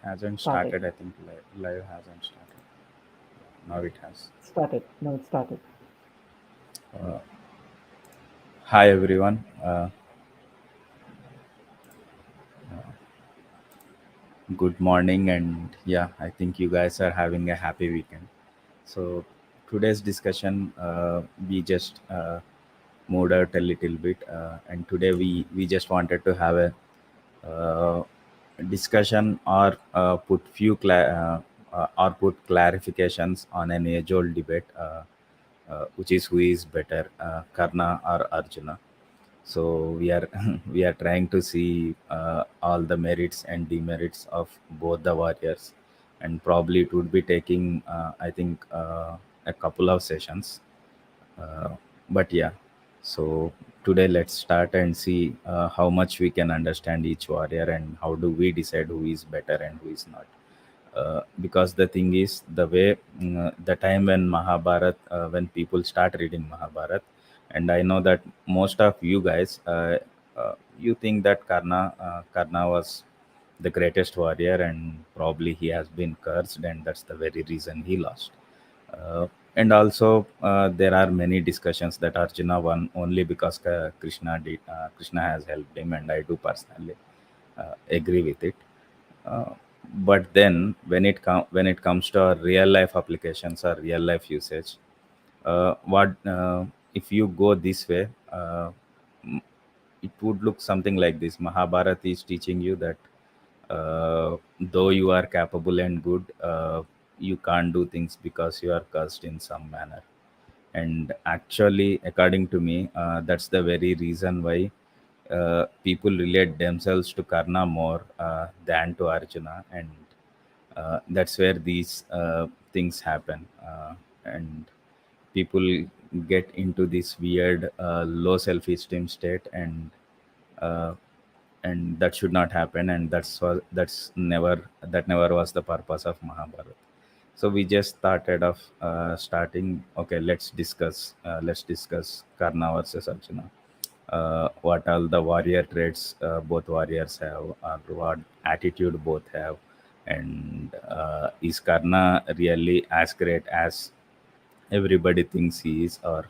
Hasn't Started. started. I think live hasn't started. Now it has. Started. No, it started. Uh, Hi everyone. Good morning, and yeah, I think you guys are having a happy weekend. So today's discussion, we just moved out a little bit, and today we just wanted to have a uh, discussion or put clarifications on an age-old debate, which is who is better, Karna or Arjuna. So we are we are trying to see all the merits and demerits of both the warriors, and probably it would be taking I think a couple of sessions, uh, but yeah. So today let's start and see how much we can understand each warrior and how do we decide who is better and who is not. Because the thing is, the time when when people start reading Mahabharat, and I know that most of you guys, you think that Karna was the greatest warrior, and probably he has been cursed, and that's the very reason he lost. And also, there are many discussions that Arjuna won only because Krishna has helped him, and I do personally agree with it. Uh, but then, when it comes to our real life applications or real life usage, what if you go this way? M- it would look something like this. Mahabharata is teaching you that though you are capable and good, you can't do things because you are cursed in some manner. And actually, according to me, that's the very reason why people relate themselves to Karna more than to Arjuna, and that's where these things happen. And people get into this weird low self-esteem state, uh, and that should not happen, and that never was the purpose of Mahabharata. So we just started off starting. Okay, let's discuss Karna versus Arjuna. What all the warrior traits both warriors have, or what attitude both have, and is Karna really as great as everybody thinks he is, or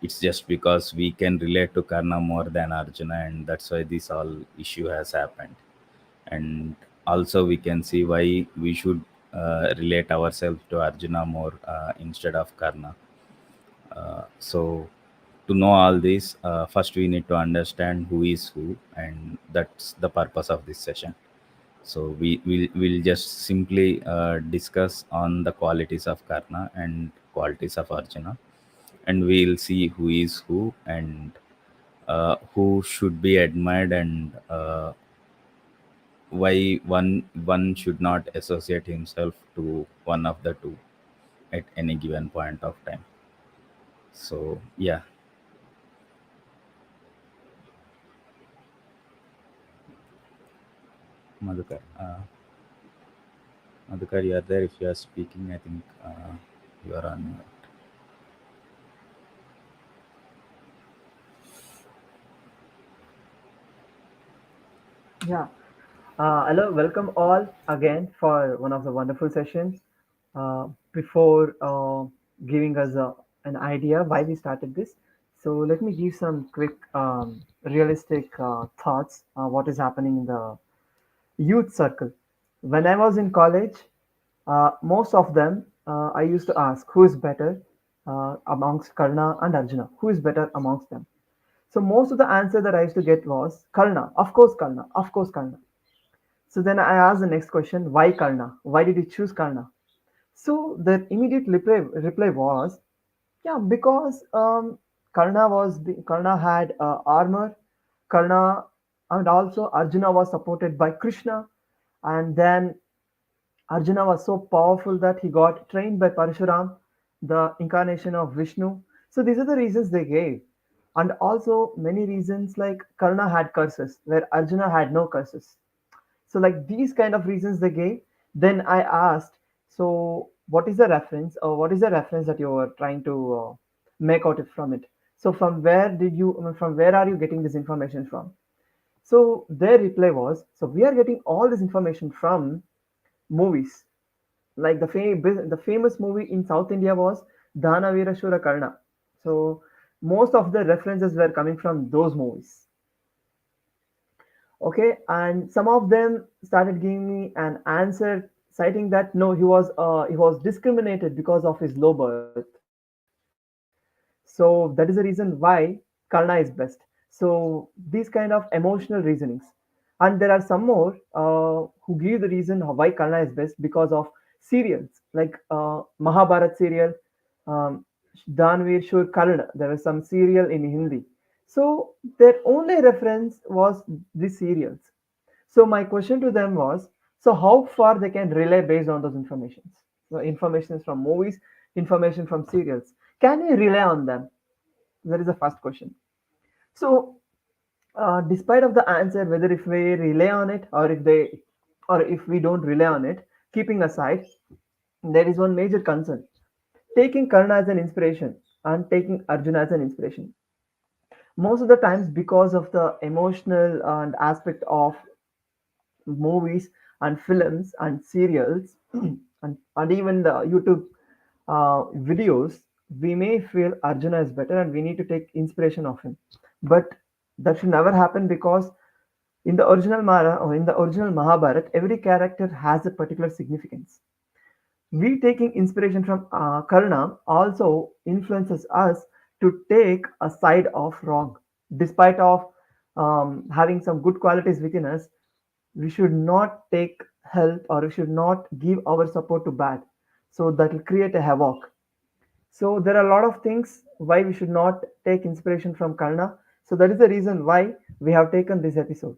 it's just because we can relate to Karna more than Arjuna, and that's why this all issue has happened. And also, we can see why we should relate ourselves to Arjuna more instead of Karna. So, to know all this, first we need to understand who is who, and that's the purpose of this session. So we'll just simply discuss on the qualities of Karna and qualities of Arjuna, and we'll see who is who, and who should be admired, and why one should not associate himself to one of the two at any given point of time. So yeah, Madhukar. Madhukar, you are there. If you are speaking, I think you are on mute. Yeah. Hello, welcome all again for one of the wonderful sessions. Before giving us an idea why we started this, so let me give some quick, realistic thoughts. What is happening in the youth circle? When I was in college, most of them I used to ask who is better amongst Karna and Arjuna. Who is better amongst them? So most of the answer that I used to get was Karna. Of course, Karna. Of course, Karna. So then I asked the next question, why Karna? Why did you choose Karna? So the immediate reply was, yeah, because Karna had armor, Karna, and also Arjuna was supported by Krishna, and then Arjuna was so powerful that he got trained by Parshuram, the incarnation of Vishnu. So these are the reasons they gave. And also many reasons like Karna had curses, where Arjuna had no curses. So like these kind of reasons they gave. Then I asked, so what is the reference, or what is the reference that you were trying to make out from it? So from where are you getting this information from? So their reply was, so we are getting all this information from movies. Like the famous movie in South India was Dana Veerashura Karna. So most of the references were coming from those movies. Okay, and some of them started giving me an answer citing that no, he was discriminated because of his low birth. So that is the reason why Karna is best. So these kind of emotional reasonings, and there are some more who give the reason why Karna is best because of serials like Mahabharata serial, um, Danveer Shur Karna. There was some serial in Hindi. So their only reference was the serials. So my question to them was, so how far they can rely based on those informations? So information from movies, information from serials. Can we rely on them? That is the first question. So despite of the answer, whether if we rely on it or if we don't rely on it, keeping aside, there is one major concern: taking Karna as an inspiration and taking Arjuna as an inspiration. Most of the times, because of the emotional and aspect of movies and films and serials and even the YouTube videos, we may feel Arjuna is better and we need to take inspiration of him. But that should never happen because in the original Mara or in the original Mahabharata, every character has a particular significance. We taking inspiration from Karna also influences us to take a side of wrong. Despite of having some good qualities within us, we should not take help or we should not give our support to bad. So that will create a havoc. So there are a lot of things why we should not take inspiration from Karna. So that is the reason why we have taken this episode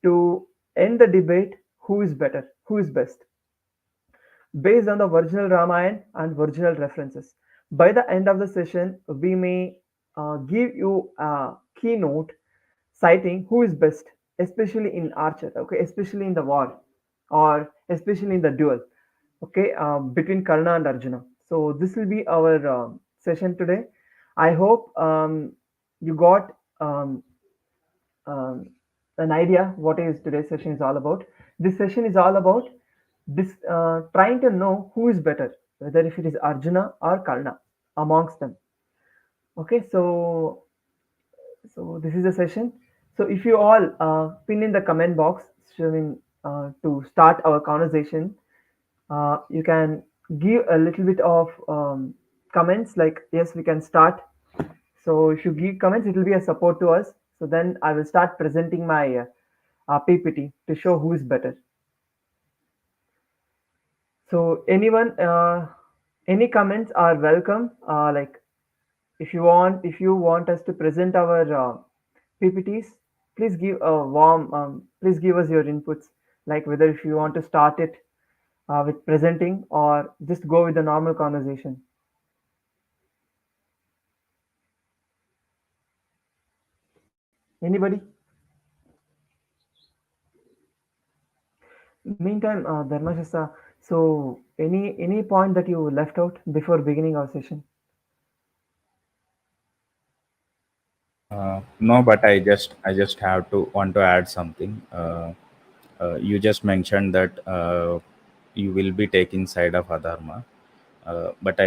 to end the debate who is better, who is best based on the original Ramayana and original references. By the end of the session, we may give you a keynote citing who is best, especially in archer, okay, especially in the war, or especially in the duel, okay, between Karna and Arjuna. So this will be our session today. I hope you got um, an idea what is today's session is all about. This session is all about this trying to know who is better, whether if it is Arjuna or Karna amongst them. Okay, so this is the session. So if you all pin in the comment box showing to start our conversation, you can give a little bit of comments like yes, we can start. So if you give comments, it will be a support to us. So then I will start presenting my PPT to show who is better. So anyone, any comments are welcome. Like if you want us to present our PPTs, please give a warm, please give us your inputs. Like whether if you want to start it with presenting or just go with the normal conversation. Anybody? Meantime, Dharmashasa, so any point that you left out before beginning our session? No, but I just have to want to add something. You just mentioned that you will be taking side of adharma, but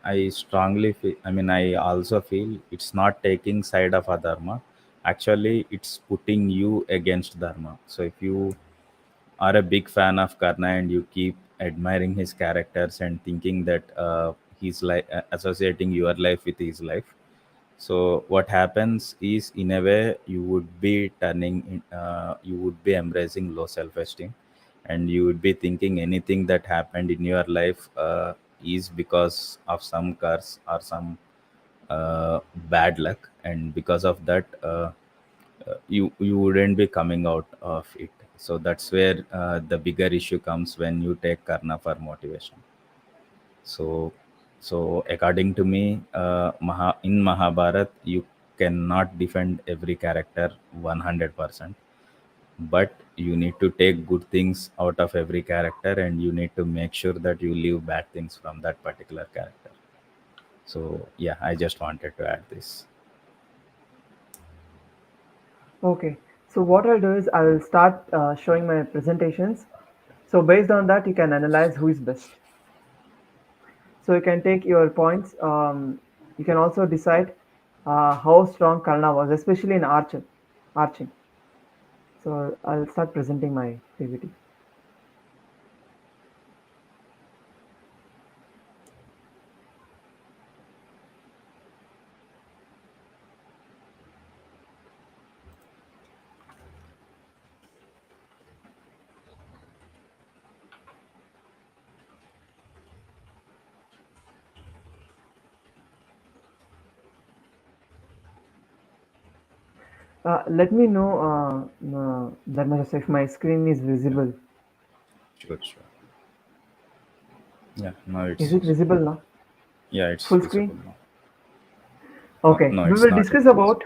I strongly feel. I mean, I also feel it's not taking side of adharma. Actually, it's putting you against dharma. So if you are a big fan of Karna and you keep admiring his characters and thinking that he's like associating your life with his life, so what happens is, in a way, you would be you would be embracing low self-esteem, and you would be thinking anything that happened in your life is because of some curse or some bad luck, and because of that, you wouldn't be coming out of it. So that's where the bigger issue comes when you take Karna for motivation. So, so according to me, in Mahabharat, you cannot defend every character 100%, but you need to take good things out of every character, and you need to make sure that you leave bad things from that particular character. So, yeah, I just wanted to add this. Okay. So what I'll do is I'll start showing my presentations. So based on that, you can analyze who is best. So you can take your points. You can also decide how strong Karna was, especially in arching. So I'll start presenting my PPT. Let me know, Dharmesh, if my screen is visible. Sure, sure. Yeah, now Is it's it visible now? yeah, it's Full visible screen? now. Okay. No, We it's will not yet discuss visible. about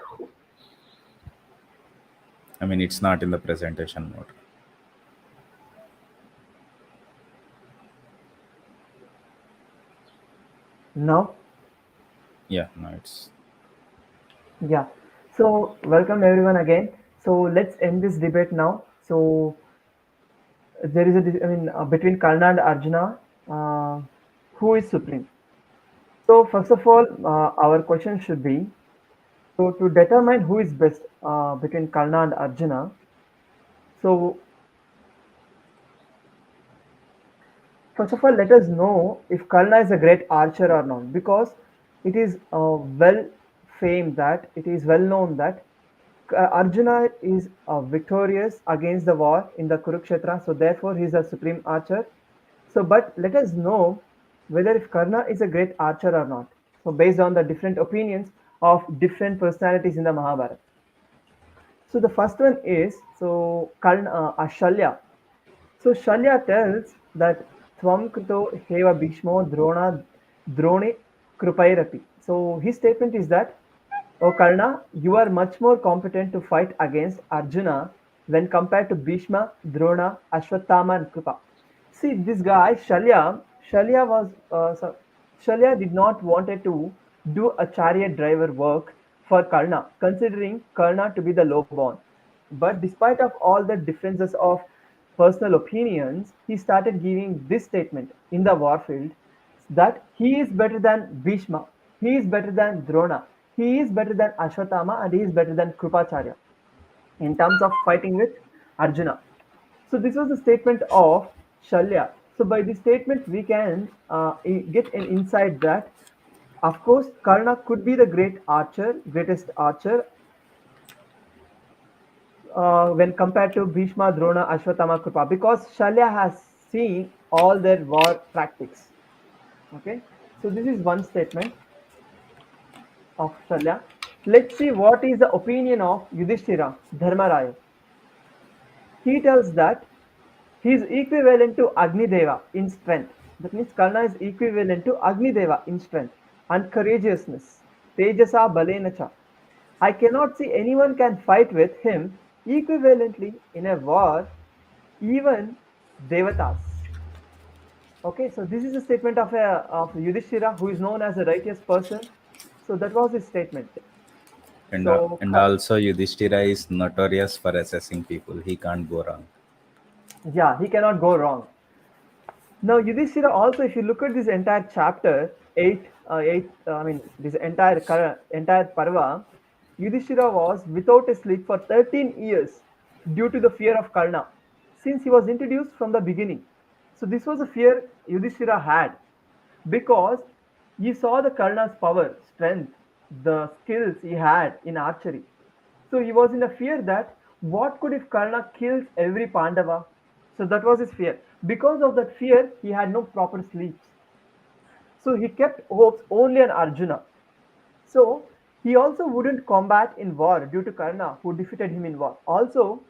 I mean, it's not in the presentation mode. now. Yeah, no, it's Yeah. So welcome everyone again. So let's end this debate now. So there is a, between Karna and Arjuna, uh, who is supreme? So first of all, our question should be, so to determine who is best between Karna and Arjuna. So first of all, let us know if Karna is a great archer or not, because it is well famed that it is well known that Arjuna is victorious against the war in the Kurukshetra, so therefore he is a supreme archer. So, but let us know whether if Karna is a great archer or not. So, based on the different opinions of different personalities in the Mahabharata. So, the first one is so Karna, Shalya. So Shalya tells that Tvam Krito Heva Bhishmo Drona Drone Krupairati. So his statement is that, O Karna, you are much more competent to fight against Arjuna when compared to Bhishma, Drona, Ashwatthama, and Krupa. See, this guy Shalya was Shalya did not wanted to do a chariot driver work for Karna, considering Karna to be the low born. But despite of all the differences of personal opinions, he started giving this statement in the warfield that he is better than Bhishma, he is better than Drona, he is better than Ashwatthama, and he is better than Krupacharya in terms of fighting with Arjuna. So this was the statement of Shalya. So by this statement, we can get an insight that, of course, Karna could be the greatest archer when compared to Bhishma, Drona, Ashwatthama, Krupa, because Shalya has seen all their war tactics. Okay, so this is one statement of Shalya. Let's see what is the opinion of Yudhishthira, Dharmaraya. He tells that he is equivalent to Agni Deva in strength. That means Karna is equivalent to Agni Deva in strength and courageousness. Tejasa Balenacha. I cannot see anyone can fight with him equivalently in a war, even Devatas. Okay, so this is a statement of Yudhishthira, who is known as a righteous person. So that was his statement. So and also Yudhishthira is notorious for assessing people. He can't go wrong. yeah, he cannot go wrong. Now, Yudhishthira also, if you look at this entire chapter, this entire Parva, Yudhishthira was without a sleep for 13 years due to the fear of Karna, since he was introduced from the beginning. So, this was a fear Yudhishthira had because he saw the Karna's power, strength, the skills he had in archery. So he was in a fear that what could if Karna kills every Pandava? So that was his fear. Because of that fear, he had no proper sleeps. So he kept hopes only on Arjuna. So he also wouldn't combat in war due to Karna, who defeated him in war. Also,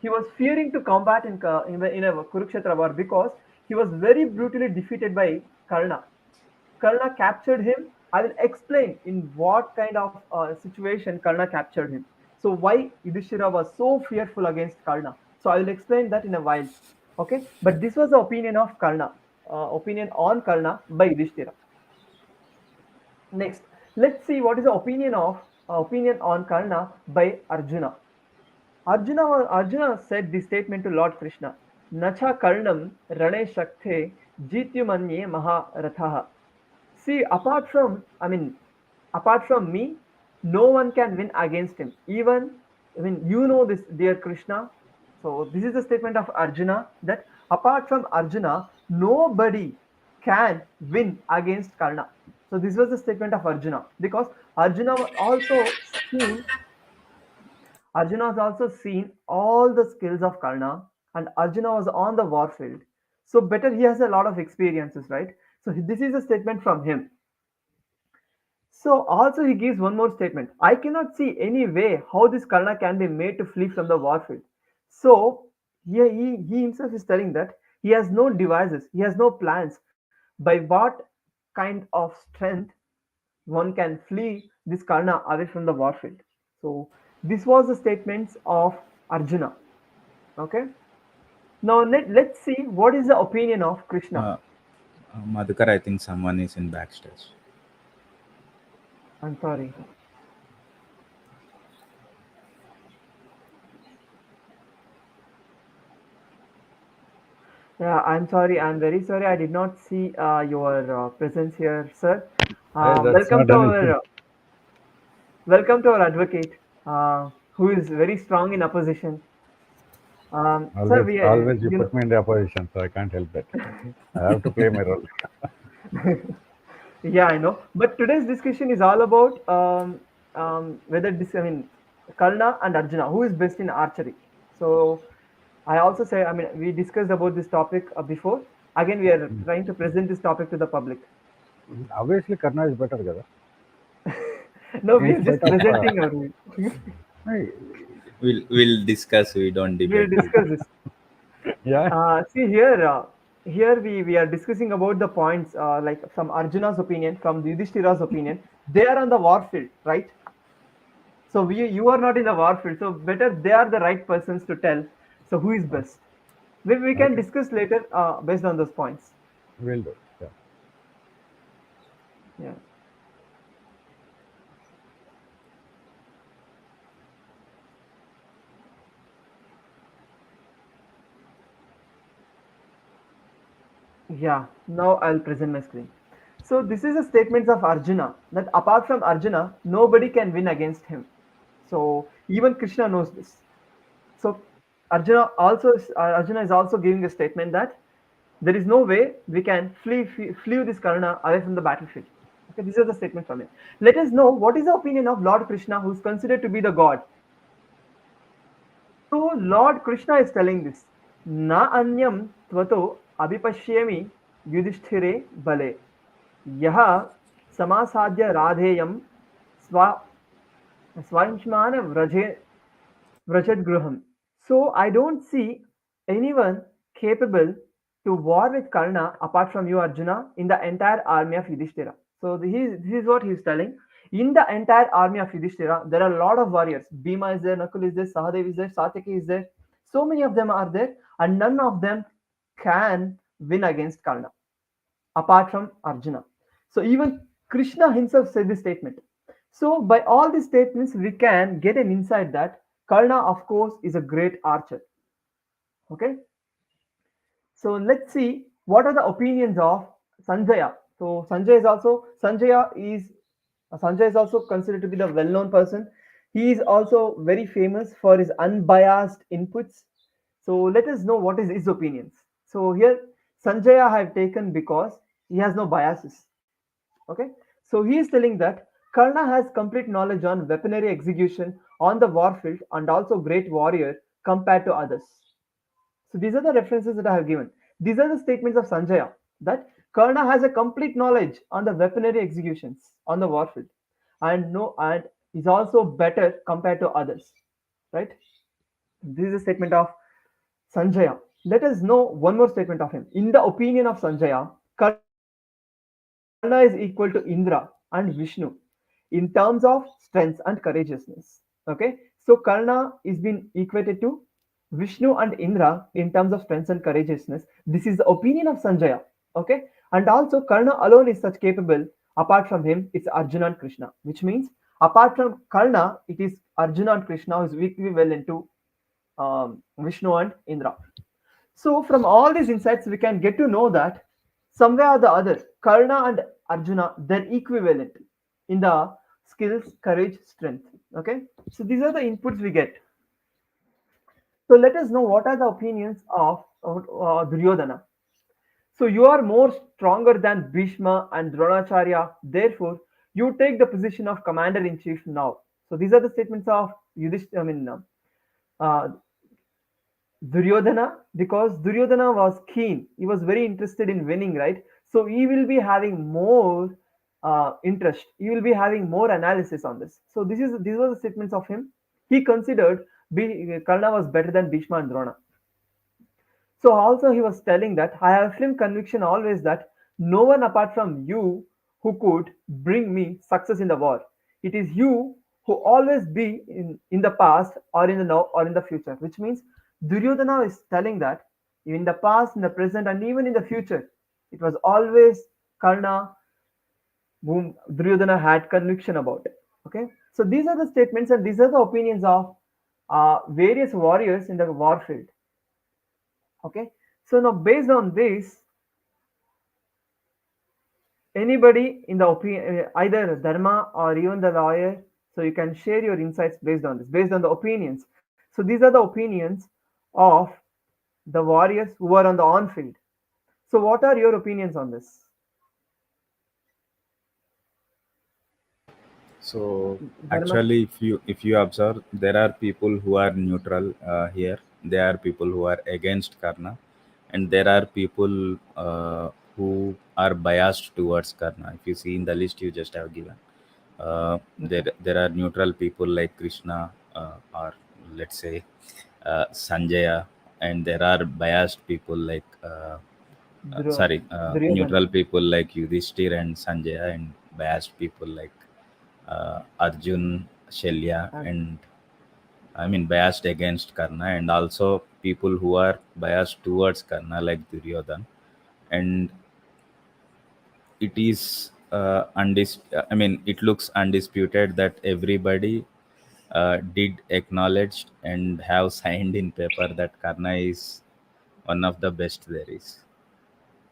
he was fearing to combat in a Kurukshetra war because he was very brutally defeated by Karna. Karna captured him. I will explain in what kind of situation Karna captured him. So why Yudhishthira was so fearful against Karna. So I will explain that in a while. Okay, but this was the opinion of Karna, opinion on Karna by Yudhishthira. Next, let's see what is the opinion on Karna by Arjuna. Arjuna said this statement to Lord Krishna. Nacha karnam rane shakthe jityumanye maharathaha. See, apart from me, no one can win against him. You know this, dear Krishna. So this is the statement of Arjuna that apart from Arjuna, nobody can win against Karna. So this was the statement of Arjuna because Arjuna was also seen Arjuna has also seen all the skills of Karna, and Arjuna was on the war field. So better he has a lot of experiences, right? So this is a statement from him. So also he gives one more statement. I cannot see any way how this Karna can be made to flee from the war field. So here he himself is telling that he has no devices, he has no plans by what kind of strength one can flee this Karna away from the war field. So this was the statements of Arjuna. Okay. Now let's see what is the opinion of Krishna. Uh, Madhukar, I think someone is in backstage. I'm sorry. Yeah, I'm sorry. I'm very sorry. I did not see your presence here, sir. That's Welcome not to an issue. our advocate, who is very strong in opposition. Sir, Always you you put me in the opposition, so I can't help that. I have to play my role. know, yeah, I know. But today's discussion is all about whether Karna and Arjuna, who is best in archery. So I also say, we discussed about this topic before. Again, we are trying to present this topic to the public. Obviously, Karna is better, kada. No, we In are spite just of, presenting our. hey, We'll discuss. We don't We'll debate. discuss this. yeah, See here, we are discussing about the points like from Arjuna's opinion, from Yudhishthira's opinion. They are on the war field, right? So you are not in the war field, so better they are the right persons to tell. So who is best? We can okay, discuss later based on those points. we'll do. Yeah. Yeah, yeah. Now I'll present my screen. So this is the statements of Arjuna that apart from Arjuna, nobody can win against him. So even Krishna knows this. So Arjuna is also giving a statement that there is no way we can flee this Karna away from the battlefield. Okay, these are the statements from him. Let us know what is the opinion of Lord Krishna, who is considered to be the god. So Lord Krishna is telling this. Na anyam tvato abhipashyami yudhishthire bale. Yaha samasadya radheyam swa swayamshmana vrajadgruham. So I don't see anyone capable to war with Karna apart from you, Arjuna, in the entire army of Yudhishthira. So this is what he's telling. In the entire army of Yudhishthira, there are a lot of warriors. Bhima is there, Nakul is there, Sahadev is there, Satyaki is there. So many of them are there, and none of them can win against Karna apart from Arjuna. So even Krishna himself said this statement. So by all these statements, we can get an insight that Karna, of course, is a great archer. Okay. So let's see what are the opinions of Sanjaya. So Sanjaya is also considered to be the well-known person. He is also very famous for his unbiased inputs. So let us know what is his opinions. So here Sanjaya I have taken because he has no biases. Okay, so he is telling that Karna has complete knowledge on weaponry execution on the warfield and also great warrior compared to others. So these are the references that I have given. These are the statements of Sanjaya that Karna has a complete knowledge on the weaponry executions on the warfield and is also better compared to others. Right? This is a statement of Sanjaya. Let us know one more statement of him. In the opinion of Sanjaya, Karna is equal to Indra and Vishnu in terms of strength and courageousness. Okay, so Karna is being equated to Vishnu and Indra in terms of strength and courageousness. This is the opinion of Sanjaya. Okay, and also Karna alone is such capable. Apart from him, it's Arjuna and Krishna, which means apart from Karna, it is Arjuna and Krishna who is equivalent to Vishnu and Indra. So, from all these insights, we can get to know that somewhere or the other, Karna and Arjuna, they're equivalent in the skills, courage, strength. Okay, so these are the inputs we get. So, let us know what are the opinions of Duryodhana. So, you are more stronger than Bhishma and Dronacharya, therefore, you take the position of commander in chief now. So, these are the statements of Yudhishthira, uh, Duryodhana, because Duryodhana was keen. He was very interested in winning, right? So he will be having more interest. He will be having more analysis on this. So these were the statements of him. He considered Karna was better than Bhishma and Drona. So also he was telling that I have a firm conviction always that no one apart from you who could bring me success in the war. It is you who always be in the past or in the now or in the future, which means Duryodhana is telling that in the past, in the present, and even in the future, it was always Karna whom Duryodhana had conviction about it. Okay, so these are the statements and these are the opinions of various warriors in the war field. Okay, so now based on this, anybody in the opinion, either Dharma or even the lawyer, so you can share your insights based on this, based on the opinions. So these are the opinions of the warriors who are on the on field. So what are your opinions on this? So Dharma? actually, if you observe, there are people who are neutral here. There are people who are against Karna, and there are people who are biased towards Karna. If you see in the list you just have given, there are neutral people like Krishna, or let's say Sanjaya, and there are biased people like Duro- Duryodhana. neutral people like Yudhishthira and Sanjaya, and biased people like Arjun, Shalya, Arjun. and I mean biased against Karna, and also people who are biased towards Karna like Duryodhana, and it is I mean it looks undisputed that everybody did acknowledge and have signed in paper that Karna is one of the best there is.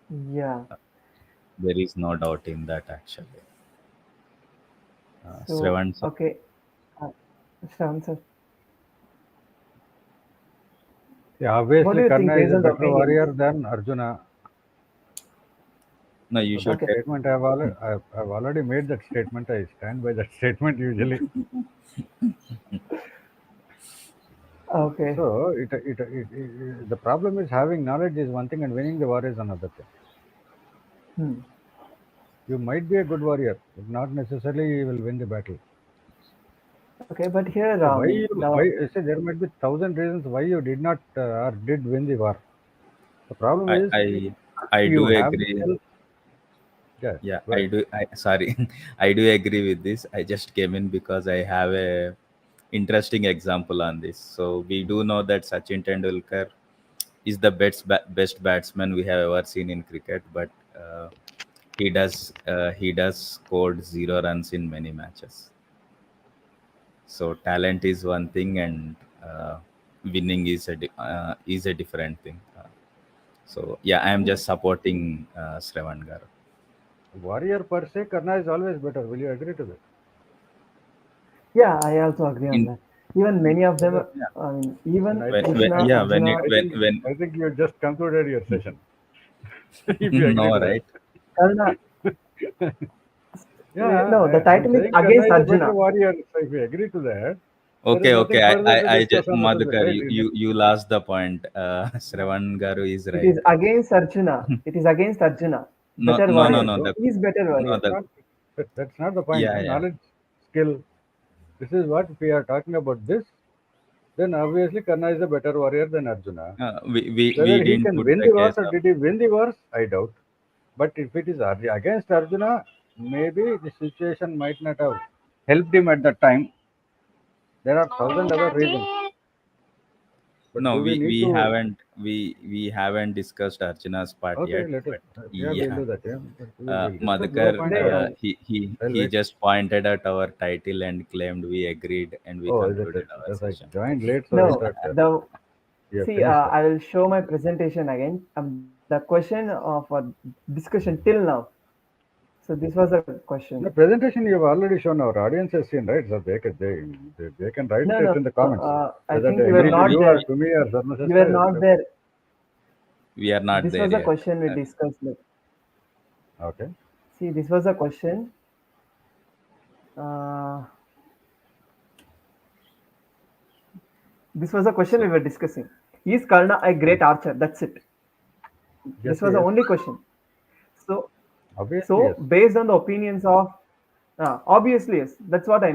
Yeah. There is no doubt in that actually. So Sravan, okay, uh, Shravan sir, Yeah, what do obviously you think Karna is based a on the better opinions? warrior than Arjuna. no, you So that should Okay, tell. statement I've already made that statement. I stand by that statement usually. okay. So the problem is having knowledge is one thing and winning the war is another thing. Hmm. You might be a good warrior, but not necessarily you will win the battle. Okay, but here, So why the I say there might be thousand reasons why you did not or did win the war. The problem I is I I do you have the agree. self. Yeah, Yeah, go I ahead. do. Sorry, I do agree with this. I just came in because I have a interesting example on this. So we do know that Sachin Tendulkar is the best batsman we have ever seen in cricket, but he does scored 0 runs in many matches. So talent is one thing, and winning is a different thing. So yeah, I am just supporting Sravan Garu. Warrior per se, Karna is always better. Will you agree to that? yeah, I also agree on In that. Even many of them, yeah, Then even I think when Krishna, yeah Arjuna, I think you just concluded your session. If you agree no, to that. right. Karna. Yeah, No, the I'm title is saying Karna against is a better Arjuna. warrior. So if you agree to that, there is Okay, okay. nothing further to I discuss just unnecessary, Madhukar, right? you lost the point. Shravan Garu is It right. is against Arjuna. It is against Arjuna. No, Better no, no, warrior. no. No, He is better No, warrior. the not, that's not the point. yeah, No? yeah. Knowledge, skill. This is what we are talking about. This, then obviously Karna is a better warrior than Arjuna. We Whether he didn't can put win the the wars case or of. did he win the wars, I doubt. But if it is against Arjuna, maybe the situation might not have helped him at that time. There are thousand other reasons. But No, do we we need we to? haven't we haven't discussed Arjuna's part Okay, yet, let us. but Yeah, we'll yeah, do that. Yeah, but we'll discuss those Madhukar, points Wait, around. I'll he wait. just pointed out our title and claimed we agreed, and we Oh, is it? concluded our Because I session. joined late, so I no, thought the you have see, finished that. I will show my presentation again. The question for discussion till now. So this was a question. The presentation you have already shown, our audience has seen, right? So they can write No, it no. in the comments I whether think they you were agree No, to not you there. or to me or You were Dharmasasta. not there. we are not This there was a yet. question we Uh, discussed. Like, Okay. see, this was a question. Uh, this was a question so we were discussing. Is Karna a Hmm. great archer? That's it. This was Obviously, the yes. only question. So, Obviously, so yes. based on the opinions of, obviously yes, that's what I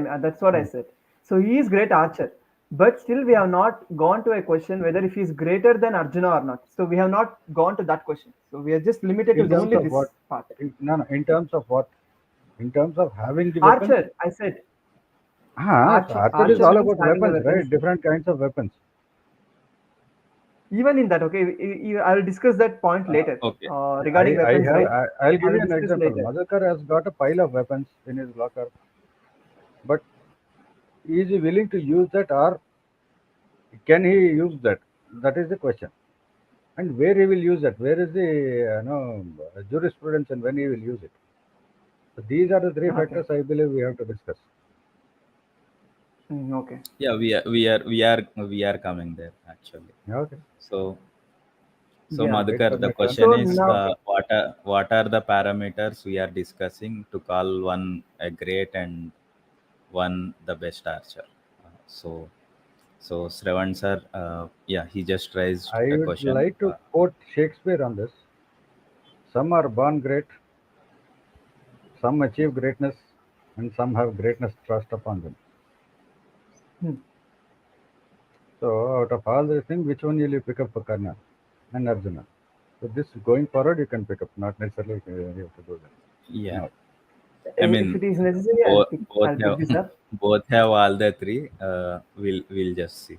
Hmm. said. So he is great archer, but still we have not gone to a question whether if he is greater than Arjuna or not. So we have not gone to that question. So we are just limited In to terms only of what? this part. No, no. In terms of what? In terms of having the weapons? Archer, I said, Ah, so archer is archer all means about having the weapons, weapons. right? Different kinds of weapons. Even in that, okay, I will discuss that point later. okay, Regarding weapons, right? I'll I give will you an discuss example. later. Madhukar has got a pile of weapons in his locker, but is he willing to use that or can he use that? That is the question. And where he will use that? Where is the jurisprudence and when he will use it? So these are the three Okay. factors I believe we have to discuss. Okay. yeah, we are coming there actually. Okay. So so Yeah. I'll wait for Madhukar, the my turn. question So is, now, what are the parameters we are discussing to call one a great and one the best archer? So Shravan sir, yeah, he just raised I a would question. like to quote Shakespeare on this. Some are born great, some achieve greatness, and some have greatness thrust upon them. hmm, So, out of all these things, which one will you pick up for Karna and Arjuna? So, this going forward, you can pick up, not necessarily you have to do that. Yeah, Now, I if mean, it is necessary, both both I'll pick have this up. both have all the three. We'll just see.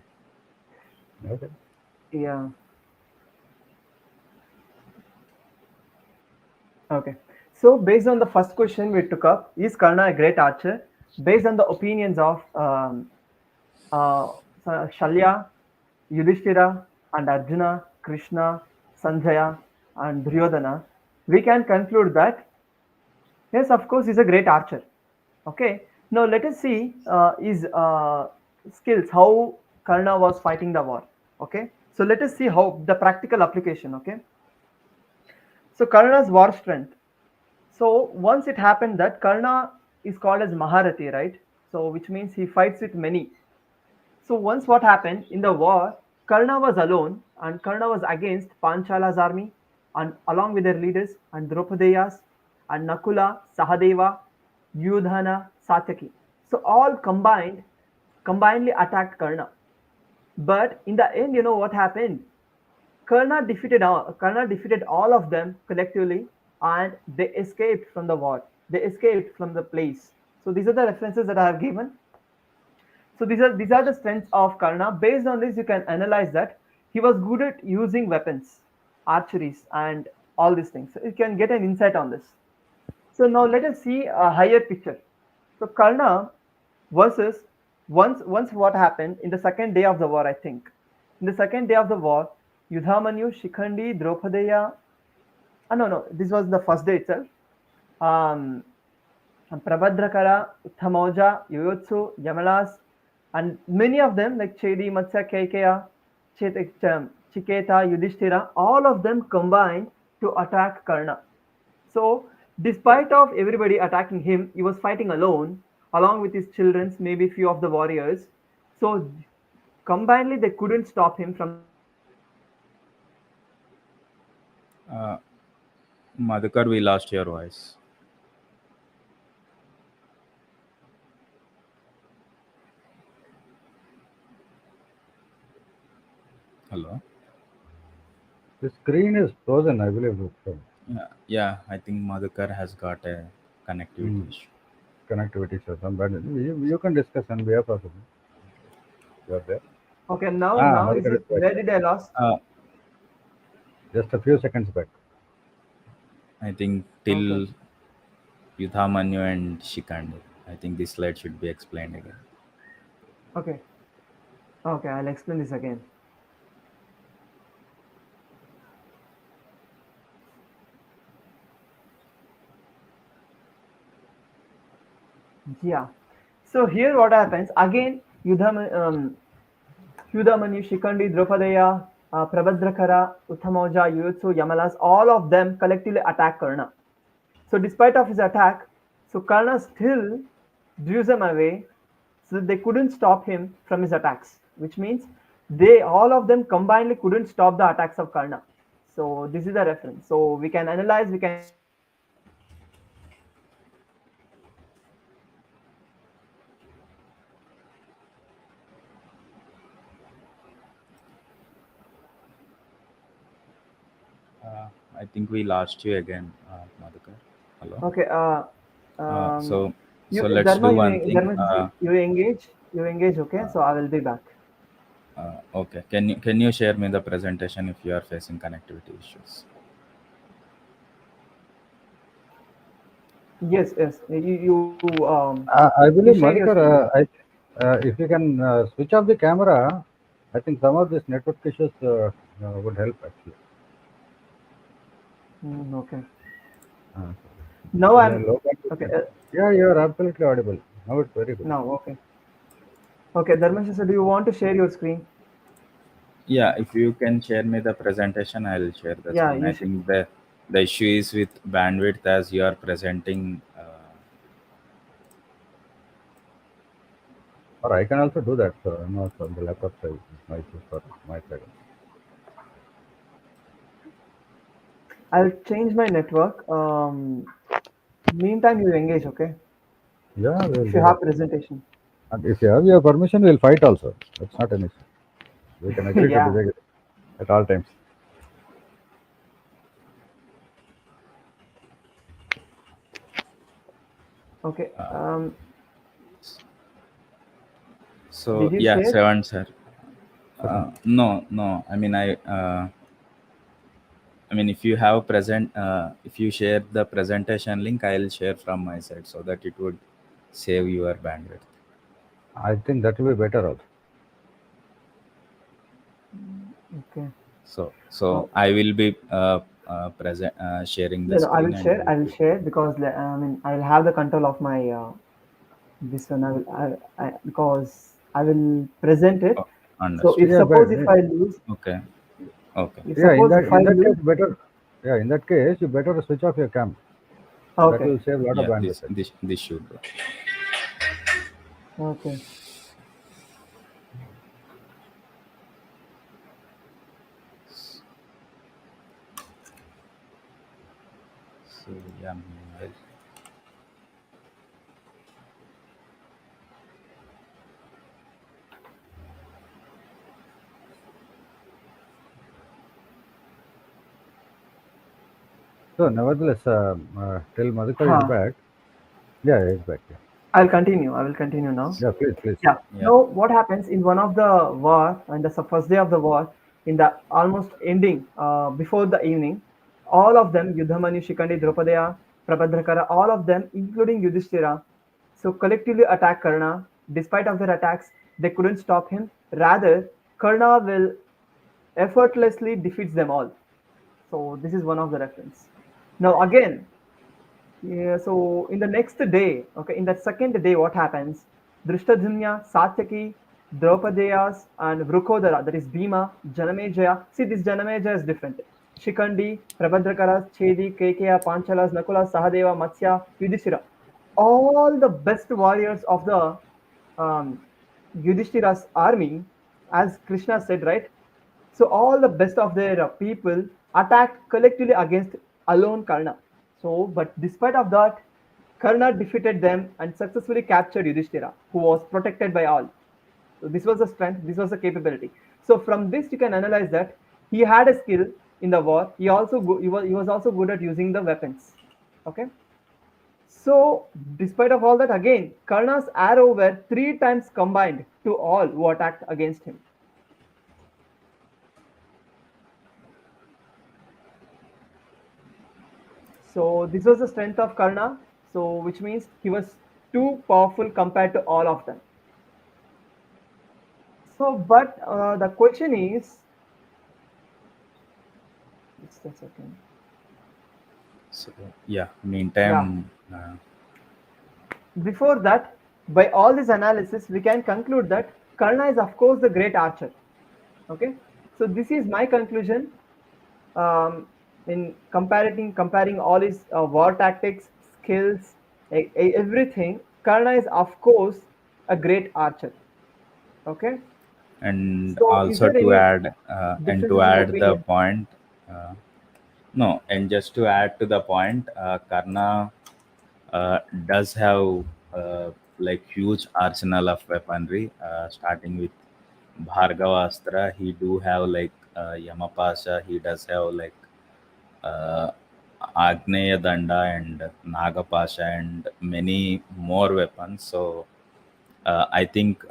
okay. Yeah. Okay. So based on the first question we took up, is Karna a great archer? Based on the opinions of uh, Shalya, Yudhistera, and Arjuna, Krishna, Sanjaya, and Duryodhana, we can conclude that yes, of course, he's a great archer. Okay. Now let us see his skills, how Karna was fighting the war. Okay. So let us see how the practical application. Okay. So Karna's war strength. So once it happened that Karna is called as Maharathi, right? So which means he fights with many. So once what happened in the war, Karna was alone and Karna was against Panchala's army and along with their leaders and Draupadias and Nakula, Sahadeva, Yudhana, Satyaki. So all combinedly attacked Karna. But in the end, you know what happened? Karna defeated all of them collectively, and they escaped from the war. They escaped from the place. So these are the references that I have given. So these are the strengths of Karna. Based on this, you can analyze that he was good at using weapons, archeries, and all these things. So you can get an insight on this. So now let us see a higher picture. So Karna versus once what happened in the second day of the war, I think. In the second day of the war, Yudhamanyu, Shikhandi, Draupadeya. No, no, this was the first day itself. Um, Prabhadrakara, Utthamoja, Yuyutsu, Yamalas, and many of them like Chedi, Matsya, Kekeya, Chiketa, Yudhishthira, all of them combined to attack Karna. So, despite of everybody attacking him, he was fighting alone, along with his children, maybe few of the warriors. So, combinedly, they couldn't stop him from the war. So, Karna was Uh, Madhukar, we lost your voice. Hello. The screen is frozen, I believe. So, Yeah, I think Madhukar has got a hmm, connectivity issue. connectivity, so some bad. You can discuss on behalf of him. You are there. Okay, now is Madhukar is it? back. Where did I lost? Uh, Just a few seconds back. I think Okay, till Yudhamanyu and Shikandi. I think this slide should be explained again. okay, okay. I'll explain this again. Yeah. So here what happens again? Yudhamani, Shikandi, Draupadaya, Prabhadrakara, Utthamauja, Yuyutsu, Yamalas, all of them collectively attack Karna. So despite of his attack, so Karna still drew them away, so they couldn't stop him from his attacks, which means they all of them combinedly couldn't stop the attacks of Karna. So this is the reference. So we can analyze, we can see that I think we lost you again, Madhukar. Hello. okay. Uh, Um, so you so let's Dharma, do one thing. you engage. Okay, so I will be back. Okay. Can you share me the presentation if you are facing connectivity issues? Yes, yes. I You believe, share your Madhukar, screen. if you can switch off the camera, I think some of these network issues would help actually. Okay. Uh, Now in a I'm low bandwidth okay. network. Yeah, you are absolutely audible. Now it's very good. Now okay. Okay, Dharmeshwar, do you want to share your screen? Yeah, if you can share me the presentation, I'll share the Yeah, screen. you I should. think the issue is with bandwidth as you are presenting. Or I can also do that. So I'm not on the laptop side. It's my issue for my side. I'll change my network. Meantime, you engage. Okay. Yeah, we will If you do that. have presentation. And if you have your permission, we'll fight also. That's not an issue. We can agree to Yeah. disagree at all times. Okay. So Did you yeah, share? seven sir. Okay. No, no. I mean, if you have if you share the presentation link, I'll share from my side so that it would save your bandwidth. I think that will be better also. Okay. So Oh, I will be present sharing the no, no. I screen, will and you share. will I will be. share because I mean I'll have the control of my this one. Because I will present it. Oh, So if understood. Yeah, suppose if but I lose, Okay. Okay. if yeah, suppose if I in that lose, case, better. Yeah, in that case, you better switch off your cam. That okay, will save a lot of Yeah, bandwidth. this should do. okay. So yeah, meanwhile, So, nevertheless, till Madhukar is Huh. back. Yeah, he's back. Yeah, I'll continue. I will continue now. yeah, please, please. Yeah. yeah. Now, what happens in one of the war, and the first day of the war, in the almost ending, before the evening, all of them, Yudhamani, Shikandi, Draupadaya, Prabhadrakara, all of them, including Yudhistera, so collectively attack Karna. Despite of their attacks, they couldn't stop him. Rather, Karna will effortlessly defeats them all. So this is one of the reference. Now again, yeah, so in the next day, okay, in that second day, what happens? Drishtadhumya, Satyaki, Draupadayas, and Vrukodara, that is Bhima, Janamejaya. See, this Janamejaya is different. Shikandi, Prabhadrakaras, Chedi, Kekeya, Panchalas, Nakula, Sahadeva, Matsya, Yudhishthira. All the best warriors of the um, Yudhishthira's army, as Krishna said, right? So all the best of their people attacked collectively against alone Karna. So, but despite of that, Karna defeated them and successfully captured Yudhishthira, who was protected by all. So this was the strength, this was the capability. So from this you can analyze that he had a skill in the war. He was also good at using the weapons. Okay. So despite of all that, again Karna's arrow were three times combined to all who attacked against him. So this was the strength of Karna. So which means he was too powerful compared to all of them. So, but the question is, just a second. So yeah, Yeah. meantime, Before that, by all this analysis, we can conclude that Karna is, of course, the great archer. Okay. So this is my conclusion. In comparing all his war tactics, skills, everything, Karna is, of course, a great archer. Okay. and So, is also there to any add differences in the opinion? point. Uh, no, and just to add to the point, Karna uh, does have like huge arsenal of weaponry, starting with Bhargavastra. He do have like Yamapasha. He does have like uh, Agneya Danda and Nagapasha and many more weapons. So I think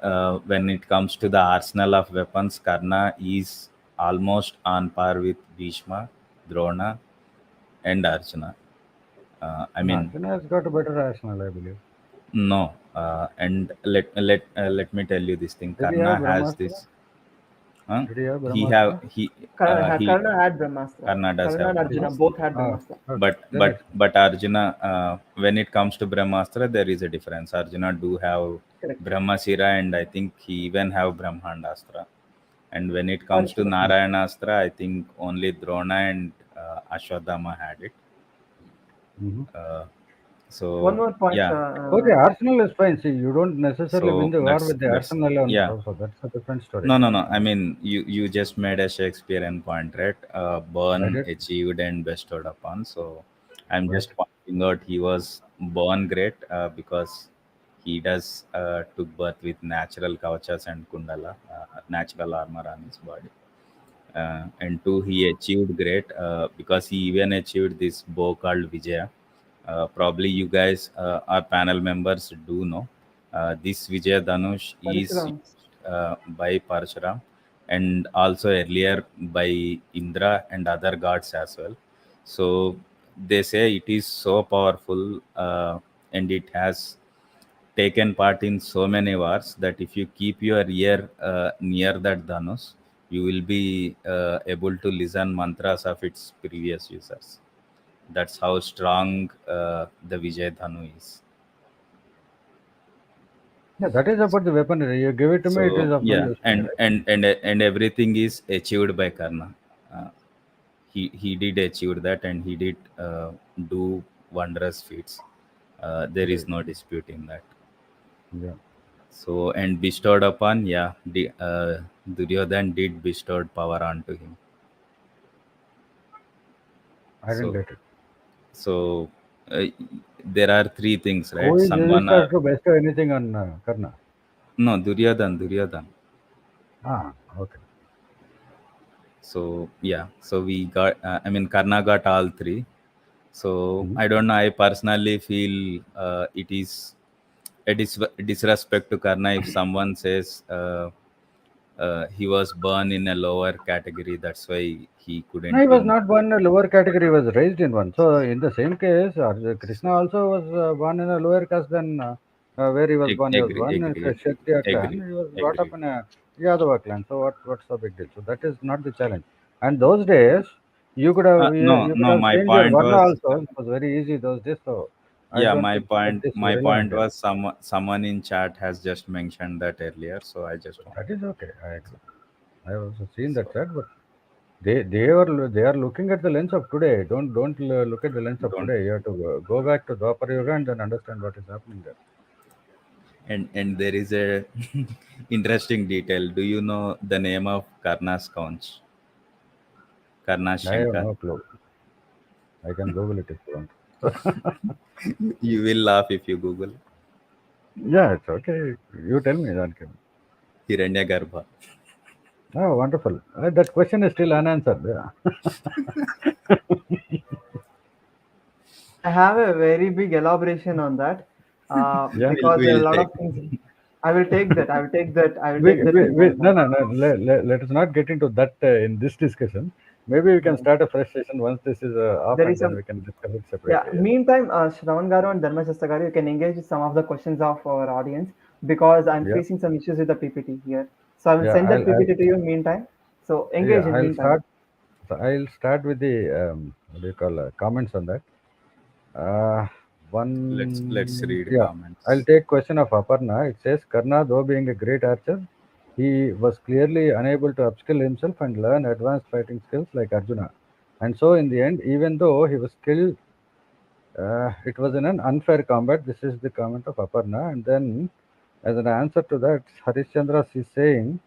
when it comes to the arsenal of weapons, Karna is almost on par with Bhishma, Drona, and Arjuna. I No, mean, Arjuna has got a better rationale, I believe. no, and let me tell you this thing. Did he have Karna has Brahmastra? this. Huh? Did he have He have Brahmastra? he Karna had Brahmastra. Karna does Karna have and Arjuna Brahmastra. both had Ah, Brahmastra. okay. But Then it's Arjuna, when it comes to Brahmastra, there is a difference. Arjuna do have Correct. Brahmasira, and I think he even have Brahmandastra. And when it comes to Correct. Narayanastra, I think only Drona and Ashwadhama had it. mhm. Uh, One so more point. yeah, Okay, Arsenal is fine. See, you don't necessarily win so the war with the that's Arsenal alone. yeah. Also, that's a different story. No, no, no. I mean, you just made a Shakespearean point, right? I Born, did. achieved, and bestowed upon. So I'm Right. just pointing out he was born great because he does took birth with natural kavachas and kundala, natural armor on his body. And two, he achieved great because he even achieved this bow called Vijaya. Probably you guys, our panel members, do know this Vijaya Dhanush is Parashuram. used by Parshuram and also earlier by Indra and other gods as well. So they say it is so powerful and it has taken part in so many wars that if you keep your ear near that Dhanus, you will be able to listen mantras of its previous users. That's how strong the Vijay Dhanu is. Yeah, that is about the weaponry. You give it to me, it is So of no yeah, use to me, right? and everything is achieved by Karna. Uh, he did achieve that, and he did do wondrous feats. There is Right. no dispute in that. Yeah, So and bestowed upon, yeah, Duryodhana did bestowed power onto him. I didn't So get it. so uh, there are three things, Who right? is Someone Yudhishthira are to bestow anything on Karna? no Duryodhana. Ah, okay. So yeah, so we got. I mean, Karna got all three. So Mhm. I don't know. I personally feel it is a disrespect to Karna if someone says he was born in a lower category. That's why he No, couldn't he was win. not born in a lower category, he was raised in one. So, in the same case, Krishna also was born in a lower caste than where he was born. He was born as a Kshatriya clan. Agree, He was brought up agree. in a Yadava clan. So, what's the big deal? So, that is not the challenge. And those days, No, you could no. have My changed your point Varna was, also. It was very easy those days. So, I yeah. don't think that is My relevant point here. was someone in chat has just mentioned that earlier, so I just That wanted is to. okay. I agree. I have also seen that So chat, but they are looking at the lens of today. Don't look at the lens of don't. today. You have to go back to Dwapara Yuga and then understand what is happening there. And there is a interesting detail. Do you know the name of Karna's conch? Karna I have Shankar. no clue. I can Google it if you want. You will laugh if you Google Yeah, it's okay. You tell me, Jankin. Hiranyagarbha. Oh, wonderful. That question is still unanswered. Yeah. I have a very big elaboration on that Yeah. because there are We'll a lot take. of things. I will take that. I will take that. I will take that into No, account. no, no. Let us not get into that in this discussion. Maybe we can start a fresh session once this is off, There and is then some. we can discuss it Yeah. separately. Yeah. Meantime, Shravan Garu and Dharmasasta Garu, you can engage with some of the questions of our audience because I'm Yeah. facing some issues with the PPT here. So I will Yeah. send that PPT to you meantime. So engage Yeah. in I'll meantime. start. So I'll start with the what do you call comments on that. Uh, Let's one. read Yeah. I'll comments. take question of Aparna. It says Karna, though being a great archer, he was clearly unable to upskill himself and learn advanced fighting skills like Arjuna. And so, in the end, even though he was skilled, it was in an unfair combat. This is the comment of Aparna. And then, as an answer to that, Harishchandra is saying,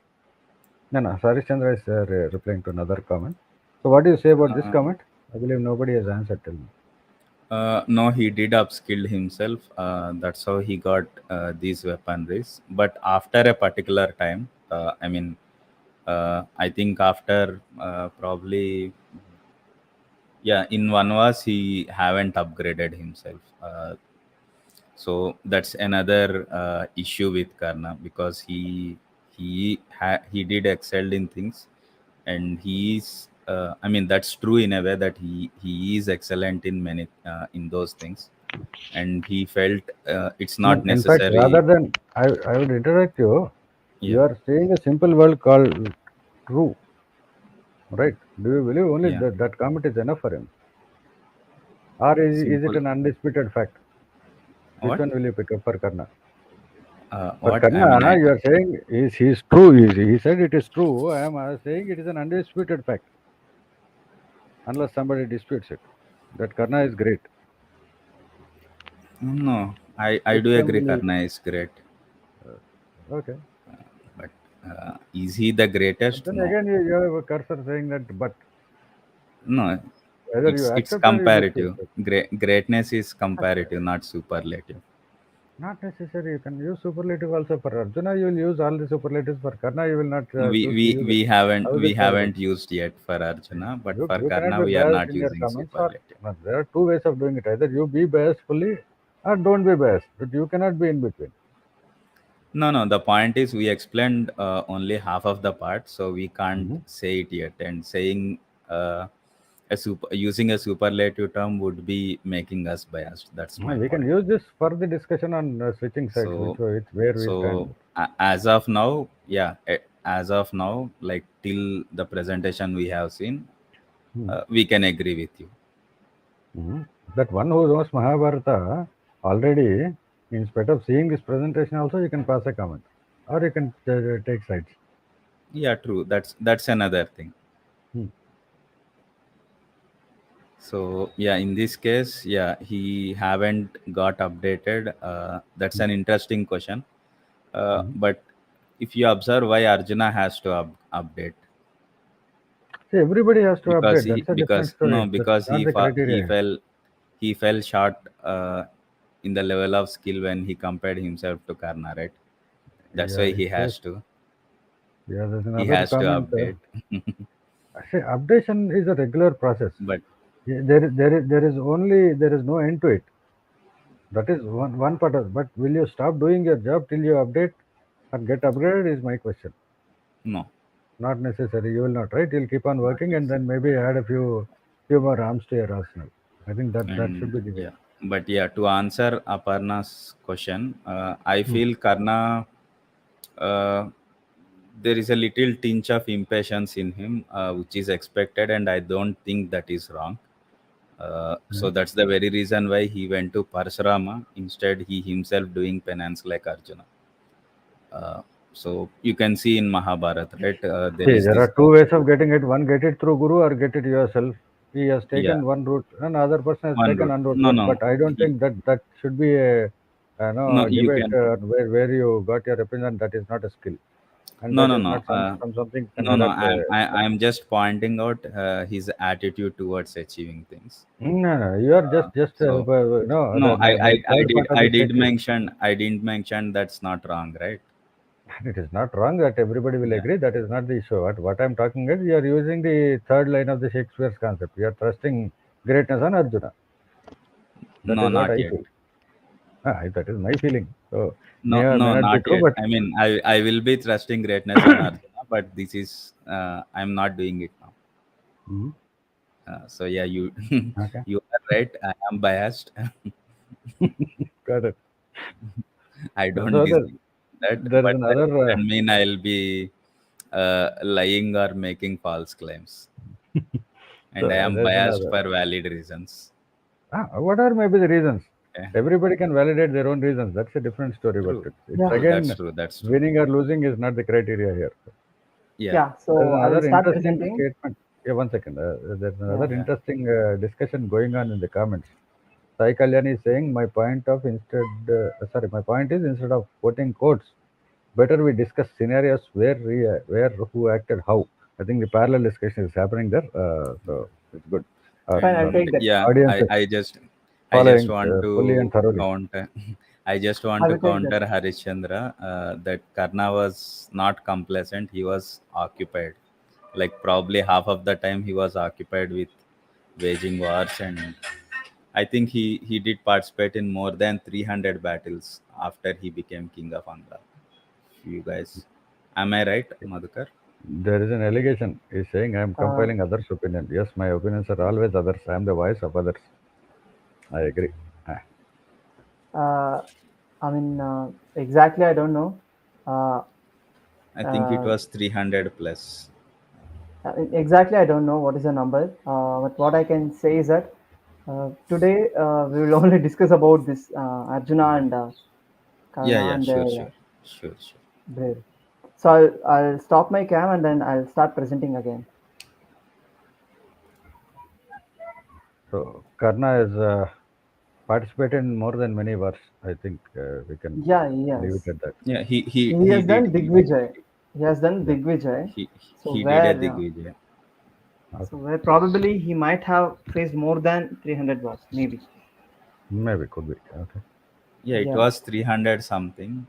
no, no, Harishchandra is replying to another comment. So, what do you say about this Uh, comment? I believe nobody has answered till now. no, he did upskill himself. That's how he got these weaponries. But after a particular time, I think after probably, yeah, in one was he haven't upgraded himself. So that's another issue with Karna, because he did excelled in things, and he's that's true in a way that he is excellent in many in those things, and he felt it's not In fact, rather necessary. than I would interrupt you, Yeah, you are saying a simple word called true, right? Do you believe only yeah. that comment is enough for him? Or is it Simple. an undisputed fact? Which What? one will you pick up for Karna? For What? Karna, you are saying he's true. He said it is true. I am saying it is an undisputed fact, unless somebody disputes it. That Karna is great. No, I Which do one agree. will you? Karna is great, Okay. but is he the But greatest? then No, again, you have a cursor saying that, but no. either you It's accept or you dispute comparative. it. Greatness is comparative, not superlative. Not necessary. You can use superlative also for Arjuna. You will use all the superlatives. For Karna, you will not we choose we to use we it. haven't How is we it possible? haven't used yet for Arjuna, but for You cannot Karna be we are biased not in your using comments, or superlative. no, there are two ways of doing it. Either you be biased fully or don't be biased. But you cannot be in between. No, the point is we explained only half of the part, so we can't Hmm. say it yet. And saying using a superlative term would be making us biased. That's my We can point. use this for the discussion on switching sides, So, which where we so stand. as of now, yeah, as of now, like till the presentation we have seen, Hmm. we can agree with you. Hmm. That one who knows Mahabharata already, instead of seeing this presentation, also you can pass a comment, or you can take sides. Yeah, true. That's another thing. Hmm. So yeah, in this case, yeah, he haven't got updated. That's an interesting question. Hmm. But if you observe why Arjuna has to update, See, everybody has to because update. he That's a different because story. no That's because not the he criteria. fell short in the level of skill when he compared himself to Karna, right? That's Yeah, why it says. Yeah, there's he another has to comment. update. See, updation is a regular process. But There is no end to it. That is one part of. But will you stop doing your job till you update or get upgraded? Is my question. no, Not necessary. You will not, right? You'll keep on not working and then necessary. maybe add a few more arms to your arsenal. I think that should And be the way. yeah, but yeah, to answer Aparna's question, I Hmm. feel Karna, uh, there is a little tinge of impatience in him, which is expected, and I don't think that is wrong. Yeah. So that's the very reason why he went to Parshurama instead. He himself doing penance like Arjuna. Uh, so you can see in Mahabharata, right? There See, is there this are two ways of getting it. One, get it through Guru or get it yourself. He has yeah, taken one route, and other person has one taken route. unroute No, one. no, But I don't he, think that should be no, a you debate can. where you got your opinion. That is not a skill, and No, that no, is no. not something you can No, no. adapt. I'm just pointing out his attitude towards achieving things. No, you are just So no. no, My third part of the section. I didn't mention that's not wrong, right? It is not wrong that everybody will Yeah. agree. That is not the issue. What I'm talking is you are using the third line of the Shakespeare's concept. You are trusting greatness on Arjuna. That No, is what not I yet. feel. That is my feeling. So No, may no, not be not true, yet. but I mean, I will be trusting greatness on Arjuna, but this is I'm not doing it now. Mhm. So yeah, you Okay. you are right. I am biased. Got it. I don't So disagree with that, there is but that another. doesn't mean I'll be lying or making false claims. And I am There's biased another. for valid reasons. What are maybe the reasons? Okay. Everybody can validate their own reasons. That's a different story. But True, it's Yeah, true. That's again, true. That's true. winning or losing is not the criteria here. Yeah, yeah. There's So I will another start interesting presenting. statement. Yeah, one second. There's Yeah. another yeah. interesting discussion going on in the comments. Sai Kalyani is saying my point is instead of quoting quotes, better we discuss scenarios where who acted how. I think the parallel discussion is happening there. So it's good. Fine, I'll And take that. yeah, Audience is I just following want fully and to thoroughly. counter. I just I want to will take that. counter Harishchandra that Karna was not complacent. He was occupied. Like probably half of the time he was occupied with waging wars, and I think he did participate in more than 300 battles after he became king of Andhra. You guys, am I right, Madhukar? There is an allegation. He's saying I am Uh, compiling others' opinion. Yes, my opinions are always others. I am the voice of others. I agree. Ah, uh, I mean, exactly, I don't know. Uh, I think it uh, was 300 plus. exactly, I don't know what is the number. But what I can say is that today we will only discuss about this Arjuna and Yeah, Karna yeah, and sure, their sure, sure, sure. brave. So I'll stop my cam and then I'll start presenting again. so Karna has participated in more than many wars. I think we can Yeah, leave it yes. at that. Yeah, he He he has did done he did Digvijay. He has done Yeah. Digvijay. he So he did a where Digvijay. probably he might have faced more than 300 wars, maybe. Maybe could be. Okay. Yeah, it Yeah. was 300 something.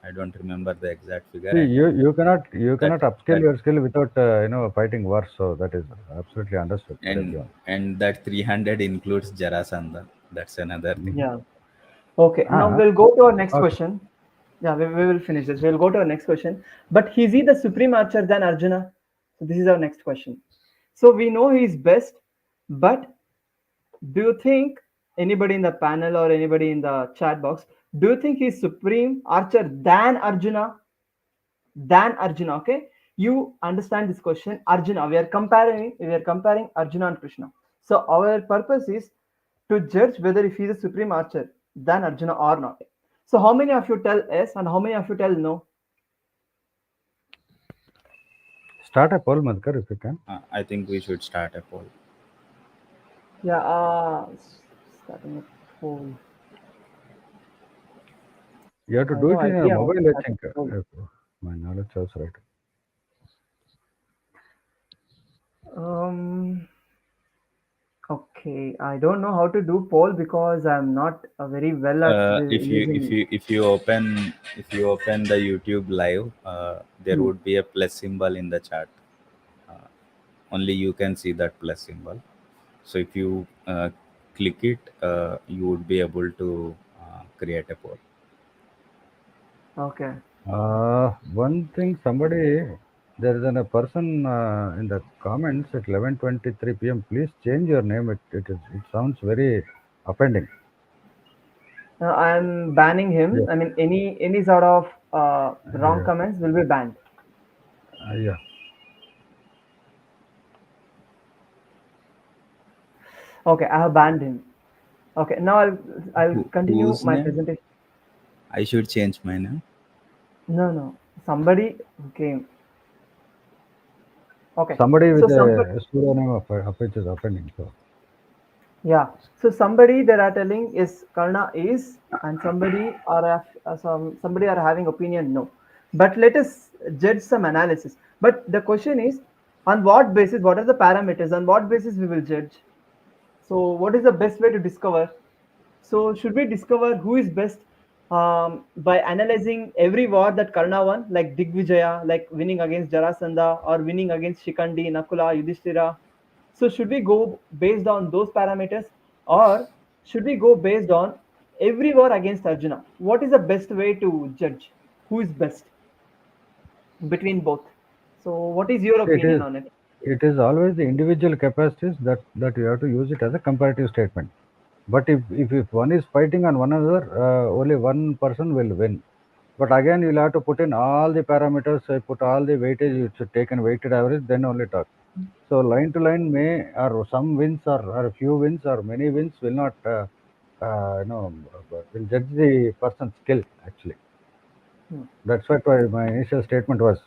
I don't remember the exact figure, See, and you that cannot upskill that your skill without fighting wars. So that is absolutely understood by and everyone. and that 300 includes Jarasandha. That's another thing. Mhm. Yeah. Okay. Now Ah, we'll go to our next okay. question. Yeah, we will finish this. We'll go to our next question. But is he the supreme archer than Arjuna? So this is our next question. So we know he is best, but do you think anybody in the panel or anybody in the chat box, do you think he's supreme archer than Arjuna? Than Arjuna, okay? You understand this question. Arjuna, we are comparing Arjuna and Krishna. So our purpose is to judge whether if he's a supreme archer than Arjuna or not. So how many of you tell yes and how many of you tell no? Start a poll, Madhukar, if you can. I think we should start a poll. Yeah, starting a poll. You have to I have do no it in your idea how to mobile, I start a think. poll. If my knowledge serves right. Um, okay, I don't know how to do poll because I'm not very well at If you if using. you if you open if you open the YouTube live, there Hmm. would be a plus symbol in the chat. Uh, Only you can see that plus symbol. So if you click it, you would be able to create a poll. Okay. One thing, there is a person in the comments at 11:23 p.m. Please change your name. It sounds very offending. I'm banning him. Yeah, I mean, any sort of wrong yeah, comments will be banned. yeah. Okay, I have banned him. Okay, now I'll continue Whose my name? presentation. I should change my name. No, no, somebody who came. Okay, Somebody so with somebody, a pseudonym of which is offending. So yeah, so somebody that are telling is Karna is, and somebody are having opinion no. But let us judge some analysis. But the question is, on what basis? What are the parameters? On what basis we will judge? So, what is the best way to discover? So, should we discover who is best by analyzing every war that Karna won, like Digvijaya, like winning against Jarasandha or winning against Shikandi, Nakula, Yudhistera? So, should we go based on those parameters or should we go based on every war against Arjuna? What is the best way to judge who is best between both? So, what is your it opinion is on it? it is always the individual capacities that you have to use it as a comparative statement. But if one is fighting on one another, only one person will win. But again, you'll have to put in all the parameters, put all the weightage, you should take an weighted average, then only talk. So line to line may, or some wins, or few wins, or many wins will not, will judge the person's skill actually. Hmm. That's what my initial statement was.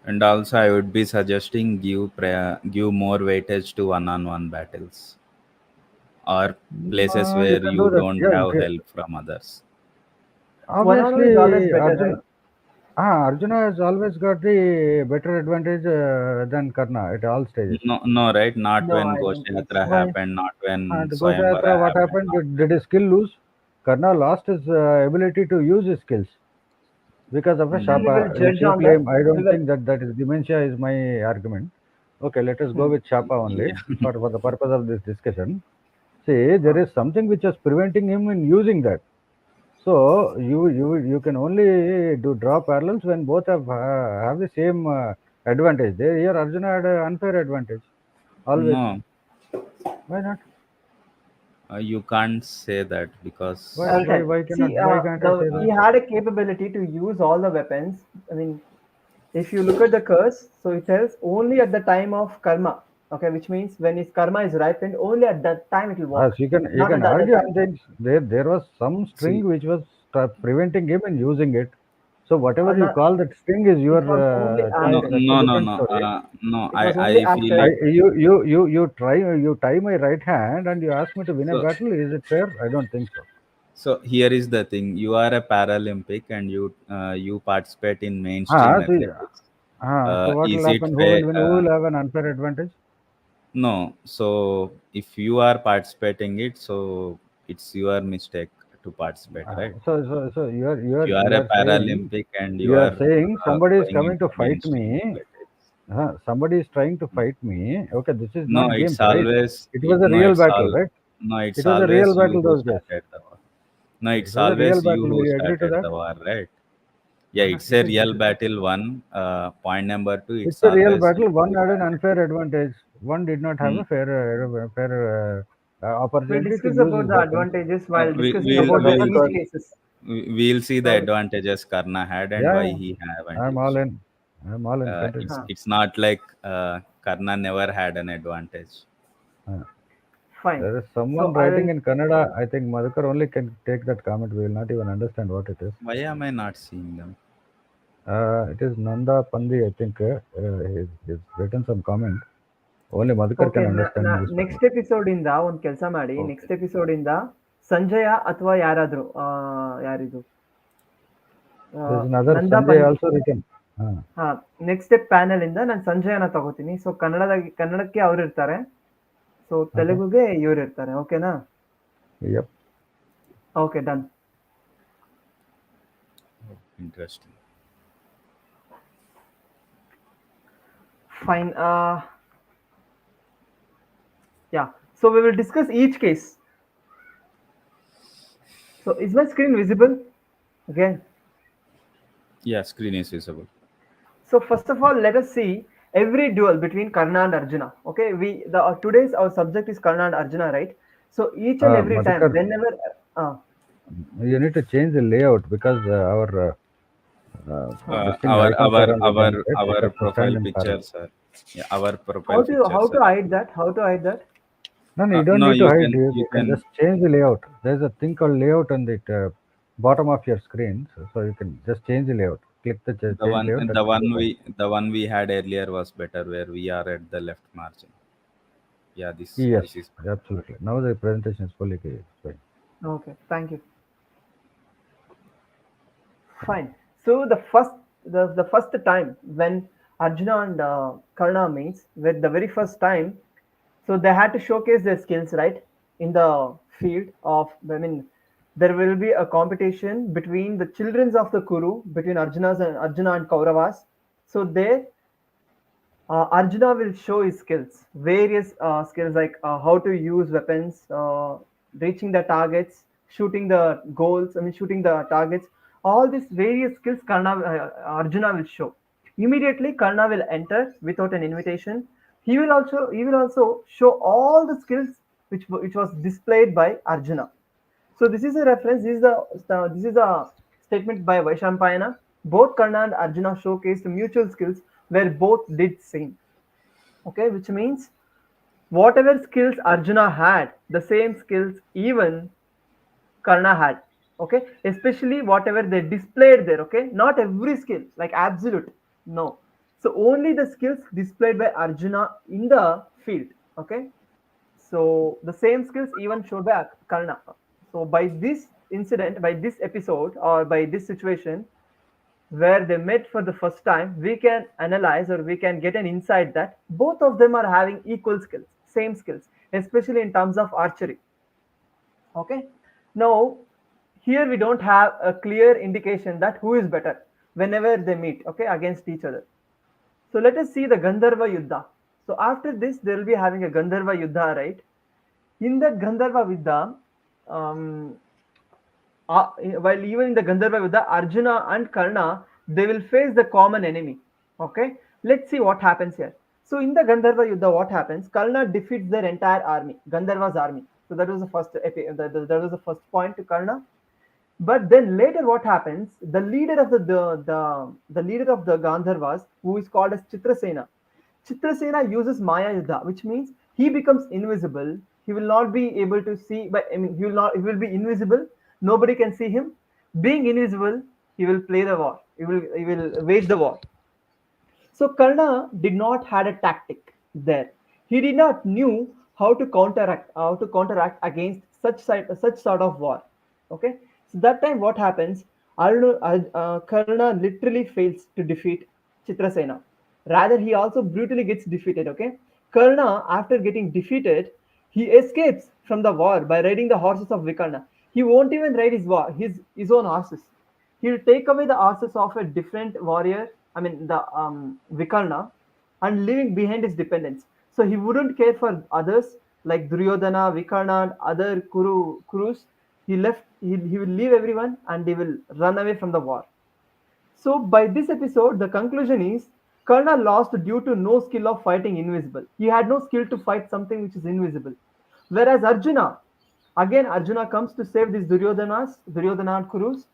And also I would be suggesting give more weightage to one-on-one battles or places You where can do you that. don't Yeah, have help from others. One-on-one is always obviously, better, right? Arjuna has always got the better advantage than Karna at all stages. No, no, right? Not No, when I don't think Goshyatra so. Why? happened, not when The Goshayatra, Swayamvara what happened, happened? not Did his skill lose? Karna lost his ability to use his skills because of a Then we mm, will Shapa, which judge he on that. claimed. I We don't will. think that is dementia is my argument. Okay, let us go Hmm. with Shapa only yeah. for the purpose of this discussion. See, there Huh. is something which is preventing him in using that. So you can only do draw parallels when both have the same advantage. There here Arjuna had an unfair advantage always. No, Why not? you can't say that Why because I'll why tell. why cannot See, why can't I say he that? had a capability to use all the weapons. I mean, if you look at the curse, so it tells only at the time of karma. Okay, which means when his karma is ripened, only at that time it will As work, you not can at the other argue time. on things. There was some string see, which was preventing him in using it. So whatever you Not, call that string is your it was only no, choice. after. That's a no, no, different no, story. no. It was only I feel I after. like you tie my right hand and you ask me to win a so. battle. Is it fair? I don't think so. So here is the thing: you are a Paralympic and you participate in mainstream See, athletics. so what will Is it happen? Who fair? will win? Who will have an unfair advantage? No. So if you are participating it, so it's your mistake to participate, right? So If you are you a are saying Paralympic and somebody somebody is going coming to into fight mainstream me. athletics, Somebody is trying to fight me. Okay, this is no, not games, it's right? always It was a no, real it's battle, all right? no, It it's was a real always you battle who those days. started the war. No, It it's was a real always you battle. Will who you agree to started that? the war, right? Yeah, it's a It is. real battle. One point number two, It's it's a real always you battle. One who had an started. unfair advantage. One did not have Mm. a fair We'll opportunity to discuss use about his the weapons. advantages while We, discussing we'll about the That we'll each was, see cases. we'll see the So, advantages Karna had and yeah, why yeah. he had I'm advantage. all in. I'm all in. Continue. huh, It's not like Karna never had an advantage. Uh, fine. there is So someone I writing will. in Kannada. I think Madhukar only can take that comment. We will not even understand what it is. Why am I not seeing them? It is Nanda Pandi. I think he's written some comment. Only Madhukar Okay, can understand English next language. episode ಇಂದ ಒಂದು ಕೆಲಸ ಮಾಡಿ Okay. Next episode ಇಂದ ಸಂಜಯ ಅಥವಾ ಯಾರಾದ್ರು ಯಾರಿದು There is another Nanda Sanjay Pant also written. ಹಾ next panel ಇಂದ ನಾನು ಸಂಜಯನ ತಗೋತೀನಿ. ಸೊ ಕನ್ನಡಕ್ಕೆ ಅವ್ರು ಇರ್ತಾರೆ, ಸೊ Okay. ತೆಲುಗುಗೆ ಇವ್ರು ಇರ್ತಾರೆ. ಓಕೆನಾ? Yep. Okay, done. Interesting. Fine. Yeah. So we will discuss each case. So is my screen visible? Again. Yeah, screen is visible. So first of all, let us see every duel between Karna and Arjuna. Okay, today's our subject is Karna and Arjuna, right? So each and every time, Madhukar, whenever uh, you need to change the layout because our uh, this thing icons are on the wrong side. Let Our us stand profile in parallel. pictures are yeah, our profile how pictures to are. hide that? How to hide that? No, you don't No, need to you hide. can You can just change the layout. There's a thing called layout on the bottom of your screen, so you can just change the layout. Click the change layout. That will be fine. the one we had earlier was better where we are at the left margin. Yeah, Yes, this is absolutely. Now the presentation is fully fine. Okay, thank you. Fine. So the first time when Arjuna and Karna meets, with the very first time, so they had to showcase their skills, right, in the field of. I mean, there will be a competition between the children of the Kuru, between Arjuna and Kauravas. So there, Arjuna will show his skills, various skills like how to use weapons, reaching the targets, shooting the goals. I mean, shooting the targets. All these various skills, Arjuna will show. Immediately, Karna will enter without an invitation. He will also show all the skills which was displayed by Arjuna. So this is a reference. This is a statement by Vaishampayana. Both Karna and Arjuna showcased mutual skills where both did same. Okay, which means whatever skills Arjuna had, the same skills even Karna had. Okay, especially whatever they displayed there. Okay, not every skill like absolute. No. So only the skills displayed by Arjuna in the field. Okay, so the same skills even showed by Karna. So by this incident, by this episode, or by this situation where they met for the first time, we can analyze or we can get an insight that both of them are having equal skills, same skills, especially in terms of archery. Okay. Now, here we don't have a clear indication that who is better whenever they meet, okay, against each other. So let us see the Gandharva Yuddha. So after this, they will be having a Gandharva Yuddha, right? In that Gandharva Yuddha, um, while even in the Gandharva Yuddha, Arjuna and Karna, they will face the common enemy. Okay, let's see what happens here. So in the Gandharva Yuddha, what happens? Karna defeats their entire army, Gandharva's army. So that was the first that was the first point to Karna. But then later, what happens? The leader of the Gandharvas, who is called as Chitrasena. Chitrasena uses Maya Yuddha, which means he becomes invisible. He will not be able to see, but I mean, he will be invisible. Nobody can see him. Being invisible, he will play the war. He will wage the war. So Karna did not had a tactic there. He did not knew how to counteract against such sort of war. Okay, so that time what happens? Karna literally fails to defeat Chitrasena. Rather, he also brutally gets defeated. Okay, Karna, after getting defeated, he escapes from the war by riding the horses of Vikarna. He won't even ride his own horses. He'll take away the horses of a different warrior, I mean the Vikarna, and leaving behind his dependents. So he wouldn't care for others like Duryodhana, Vikarna, and other Kurus. He will leave everyone and they will run away from the war. So by this episode, the conclusion is Karna lost due to no skill of fighting invisible. He had no skill to fight something which is invisible. Whereas Arjuna, again Arjuna comes to save these Duryodhana and Kurus.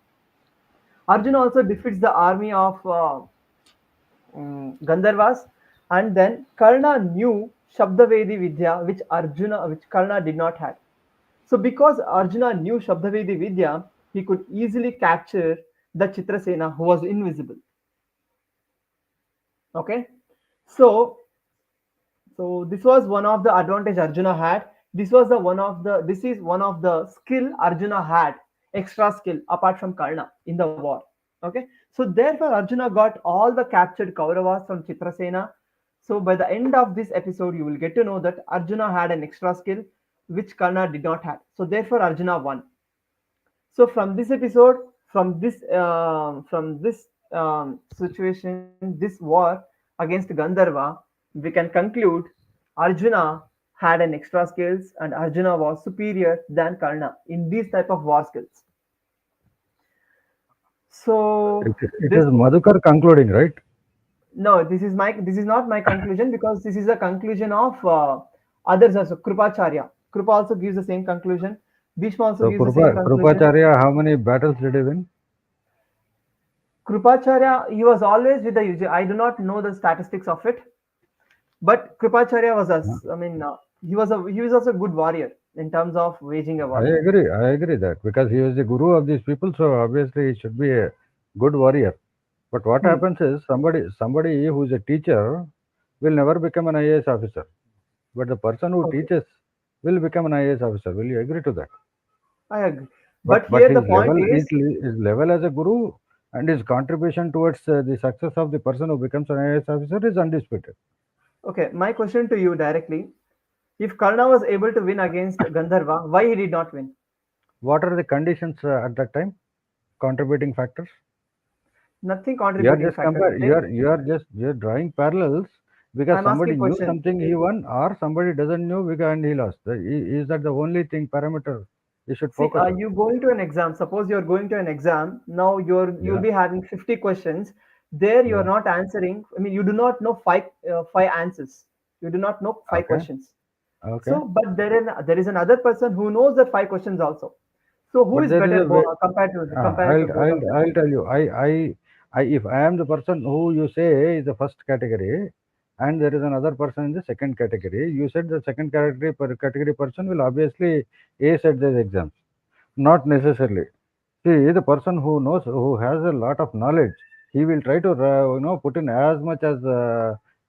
Arjuna also defeats the army of Gandharvas, and then Karna knew Shabdavedi Vidya, which Karna did not have. So because Arjuna knew Shabdavedi Vidya, he could easily capture the Chitrasena who was invisible. Okay, so so this was one of the advantage Arjuna had. This is one of the skill Arjuna had, extra skill apart from Karna in the war. Okay, so therefore Arjuna got all the captured Kauravas from Chitrasena. So by the end of this episode, you will get to know that Arjuna had an extra skill which Karna did not have. So therefore Arjuna won. So from this episode, from this situation, this war against Gandharva, we can conclude Arjuna had an extra skills and Arjuna was superior than Karna in these type of war skills. So It this is Madhukar concluding, right? no, this is not my conclusion because this is a conclusion of others also. Krupacharya. Krupa also gives the same conclusion. Bhishma also So gives the same conclusion. Krupacharya, how many battles did he win? Krupacharya, he was always with the UJ. I do not know the statistics of it, but Krupacharya was us. I mean, he was also a good warrior in terms of waging a war. I agree that because he was the guru of these people, so obviously he should be a good warrior. But what Hmm. happens is somebody who is a teacher will never become an IAS officer. But the person who Okay, teaches will become an IAS officer. Will you agree to that? I agree. But But here the his point level is, his level as a guru and his contribution towards the success of the person who becomes an IAS officer is undisputed. okay, my question to you directly: if Karna was able to win against Gandharva, why he did not win? What are the conditions at that time? Contributing factors. Nothing You are contributing just factor. compare. Okay, You're drawing parallels because I'm somebody asking knew question. something he won, or somebody doesn't know because and he lost. Is that the only thing parameter you should See, focus on? you going to an exam. Suppose you're going to an exam. Now you'll Yeah. be having 50 questions. There you are Yeah. not answering. I mean, you do not know five answers. You do not know five Okay. questions. Okay. So, but there is another person who knows that five questions also. So, who But is there is better a way. compared to both of them? I'll tell you. If I am the person who you say is the first category, and there is another person in the second category, you said the second category person will obviously ace at these exams. Not necessarily. See, the person who knows, who has a lot of knowledge, he will try to, put in as much as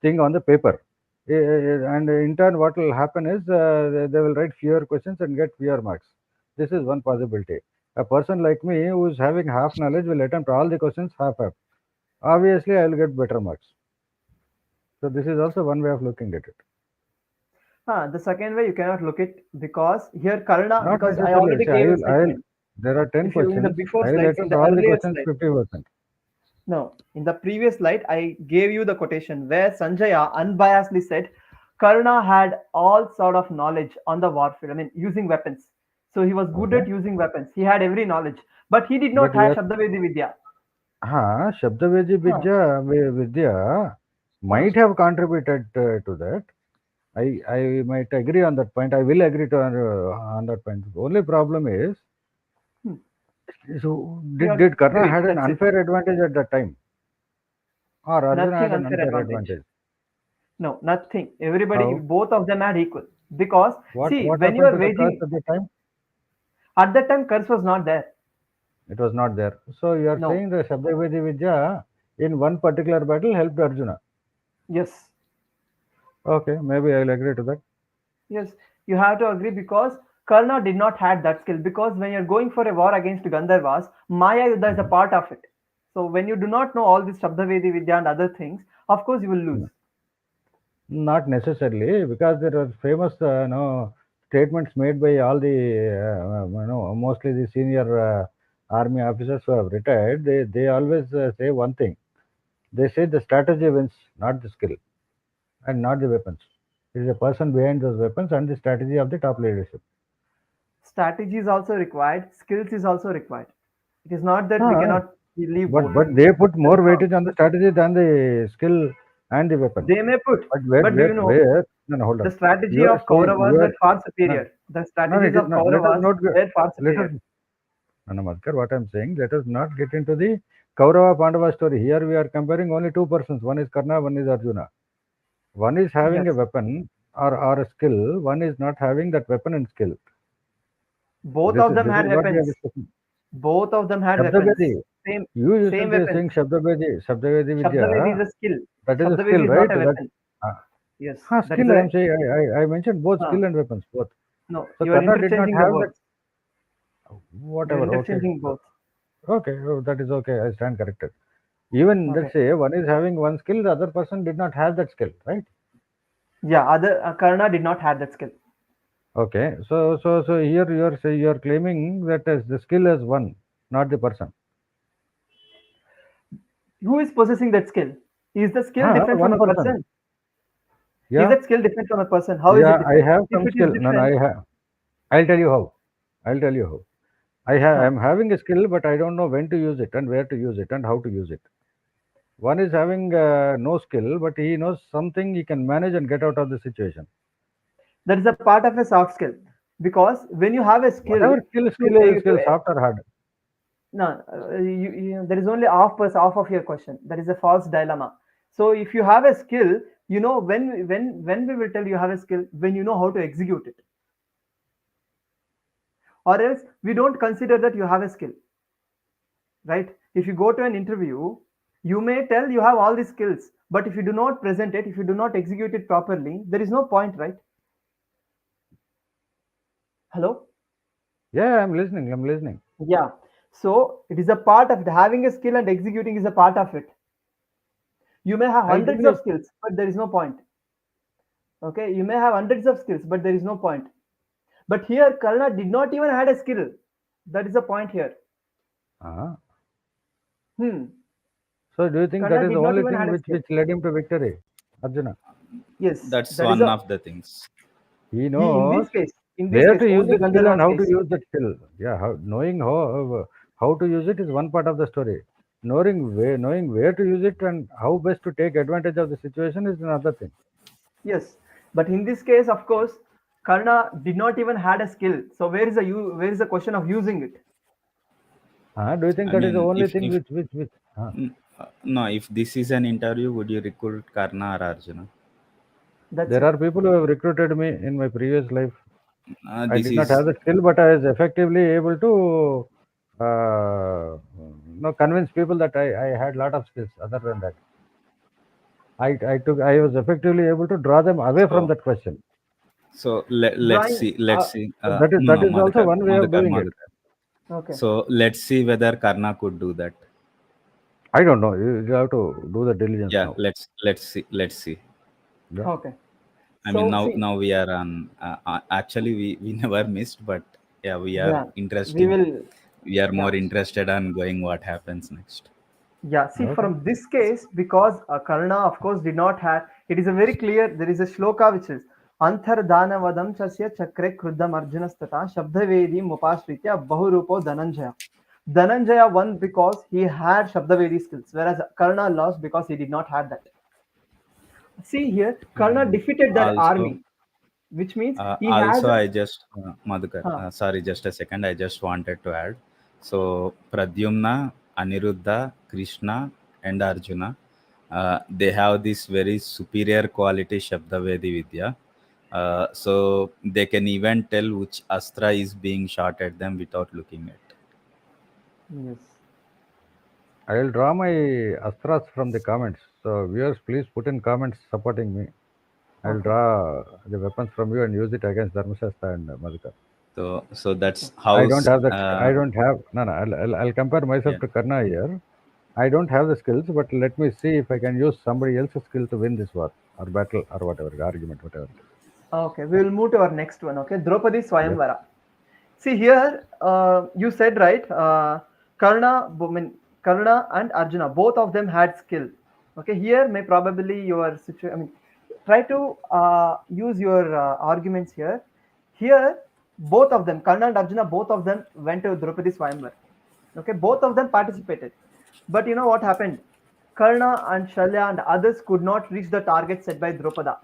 thing on the paper. And in turn, what will happen is they will write fewer questions and get fewer marks. This is one possibility. A person like me who is having half knowledge will attempt all the questions half. Obviously, I will get better marks. So this is also one way of looking at it. The second way you cannot look it because here Karna, Not because I necessarily. already See, gave a I will. statement. There are 10 If you in the questions. before I will slides, in attempt the all the earlier questions slide, 50%. no, in the previous slide, I gave you the quotation where Sanjaya unbiasedly said Karna had all sort of knowledge on the warfield. I mean, using weapons. So he was good Okay. at using weapons. He had every knowledge, but he did not But have yes, Shabdavedi Vidya. Shabdaveji Huh. Vidya Huh. might have contributed to that. I might agree on that point. I will agree to on that point. The only problem is, Hmm. so You did Karna agree. had an That's it. unfair advantage at that time, or Arjuna Nothing had an unfair unfair advantage. advantage? No, nothing. Everybody, How? both of them had equal. Because see, What when you happened are to the curse waging at the time? at that time, curse was not there. It was not there. So you are No. saying the Shabdaveji Vidya in one particular battle helped Arjuna. Yes. Okay, maybe I'll agree to that. Yes, you have to agree because Karna did not had that skill because when you're going for a war against Gandharvas, Maya Yuddha is a Mhm. part of it. So when you do not know all this Shabdavedi Vidya and other things, of course you will lose. Not necessarily, because there are famous, statements made by all the, mostly the senior army officers who have retired. They always say one thing. They say the strategy wins, not the skill, and not the weapons. It is a person behind those weapons and the strategy of the top leadership. Strategy is also required, skills is also required. It is not that we Ah, cannot leave but both. they put That more is wrong. weightage on the strategy than the skill and the weapon. They may put, But but do you know where? No, no, hold the on. strategy You are of saying Kauravas you are were far no, superior. The no, it strategies is of not. Let us Kauravas not go. were far Let us superior. No, no, Madhukar, what I'm saying, let us not get into the Kaurava Pandava story. Here we are comparing only two persons. One is Karna, one is Arjuna. One is having a Yes, weapon or a skill, one is not having that weapon and skill. both of them This had is what we are weapons. discussing. Both of them had weapons. Shabdavedi. Same You same yourself are weapons. saying Shabdavedi Shabdavedi is Vidya. a skill. That is a skill, Shabdavedi is right? not a weapon. Uh, Yes, that is skill. I a am saying I mentioned both uh, skill and weapons, both. no. So You are Karna did not interchanging the have that. words. You are Whatever. Okay. interchanging both. Okay. Oh, that is okay. I stand corrected. Even let's Okay. say one is having one skill, the other person did not have that skill, right? Yeah. Other Karna did not have that skill. Okay, so here you are claiming that as the skill is one, not the person. Who is possessing that skill? Is the skill different from One a person. person? Is Yeah, that skill different from a person? How is yeah, it I different? have If some it is skill. No, no, different, I have. I'll tell you how. I'll tell you how. huh, I'm having a skill, but I don't know when to use it and where to use it and how to use it. One is having no skill, but he knows something he can manage and get out of the situation. that is a part of a soft skill. Because when you have a skill Whatever skill, to soft or hard. no, there is only half of your question. That is a false dilemma. So if you have a skill, you know when we will tell you have a skill when you know how to execute it, or else we don't consider that you have a skill, right? If you go to an interview, you may tell you have all these skills, but if you do not present it, if you do not execute it properly, there is no point, right? Hello. Yeah, I'm listening. I'm listening. Yeah. So it is a part of having a skill and executing is a part of it. You may have I'll give hundreds you. of skills, but there is no point. Okay, you may have hundreds of skills, but there is no point. But here, Karna did not even had a skill. That is the point here. Uh, Hmm. so do you think that Karna is the did not only even thing had a skill. which led him to victory, Arjuna? Yes, That's that is one a of the things. He in knows this case. In this where case, to use only that skill and Gandharva's how to case. use that skill. Yeah, knowing how to use it is one part of the story. Knowing where to use it and how best to take advantage of the situation is another thing. Yes, but in this case, of course, Karna did not even had a skill. So where is the question of using it? Do you think I that is the mean, only thing if which no, if this is an interview, would you recruit Karna or Arjuna? That's there it. are people who have recruited me in my previous life. I This did not have is the skill, but I was effectively able to convince people that I had lot of skills. Other than that, I was effectively able to draw them away from so. that question. So let's Drawing. see. Let's see. That No, that no, is also Madhukar, one way of Madhukar, doing it. Madhukar. Okay. So let's see whether Karna could do that. I don't know. You have to do the diligence Yeah, now. let's see. Let's see. Yeah. Okay. I mean, So see, now we are on. Actually, we never missed, but yeah, we are yeah, we interesting. will. We are Yeah. more interested on going what happens next. Yeah, see, Okay. from this case, because Karna, of course, did not have, it is a very clear, there is a shloka which is Antardana vadam chasya chakre kruddam arjunastata shabdavedi mupashritya bahurupo Dhananjaya. Dhananjaya won because he had Shabdavedi skills, whereas Karna lost because he did not have that. See here, Karna defeated that Also, army, which means he has also, a, I just Madhukar. huh, Sorry, just a second. I just wanted to add. So Pradyumna, Aniruddha, Krishna, and Arjuna, they have this very superior quality Shabdavedi Vidya. So they can even tell which astra is being shot at them without looking at. yes. I will draw my astras from the comments. So viewers, please put in comments supporting me. I will Okay. draw the weapons from you and use it against Dharmasasta and Madhukar. So that's I don't how's have that. I don't have. No, no. I'll compare myself yeah. to Karna here. I don't have the skills, but let me see if I can use somebody else's skill to win this war or battle or whatever argument, whatever it is. Okay, we will move to our next one. Okay, Draupadi Yes. Swayamvara. See here, you said right. Karna and Arjuna, both of them had skill. Okay, here may probably your situation. I mean, try to use your arguments here. Here, both of them, Karna and Arjuna, both of them went to Draupadi Swayamvar. Okay, both of them participated, but you know what happened? Karna and Shalya and others could not reach the target set by Drupada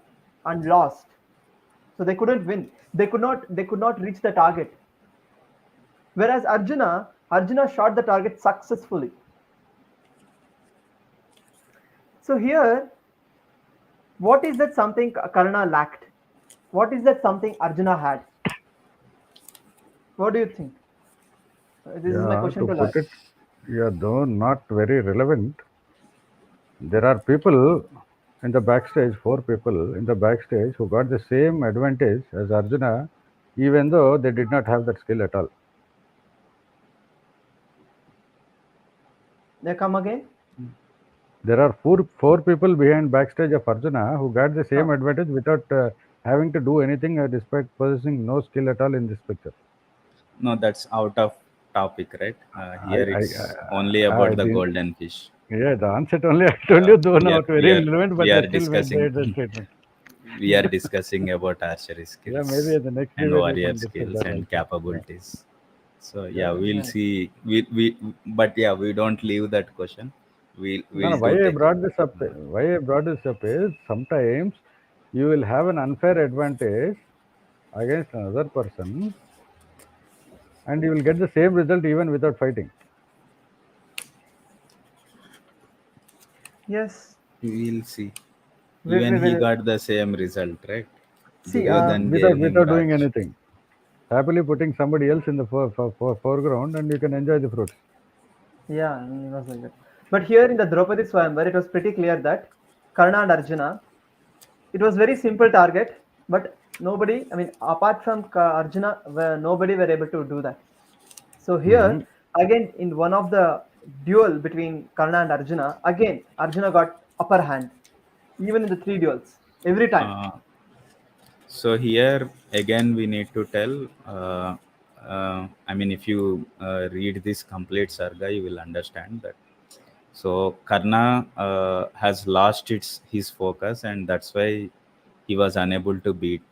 and lost. So they couldn't win. They could not reach the target. Whereas Arjuna shot the target successfully. So here, what is that something Karna lacked? What is that something Arjuna had? What do you think? This is my Yeah. question To to put Lal. it, yeah, though not very relevant, there are people in the backstage, four people in the backstage who got the same advantage as Arjuna, even though they did not have that skill at all. They come again? There are four people behind backstage of Arjuna who got the Huh. same advantage without having to do anything, despite possessing no skill at all in this picture. No, that's out of topic, right? I, Here I, it's only I about the didn't. golden fish. Yeah, the onset only I told you, though we are not we very are relevant, we but I are still made discussing the statement. we are discussing about archery Yeah, maybe skills in the next and debate we warrior can discuss skills that and also. Yeah, capabilities. So yeah, yeah, yeah. we'll Nice. see. We but yeah, we don't leave that question. No, no. We'll do Why I take it. brought this up? Why I brought this up is sometimes you will have an unfair advantage against another person, and you will get the same result even without fighting. Yes. We'll see. We Even he will got the same result, right? see. Duryodhan Without gave him without doing Raj. anything. Happily putting somebody else in the foreground, and you can enjoy the fruits. Yeah, it was like that. But here in the Draupadi Swayamvar, it was pretty clear that Karna and Arjuna, it was very simple target, but nobody, I mean, apart from Arjuna, nobody were able to do that. So Hmm. here, again, in one of the duel between Karna and Arjuna, again, Arjuna got upper hand, even in the three duels, every time. Uh, So here again we need to tell. I mean, if you read this complete sarga, you will understand that. So Karna has lost his focus, and that's why he was unable to beat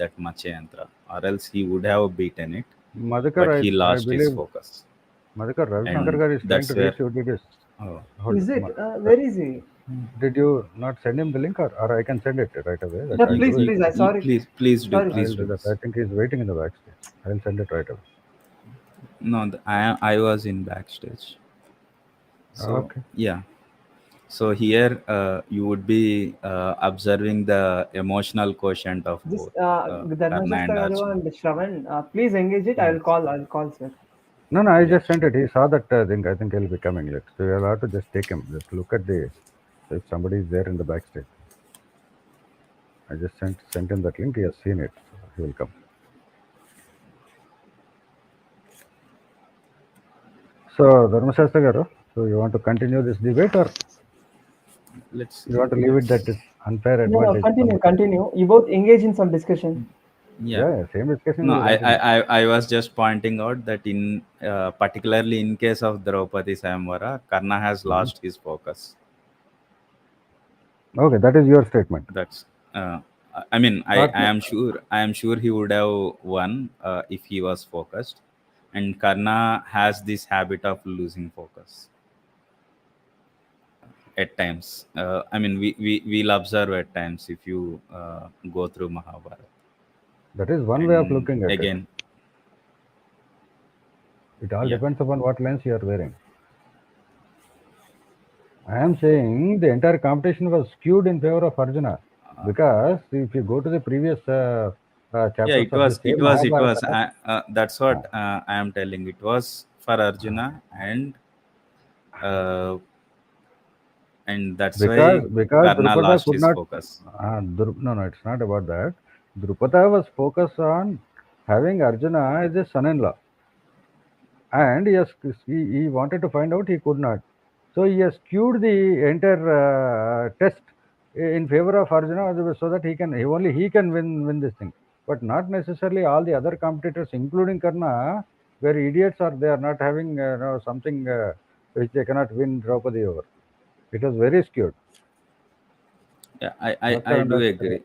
that Matsyayantra, or else he would have beaten it. Madhukar, But he I lost his believe focus, Madhukar Huh. Ravishankar and Gar is trying that's to where reach you. Did this? Oh, Hold Is on. it? Where is he? Did you not send him the link, or I can send it right away? That Yeah, I'll please, do it. please. I saw it. please, please do, Sorry. I'll please do do. that. I think he's waiting in the backstage. I'll send it right away. No, I was in backstage. So Okay. yeah. So here you would be observing the emotional quotient of Just both Karna Dharmasasta and Garu Arjuna. and Shravan, please engage it. Yes. I'll call sir. No, no, I Yeah. just sent it. He saw that thing. I think he'll be coming. So you'll have to just take him. Just look at the if somebody is there in the backstage. I just sent him that link. He has seen it. So he will come. So Dharmashastra Garu, so you want to continue this debate, or Let's you see. want to leave it that it's unfair No, no, advantage continue, somebody? continue. You both engage in some discussion. Yeah. Yeah, yeah, same discussion No, will continue. I was just pointing out that in particularly in case of Draupadi Samvara, Karna has Mhm. lost his focus. Okay, that is your statement. That's uh, I mean Not I am sure he would have won if he was focused, and Karna has this habit of losing focus at times. I mean we'll observe at times if you go through Mahabharata. that is one way of And looking at it. again, It all yeah, depends upon what lens you are wearing. I am saying the entire competition was skewed in favor of Arjuna because if you go to the previous yeah, chapters of the same it was Mahabharata, that's uh, what I am telling. It was for Arjuna, uh, and that's because why because Karna Drupada lost could his not. focus. No, no, it's not about that. Drupada was focused on having Arjuna as a son-in-law, and he wanted to find out, he could not. So he has skewed the entire test in favor of Arjuna so that only he can win this thing. But not necessarily all the other competitors, including Karna, were idiots, or they are not having something which they cannot win Draupadi over. It was very skewed. Yeah, That's I what I'm do trying to say. agree.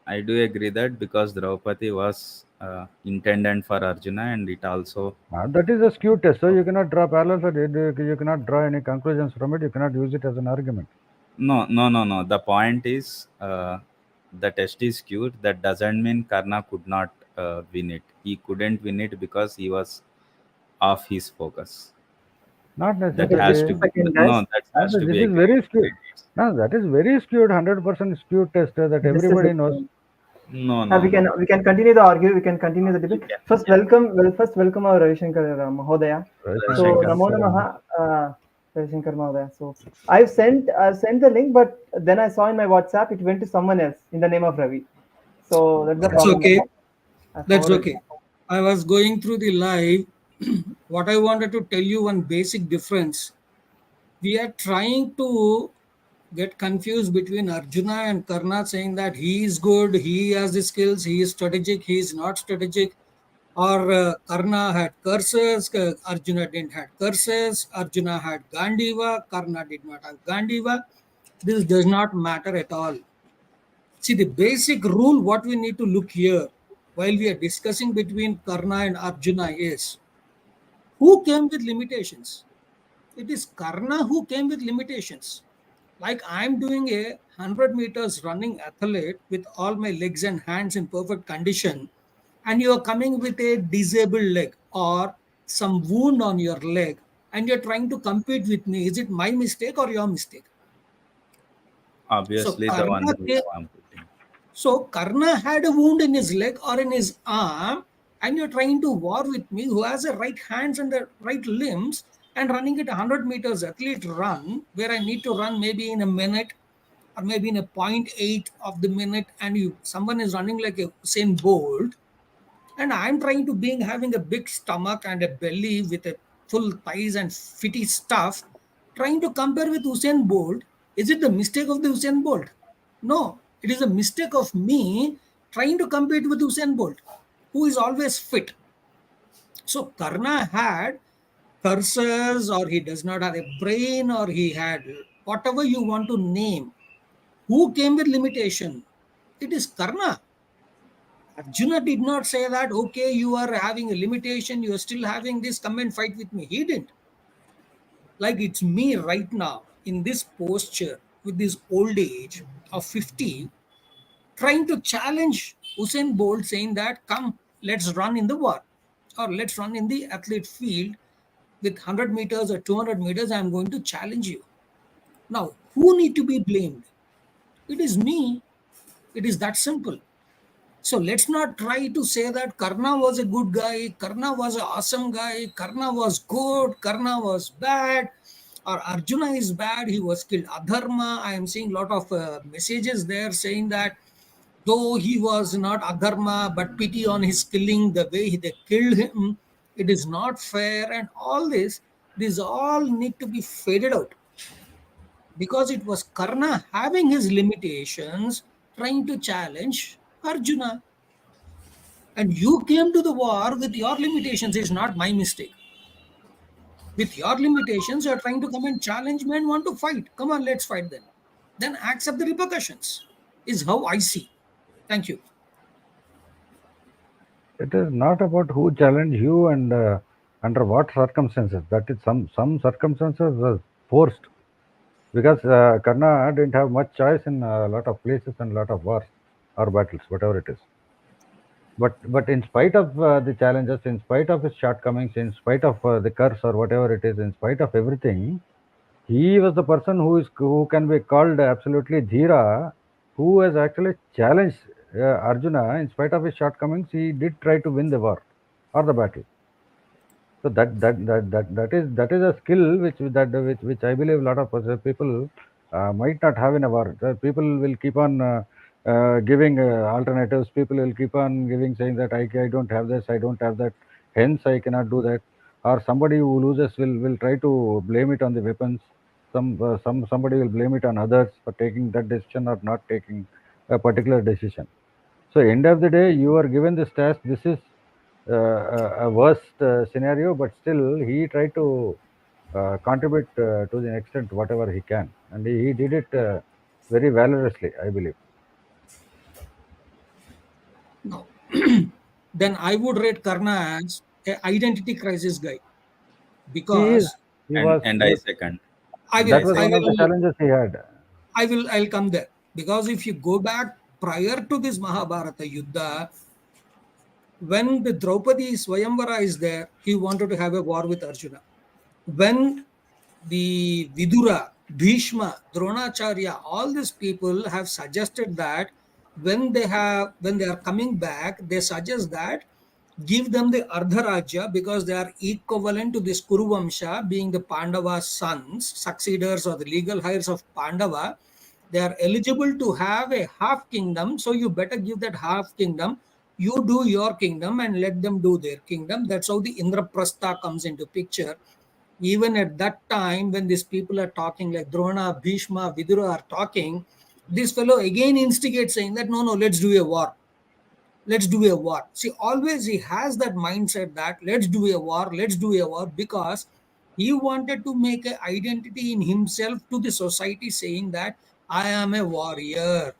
I do agree that because Draupadi was intended for Arjuna, and it also That is a skewed test, so you cannot draw parallels, or you cannot draw any conclusions from it. You cannot use it as an argument. no. The point is the test is skewed. That doesn't mean Karna could not win it. He couldn't win it because he was off his focus. Not That Okay, has just necessarily. to a be second, no. guys. That has to This be is agreed. very skewed. No, that is very skewed, 100% skewed test that Just a everybody knows. second. No. We can continue the argue. We can continue the You debate. can. First, Yeah. welcome our Ravishankar Mahodaya. So, Ravishankar, Ravishankar. Namo Namaskaram. Namaha, Ravishankar Mahodaya. So, I've sent the link, but then I saw in my WhatsApp it went to someone else in the name of Ravi. So that's the That's problem. okay. I That's forwarded. okay. I was going through the live. What I wanted to tell you one basic difference. We are trying to get confused between Arjuna and Karna, saying that he is good, he has the skills, he is strategic, he is not strategic. Or Karna had curses, Arjuna didn't have curses, Arjuna had Gandiva, Karna did not have Gandiva. This does not matter at all. See, the basic rule what we need to look here while we are discussing between Karna and Arjuna is who came with limitations. It is Karna who came with limitations. Like I'm doing a 100 meters running athlete with all my legs and hands in perfect condition, and you are coming with a disabled leg or some wound on your leg, and you're trying to compete with me. Is it my mistake or your mistake? So Obviously, the one Karna who is came, competing. So Karna had a wound in his leg or in his arm, and you're trying to war with me, who has the right hands and the right limbs, and running at 100 meters athlete run, where I need to run maybe in a minute or maybe in a point 0.8 of the minute, and someone is running like a Usain Bolt, and I'm trying to being having a big stomach and a belly with a full thighs and fitty stuff, trying to compare with Usain Bolt. Is it the mistake of the Usain Bolt? No, it is a mistake of me trying to compete with Usain Bolt, who is always fit. So Karna had curses, or he does not have a brain, or he had whatever you want to name. Who came with limitation? It is Karna. Arjuna did not say that, okay, you are having a limitation, you are still having this, come and fight with me. He didn't. Like it's me right now in this posture with this old age of 50, trying to challenge Usain Bolt, saying that, come, let's run in the war or let's run in the athlete field with 100 meters or 200 meters. I'm going to challenge you. Now, who need to be blamed? It is me. It is that simple. So let's not try to say that Karna was a good guy, Karna was an awesome guy, Karna was good, Karna was bad, or Arjuna is bad, he was killed adharma. I am seeing a lot of messages there saying that though he was not adharma, but pity on his killing, the way they killed him, it is not fair, and all this, these all need to be faded out because it was Karna having his limitations trying to challenge Arjuna. And you came to the war with your limitations. It's not my mistake. With your limitations, you're trying to come and challenge me and want to fight. Come on, let's fight then. Then accept the repercussions, is how I see. Thank you. It is not about who challenged you and under what circumstances. That is some circumstances was forced because Karna didn't have much choice in a lot of places and a lot of wars or battles, whatever it is. But in spite of the challenges, in spite of his shortcomings, in spite of the curse or whatever it is, in spite of everything, he was the person who can be called absolutely Dhira, who has actually challenged Arjuna. In spite of his shortcomings, he did try to win the war or the battle. So that is a skill which I believe a lot of people might not have in a war. People will keep on giving alternatives. People will keep on giving saying that I don't have this, I don't have that, hence I cannot do that. Or somebody who loses will try to blame it on the weapons. Somebody will blame it on others for taking that decision or not taking a particular decision. So end of the day, you are given this task. This is a worst scenario, but still he tried to contribute to the extent whatever he can, and he did it very valorously, I believe. Now, then I would rate Karna as an identity crisis guy He is. because He and was. and I Yes, second. I And will, I that was I one second. of the will, challenges he had. I'll come there because if you go back prior to this Mahabharata Yuddha, when the Draupadi Swayamvara is there, he wanted to have a war with Arjuna. When the Vidura, Bhishma, Dronacharya, all these people have suggested that when they are coming back, they suggest that give them the Ardharajya because they are equivalent to this Kuruvamsha, being the Pandava's sons, succeeders or the legal heirs of Pandava. They are eligible to have a half kingdom, so you better give that half kingdom. You do your kingdom and let them do their kingdom. That's how the Indraprastha comes into picture. Even at that time, when these people are talking, like Drona, Bhishma, Vidura are talking, this fellow again instigates saying that no, let's do a war. Let's do a war. See, always he has that mindset that let's do a war, because he wanted to make an identity in himself to the society, saying that I am a warrior.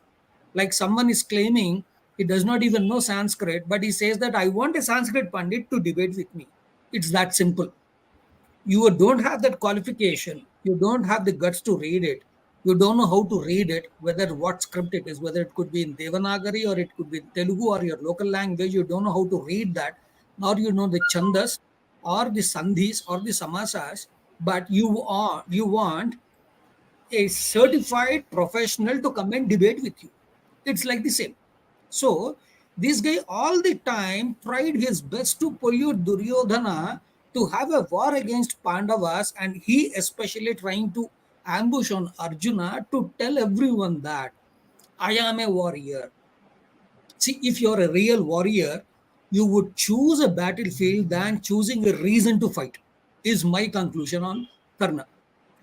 Like someone is claiming he does not even know Sanskrit, but he says that I want a Sanskrit Pandit to debate with me. It's that simple. You don't have that qualification, you don't have the guts to read it, you don't know how to read it, whether what script it is, whether it could be in Devanagari or it could be in Telugu or your local language, you don't know how to read that, nor you know the chandas or the sandhis or the samasas, but you want a certified professional to come and debate with you. It's like the same. So this guy all the time tried his best to pollute Duryodhana to have a war against Pandavas, and he especially trying to ambush on Arjuna to tell everyone that I am a warrior. See, if you're a real warrior, you would choose a battlefield than choosing a reason to fight. Is my conclusion on Karna.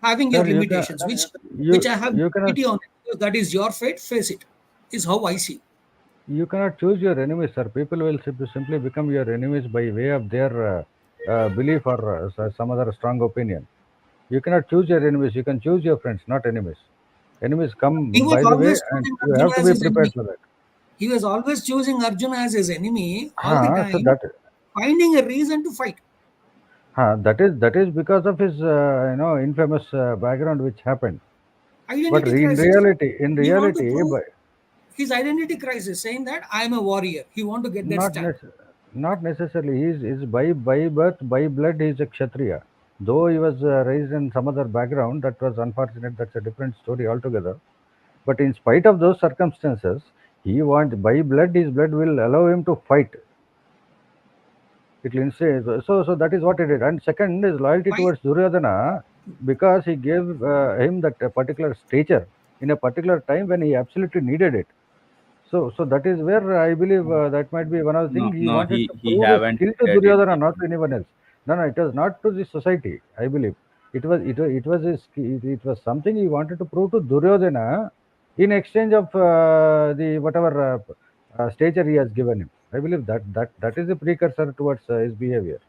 Having your Sir, you can limitations, which I have you cannot pity on it, because that is your fate. Face it. Is how I see. you cannot choose your enemies, sir. People will simply become your enemies by way of their belief or some other strong opinion. You cannot choose your enemies. You can choose your friends, not enemies. Enemies He come was by the way, always and choosing you Arjuna have to as be his prepared enemy. for that. He was always choosing Arjuna as his enemy all the So time, that finding a reason to fight. That is because of his infamous background which happened. But Identity in crisis. reality, He want to prove his identity crisis, saying that I am a warrior. He want to get that not stamp. not necessarily. He is by birth, by blood, he is a Kshatriya. Though he was raised in some other background, that was unfortunate. That's a different story altogether. But in spite of those circumstances, he wants by blood. His blood will allow him to fight. It will say so. That is what he did. And second is loyalty Why? towards Duryodhana, because he gave him that particular stature in a particular time when he absolutely needed it. So that is where I believe that might be one of the No, things he no, wanted he to he prove his haven't skill to needed it. Duryodhana, not to anyone else. No, no, it was not to the society. I believe it was it was something he wanted to prove to Duryodhana in exchange of the whatever stature he has given him. I believe that is a precursor towards his behavior.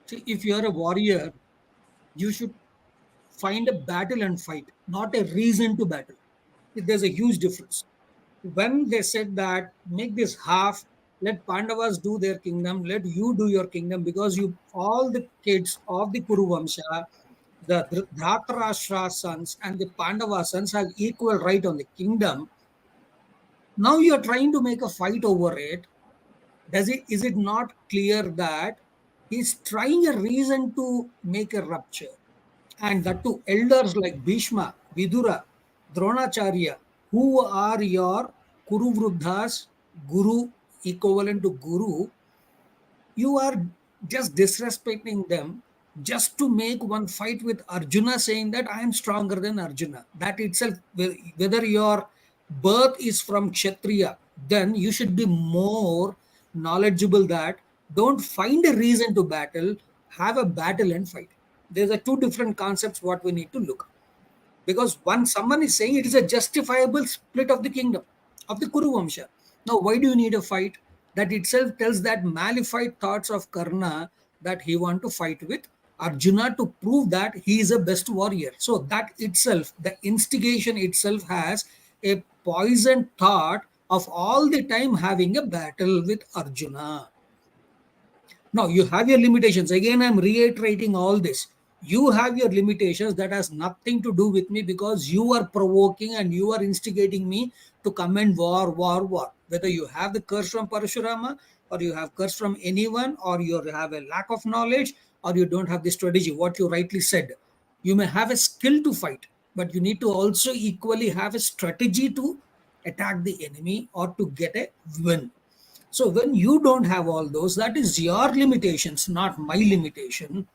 See, if you are a warrior, you should find a battle and fight, not a reason to battle. There's a huge difference. When they said that make this half, let Pandavas do their kingdom, let you do your kingdom, because you all the kids of the Kuru Vamsha, the Dhritarashtra sons and the Pandava sons have equal right on the kingdom. Now you are trying to make a fight over it. Is it not clear that he's trying a reason to make a rupture? And that to elders like Bhishma, Vidura, Dronacharya, who are your Kuru Vruddhas, Guru, equivalent to Guru, you are just disrespecting them just to make one fight with Arjuna, saying that I am stronger than Arjuna. That itself, whether your birth is from Kshatriya, then you should be more knowledgeable that don't find a reason to battle, have a battle and fight. There's a two different concepts what we need to look. Because when someone is saying it is a justifiable split of the kingdom of the Kuru Vamsha. Now, why do you need a fight? That itself tells that malified thoughts of Karna that he want to fight with Arjuna to prove that he is a best warrior. So that itself, the instigation itself has a poisoned thought of all the time having a battle with Arjuna. Now you have your limitations. Again, I'm reiterating all this. You have your limitations that has nothing to do with me, because you are provoking and you are instigating me to commend war, war, war. Whether you have the curse from Parashurama, or you have curse from anyone, or you have a lack of knowledge, or you don't have the strategy, what you rightly said. You may have a skill to fight, but you need to also equally have a strategy to attack the enemy or to get a win. So when you don't have all those, that is your limitations, not my limitation.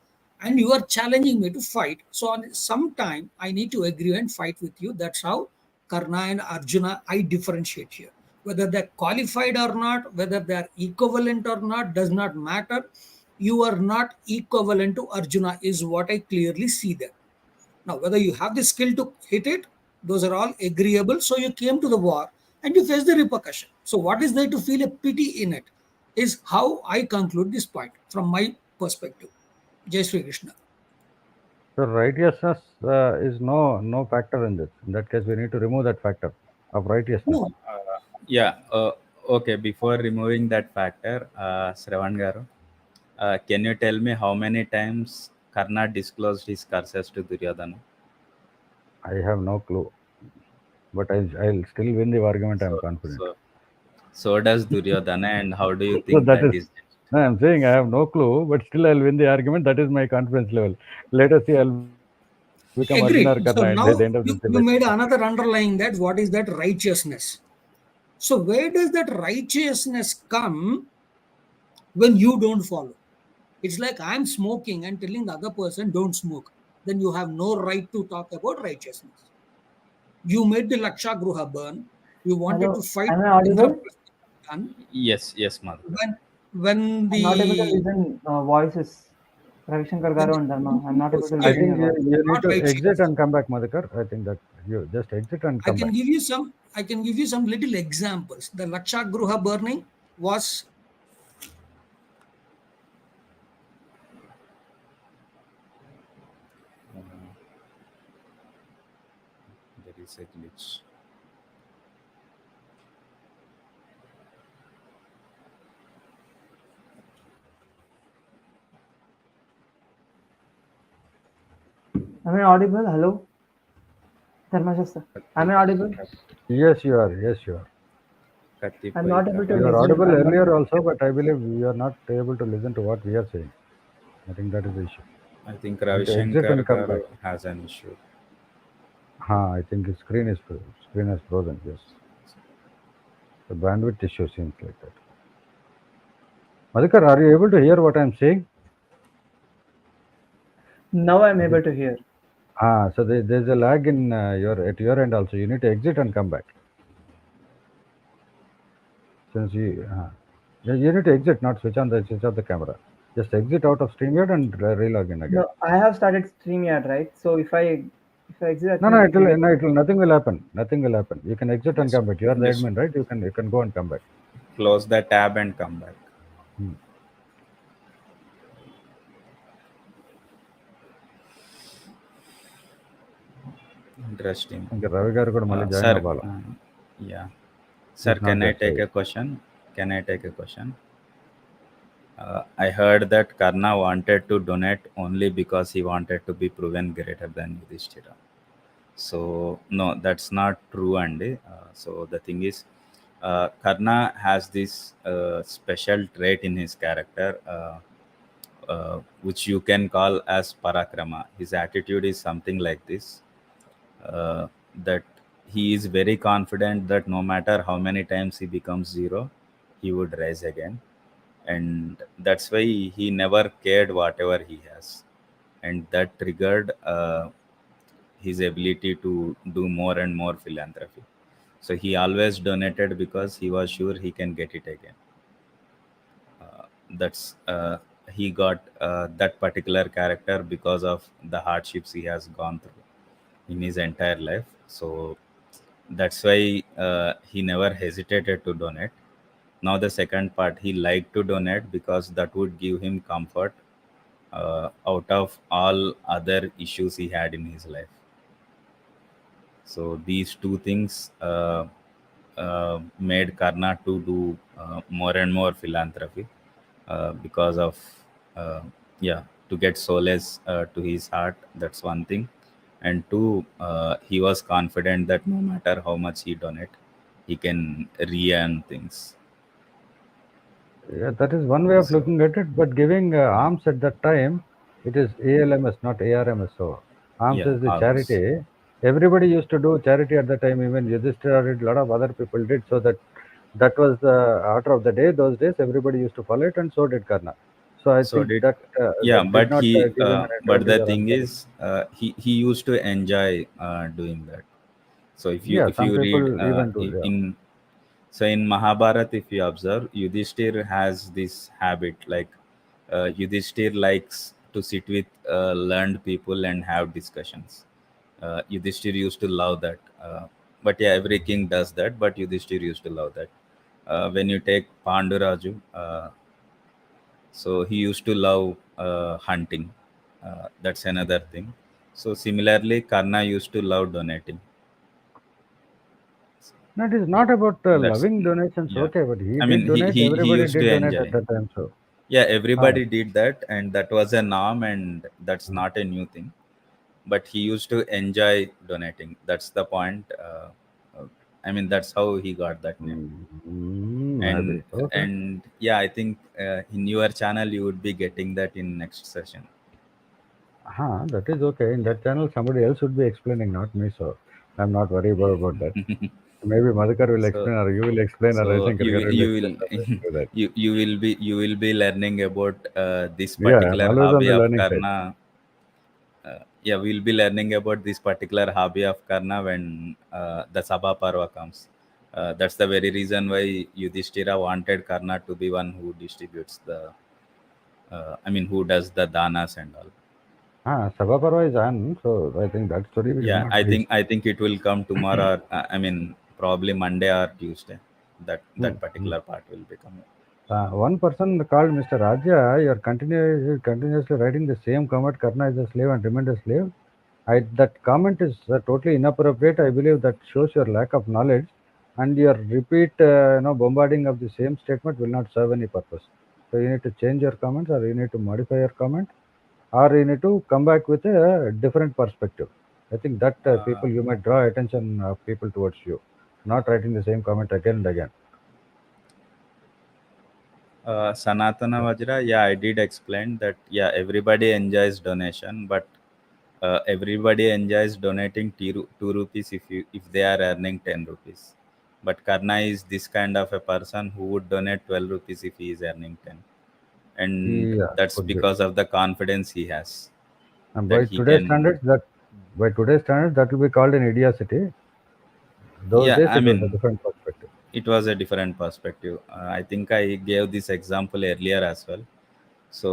And you are challenging me to fight. So on some time I need to agree and fight with you. That's how Karna and Arjuna I differentiate here. Whether they're qualified or not, whether they're equivalent or not, does not matter. You are not equivalent to Arjuna, is what I clearly see there. Now, whether you have the skill to hit it, those are all agreeable. So you came to the war and you face the repercussion. So what is there to feel a pity in it is how I conclude this point from my perspective. Jai Sri Krishna. So righteousness is no factor in this. In that case, we need to remove that factor of righteousness. No, Yeah. Okay. Before removing that factor, Sravan Garu, can you tell me how many times Karna disclosed his curses to Duryodhana? I have no clue, but I'll still win the argument. I'm So, confident. so, so does Duryodhana, and how do you So think that that is, is? no, I'm saying I have no clue, but still I'll win the argument. That is my confidence level. Let us see. I'll become Arjuna or Karna at the end agreed. of this So debate. now you made another underlying that what is that righteousness? So where does that righteousness come when you don't follow? It's like I'm smoking and telling the other person don't smoke. Then you have no right to talk about righteousness. You made the Laksha Gruha burn. You wanted to Hello, fight am I audible? Indraprastha done. Yes, yes, Madhukar. When I'm not able to the listen voices. Ravishankar when Garu and Dharma. I'm not able to I listen again, your think you, voice. you need not to exit righteous. and come back, Madhukar. I think that you just exit and I come can back. give you some. I can give you some little examples. The Laksha Gruha burning was There is a glitch. Am I audible? Hello, Dharmasasta. Am I audible? Yes, you are. Yes, you are. I'm Katippai not able to You are listen. audible I'm not. earlier also, but I believe you are not able to listen to what we are saying. I think that is the issue. I think You need to exit Ravishankar and come back. garu has an issue. I think his screen has frozen. Yes, the bandwidth issue seems like that. Madhukar, are you able to hear what I am saying? Now I'm I think able to hear. so there's a lag in your at your end also. You need to exit and come back. Since you need to exit, not switch off the camera. Just exit out of StreamYard and relog in again. No, I have started StreamYard, right? So if I exit, I No, no, think it will get. nothing will happen. Nothing will happen. You can exit and Just, come back. You are the just admin, right? You can go and come back. close the tab and come back. Hmm. Interesting. ఇంకా రవి గారు కూడా మళ్ళీ join Sir, అవ్వాలి. yeah. Sir, He's not can I there. take a question? Can I take a question? I heard that Karna wanted to donate only because he wanted to be proven greater than Yudhishthira. So no, that's not true, Andy. So the thing is, Karna has this special trait in his character, which you can call as parakrama. His attitude is something like this: that he is very confident that no matter how many times he becomes zero, he would rise again, and that's why he never cared whatever he has, and that triggered his ability to do more and more philanthropy. So he always donated because he was sure he can get it again. That's He got that particular character because of the hardships he has gone through in his entire life. So that's why he never hesitated to donate. Now the second part, he liked to donate because that would give him comfort out of all other issues he had in his life. So these two things made Karna to do more and more philanthropy because of uh, yeah, to get solace to his heart. That's one thing, and two, he was confident that no matter how much he donate, he can re-earn things. Yeah, that is one way of So looking at it. But giving arms at that time, it is ALMS, not ARMS. So arms yeah, is the arms. charity. Everybody used to do charity at the time. Even Yudhistera did, a lot of other people did. So that was the order of the day. Those days, everybody used to follow it, and so did Karna. So I So think did Yeah, that did but not give him any but advantage the or thing unfairness. is, he used to enjoy doing that. So Yeah, if some you read people even do. Yeah. in so in Mahabharata, if you observe, Yudhishthir has this habit, like Yudhishthir likes to sit with learned people and have discussions. Yudhishthir used to love that. But yeah, every king does that, but Yudhishthir used to love that. When you take Panduraju, so he used to love hunting. That's another thing. So similarly, Karna used to love donating. No, it is not about That's loving donations, Yeah. okay, but he I did mean, donate. he Everybody used to did donate at enjoy. that time. So, Yeah, ah, everybody did that, and that was a norm, and that's not a new thing. But he used to enjoy donating. That's the point. I mean, that's how he got that name. maybe. And Okay. yeah, I think in your channel you would be getting that in next session. That is okay. In that channel, somebody else would be explaining, not me. So, I'm not worried about that. Maybe Madhukar will So explain, or you will explain, or Ravishankar will you explain. will Something like that. you will be learning about this Yeah, I'm particular always on hobby the of learning side. Karna. Yeah, we'll be learning about this particular hobby of Karna when the Sabha Parva comes. That's the very reason why Yudhishthira wanted Karna to be one who distributes who does the danas and all. Sabha Parva is on, so I think that story we will Yeah, not reach. I think it will come tomorrow. Or, probably Monday or Tuesday. Hmm, That hmm. particular part will be coming. One person called Mr. Raja, you are continuously writing the same comment, Karna is a slave and remained a slave. That comment is totally inappropriate. I believe that shows your lack of knowledge, and your repeat, bombarding of the same statement will not serve any purpose. So you need to change your comments, or you need to modify your comment, or you need to come back with a different perspective. I think that people you might draw attention of people towards you, not writing the same comment again and again. Sanatana Vajra, yeah, I did explain that. Yeah, everybody enjoys donation, but everybody enjoys donating 2 rupees if they are earning 10 rupees. But Karna is this kind of a person who would donate 12 rupees if he is earning 10, and Yeah, that's could be. because of the confidence he has And that he can. by today's standards, that will be called an idiocity. Those Yeah, days, I it was a mean, different perspective. it was a different perspective. I think I gave this example earlier as well. Yes. So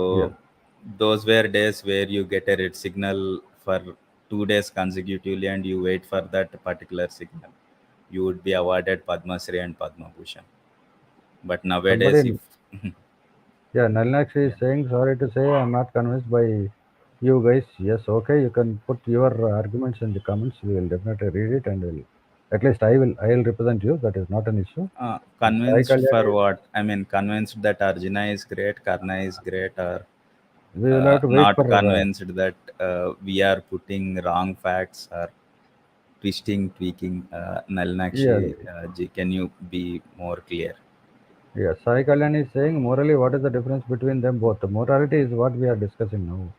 those were days where you get a red signal for 2 days consecutively and you wait for that particular signal. You would be awarded Padma Shri and Padma Bhushan. But nowadays, if Somebody, yeah, Nalnakshi yeah, is saying, sorry to say, I'm not convinced by you guys. Yes, okay, you can put your arguments in the comments. We will definitely read it and will, at least I will represent you. That is not an issue. And Sai convinced for Kalyani, what? I mean, convinced that Arjuna is great, Karna is great, or we will have to wait for, not convinced that we are putting wrong facts or twisting, tweaking. yeah, Nalnakshi, ji, can you be more clear? yeah. Sai Kalyani is saying, morally, what is the difference between them both? The morality is what we are discussing now.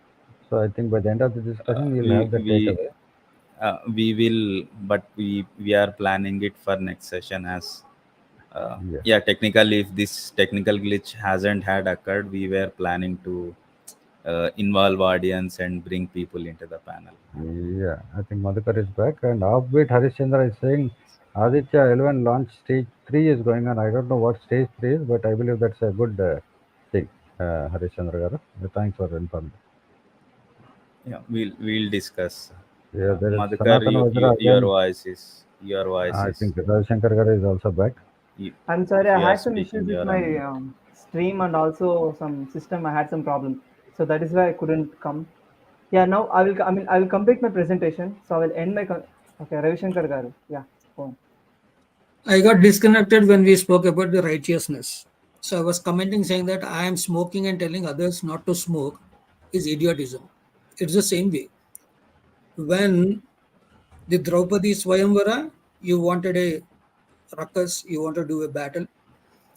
So I think by the end of the discussion, you'll We have the we takeaway. we will, but we are planning it for next session as. Yes. Yeah, technically, if this technical glitch hasn't had occurred, we were planning to involve audience and bring people into the panel. Yeah, I think Madhukar is back. And offbeat Harishchandra is saying Aditya 11 launch stage 3 is going on. I don't know what stage 3 is, but I believe that's a good thing. Harishchandra garu. Thanks for informing. Yeah, we'll discuss. Yeah, there is Madhukar, Sanatana Vajra your again. voice is your voice I is think Ravishankar garu is also back. you, I'm sorry, if I you are had some issues speaking, you with are on my mute. stream and also some system. I had some problem, so that is why I couldn't come. Yeah, now I will. I mean, I will complete my presentation. So I will end my. Okay, Ravishankar garu. Yeah, go on. I got disconnected when we spoke about the righteousness. So I was commenting saying that I am smoking and telling others not to smoke is idiotism. It's the same way. When the Draupadi Swayamvara, you wanted a ruckus, you want to do a battle.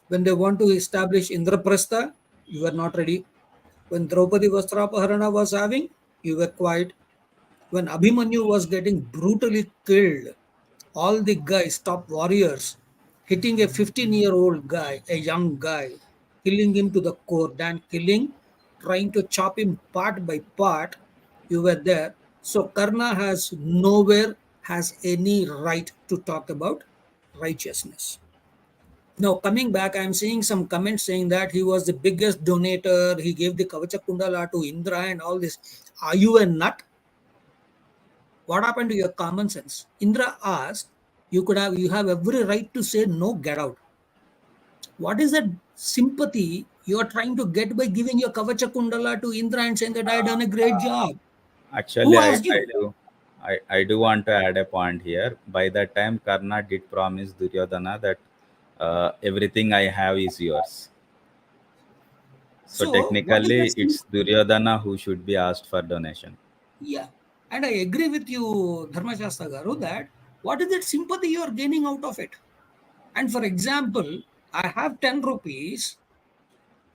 When they want to establish Indraprastha, you were not ready. When Draupadi Vastrapaharana was having, you were quiet. When Abhimanyu was getting brutally killed, all the guys, top warriors, hitting a 15-year-old guy, a young guy, killing him to the core, than killing, trying to chop him part by part, you were there. So Karna has nowhere has any right to talk about righteousness. Now, coming back, I'm seeing some comments saying that he was the biggest donator. He gave the Kavacha Kundala to Indra and all this. Are you a nut? What happened to your common sense? Indra asked, you have every right to say no, get out. What is that sympathy you are trying to get by giving your Kavacha Kundala to Indra and saying that I done a great job? Actually, Who asked you? I do want to add a point here. By that time, Karna did promise Duryodhana that everything I have is yours. So So, what is that technically, it's Duryodhana who should be asked for donation. Yeah. And I agree with you, Dharmashastra Garu, that what is that sympathy you are gaining out of it? And for example, I have 10 rupees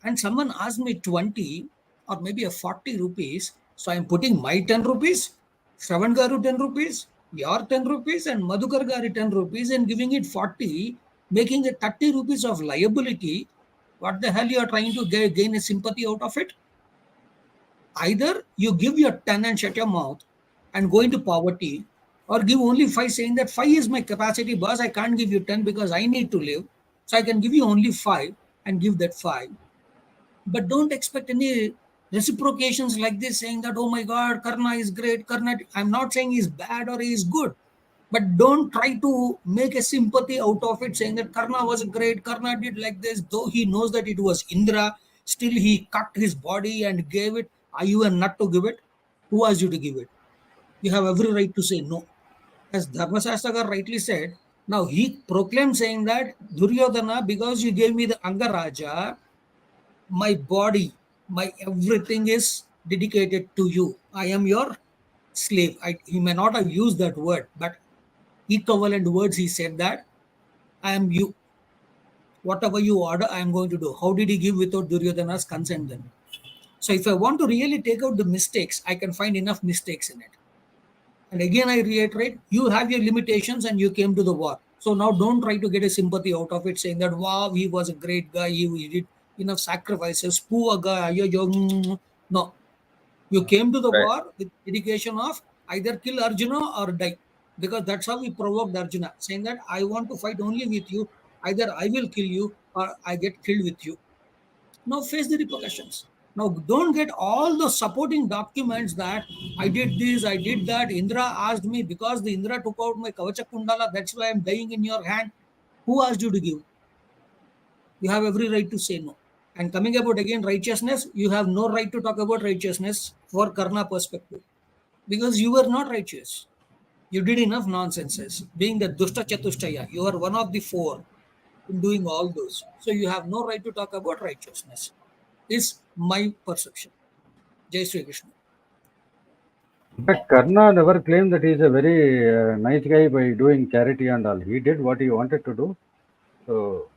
and someone asked me 20 or maybe a 40 rupees. So I'm putting my 10 rupees, Shravan Garu 10 rupees, your 10 rupees, and Madhukar Gari 10 rupees and giving it 40, making it 30 rupees of liability. What the hell you are trying to gain a sympathy out of it? Either you give your 10 and shut your mouth and go into poverty, or give only 5 saying that 5 is my capacity, boss. I can't give you 10 because I need to live. So I can give you only 5 and give that 5. But don't expect any reciprocations like this saying that, oh my God, Karna is great. Karna, I'm not saying he's bad or he's good. But don't try to make a sympathy out of it, saying that Karna was great, Karna did like this, though he knows that it was Indra, still he cut his body and gave it. Are you a nut to give it? Who asked you to give it? You have every right to say no. As Dharmasastra rightly said, now he proclaimed saying that Duryodhana, because you gave me the Angaraja, my body, my everything is dedicated to you. I am your slave. He may not have used that word, but equivalent words he said that I am you. Whatever you order, I am going to do. How did he give without Duryodhana's consent then? So if I want to really take out the mistakes, I can find enough mistakes in it. And again, I reiterate, you have your limitations and you came to the war. So now don't try to get a sympathy out of it, saying that, wow, he was a great guy, he did enough sacrifices, poor guy. No, you came to the Right. war with dedication of either kill Arjuna or die. Because that's how he provoked Arjuna, saying that I want to fight only with you. Either I will kill you or I get killed with you. Now face the repercussions. Now don't get all the supporting documents that I did this, I did that. Indra asked me because the Indra took out my Kavacha Kundala, that's why I'm dying in your hand. Who asked you to give? You have every right to say no. And coming about again righteousness, you have no right to talk about righteousness for Karna perspective because you were not righteous. You did enough nonsenses. Being the Dushta Chatushtaya, you are one of the four in doing all those. So you have no right to talk about righteousness, is my perception. Jai Sri Krishna. In fact, Karna never claimed that he is a very nice guy by doing charity and all. He did what he wanted to do. So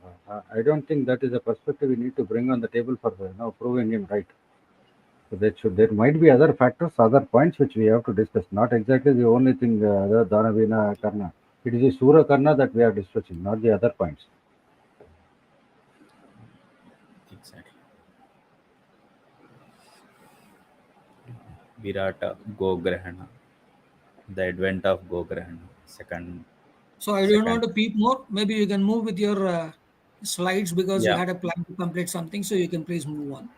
I don't think that is a perspective we need to bring on the table for proving him right. So there might be other factors, other points which we have to discuss. Not exactly the only thing, the Dhanavina Karna. It is the Sura Karna that we are discussing, not the other points. Exactly. Viraata, Gograhana, the advent of Gograhana, second, So I don't want second. to peep more. Maybe you can move with your slides because you Yeah, had a plan to complete something. So you can please move on.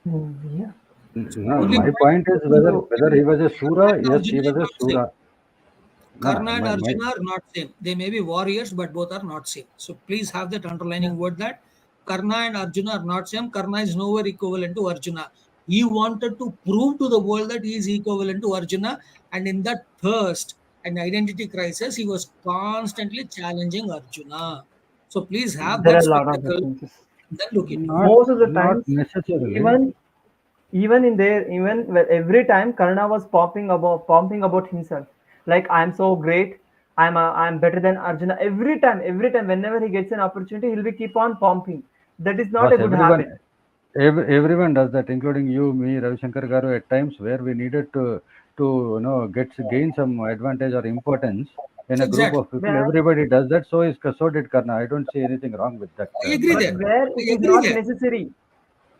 Yeah. No, Only my point point is So, whether he was a Karna Sura. and Yes, he Arjuna was is a not same. Sura. No, no, Karna and my Arjuna are not same. They may be warriors, but both are not same. So please have that yeah. underlining word that Karna and Arjuna are not same. Karna is nowhere equivalent to Arjuna. He wanted to prove to the world that he is equivalent to Arjuna, and in that thirst and identity crisis, he was constantly challenging Arjuna. So please have There that are a lot of spectacle, differences. then look into it. not Most of the not times, necessarily. even every time Karna was pumping about himself, like I'm so great, I'm better than Arjuna. Every time, whenever he gets an opportunity, he'll be keep on pumping. That is not Boss, a good habit. everyone does that, including you, me, Ravishankar Garu. At times where we needed to gain some advantage or importance in a group Exactly. of people, Where everybody does that. So did Karna. I don't see anything wrong with that I agree but there. perspective. where I it is agree not there. necessary,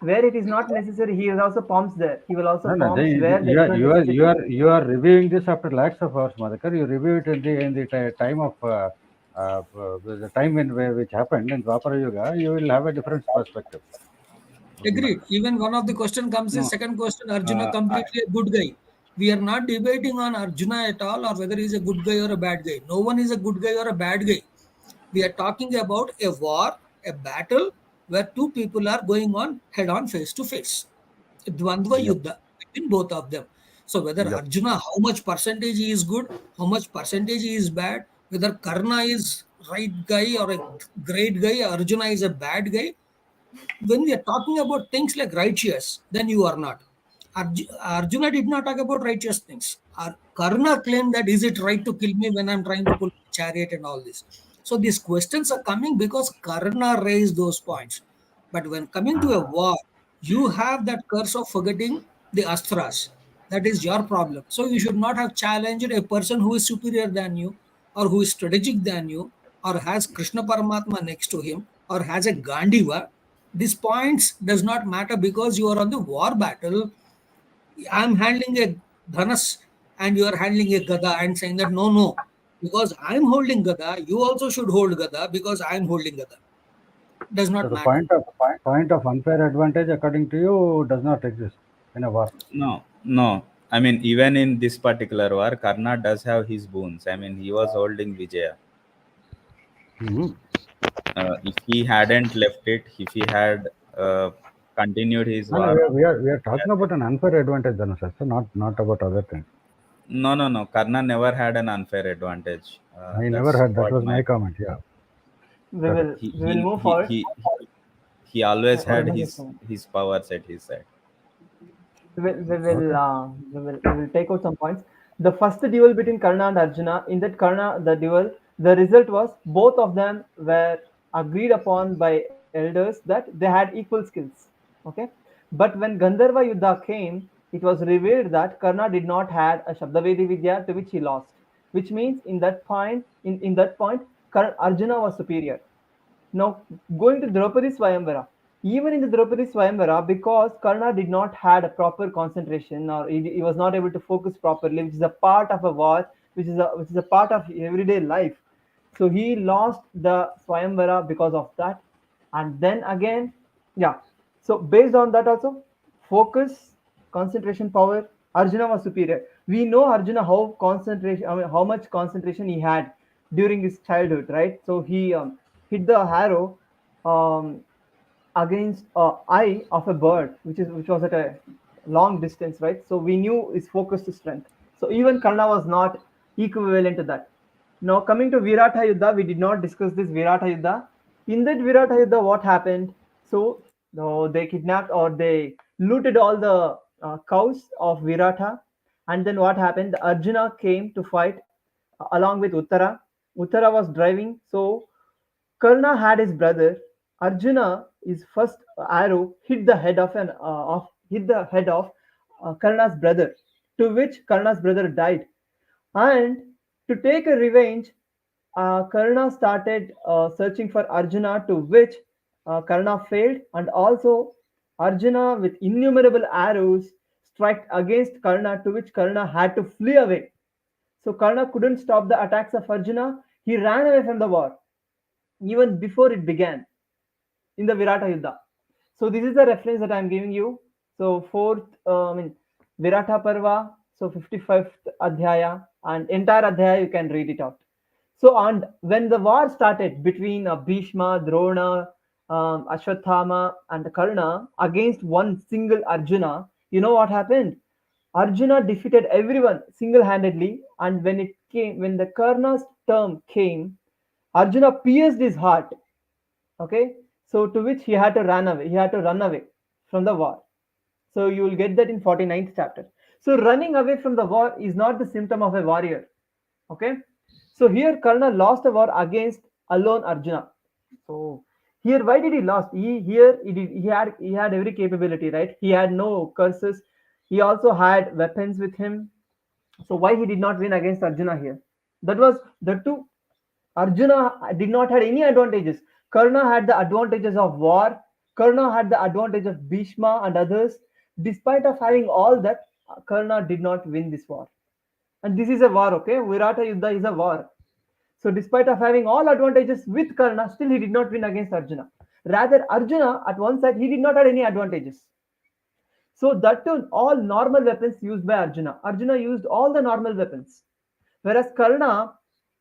where it is not necessary, he is also pumps there. He will also No, no. pumps where there You is are no you are you necessity. are you are reviewing this after lakhs of hours, Madhukar. You review it in the time of the time which happened in Dwapara Yuga. You will have a different perspective. Agreed. Even one of the question comes is No, second question, Arjuna I, completely a good guy. We are not debating on Arjuna at all or whether he's a good guy or a bad guy. No one is a good guy or a bad guy. We are talking about a war, a battle where two people are going on head on face to face. Dvandva Yep. yuddha between both of them. So whether Yep. Arjuna, how much percentage he is good, how much percentage he is bad, whether Karna is right guy or a great guy, Arjuna is a bad guy, when we are talking about things like righteous, then you are not. Arjuna did not talk about righteous things. Karna claimed that is it right to kill me when I'm trying to pull a chariot and all this. So these questions are coming because Karna raised those points. But when coming to a war, you have that curse of forgetting the astras. That is your problem. So you should not have challenged a person who is superior than you, or who is strategic than you, or has Krishna Paramatma next to him, or has a Gandiva. These points does not matter because you are on the war battle. I'm handling a dhanas and you are handling a gada and saying that no, because I'm holding gada, you also should hold gada because I'm holding gada. Does So not the matter. point of unfair advantage, according to you, does not exist in a war. no, no. I mean, even in this particular war, Karna does have his boons. I mean, he was holding Vijaya. Mhm. If he hadn't left it, if he had continued his No, no, war, we are talking about an unfair advantage, Dhanasastha, not about other things. no, no, no. Karna never had an unfair advantage. I never That's had. That what was my my comment. Yeah, We correct. will he we will he move he forward. he, he always What had am I his saying? his powers at his side. Okay. We will take out some points. The first duel between Karna and Arjuna, in that Karna, the duel, the result was both of them were agreed upon by elders that they had equal skills. Okay, but when Gandharva Yuddha came, it was revealed that Karna did not had a Shabdavedi Vidya to which he lost, which means in that point, Arjuna was superior. Now, going to Draupadi Swayamvara, even in the Draupadi Swayamvara, because Karna did not had a proper concentration or he was not able to focus properly, which is a part of a war, which is a part of everyday life. So he lost the Swayamvara because of that. And then again, yeah. So based on that also, focus, concentration power, Arjuna was superior. We know Arjuna how concentration, I mean, how much concentration he had during his childhood, right? So he hit the arrow um, against eye of a bird, which was at a long distance, right? So we knew his focus to strength. So even Karna was not equivalent to that. Now coming to Virata Yuddha, we did not discuss this Virata Yuddha. In that Virata Yuddha, what happened? So no, they kidnapped or they looted all the cows of Virata, and then what happened? Arjuna came to fight along with Uttara. Uttara was driving, so Karna had his brother. Arjuna, his first arrow hit the head of Karna's brother, to which Karna's brother died. And to take a revenge, Karna started searching for Arjuna, to which Karna failed, and also Arjuna, with innumerable arrows, struck against Karna, to which Karna had to flee away. So Karna couldn't stop the attacks of Arjuna. He ran away from the war even before it began in the Virata Yuddha. So this is the reference that I'm giving you. So fourth, Virata Parva, so 55th Adhyaya, and entire Adhyaya you can read it out. So and when the war started between Bhishma, Drona, Ashwathama, and Karna against one single Arjuna, you know what happened? Arjuna defeated everyone single-handedly, and when the Karna's term came, Arjuna pierced his heart. Okay, so to which he had to run away. He had to run away from the war. So you will get that in 49th chapter. So running away from the war is not the symptom of a warrior. Okay, so here Karna lost a war against alone Arjuna. So here, why did he lost? He had every capability, right? He had no curses. He also had weapons with him. So why he did not win against Arjuna here? That was the two. Arjuna did not had any advantages. Karna had the advantages of war. Karna had the advantage of Bhishma and others. Despite of having all that, Karna did not win this war. And this is a war, okay? Virata Yuddha is a war. So despite of having all advantages with Karna, still he did not win against Arjuna. Rather, Arjuna at one side he did not have any advantages. So that too, all normal weapons used by Arjuna. Arjuna used all the normal weapons. Whereas Karna,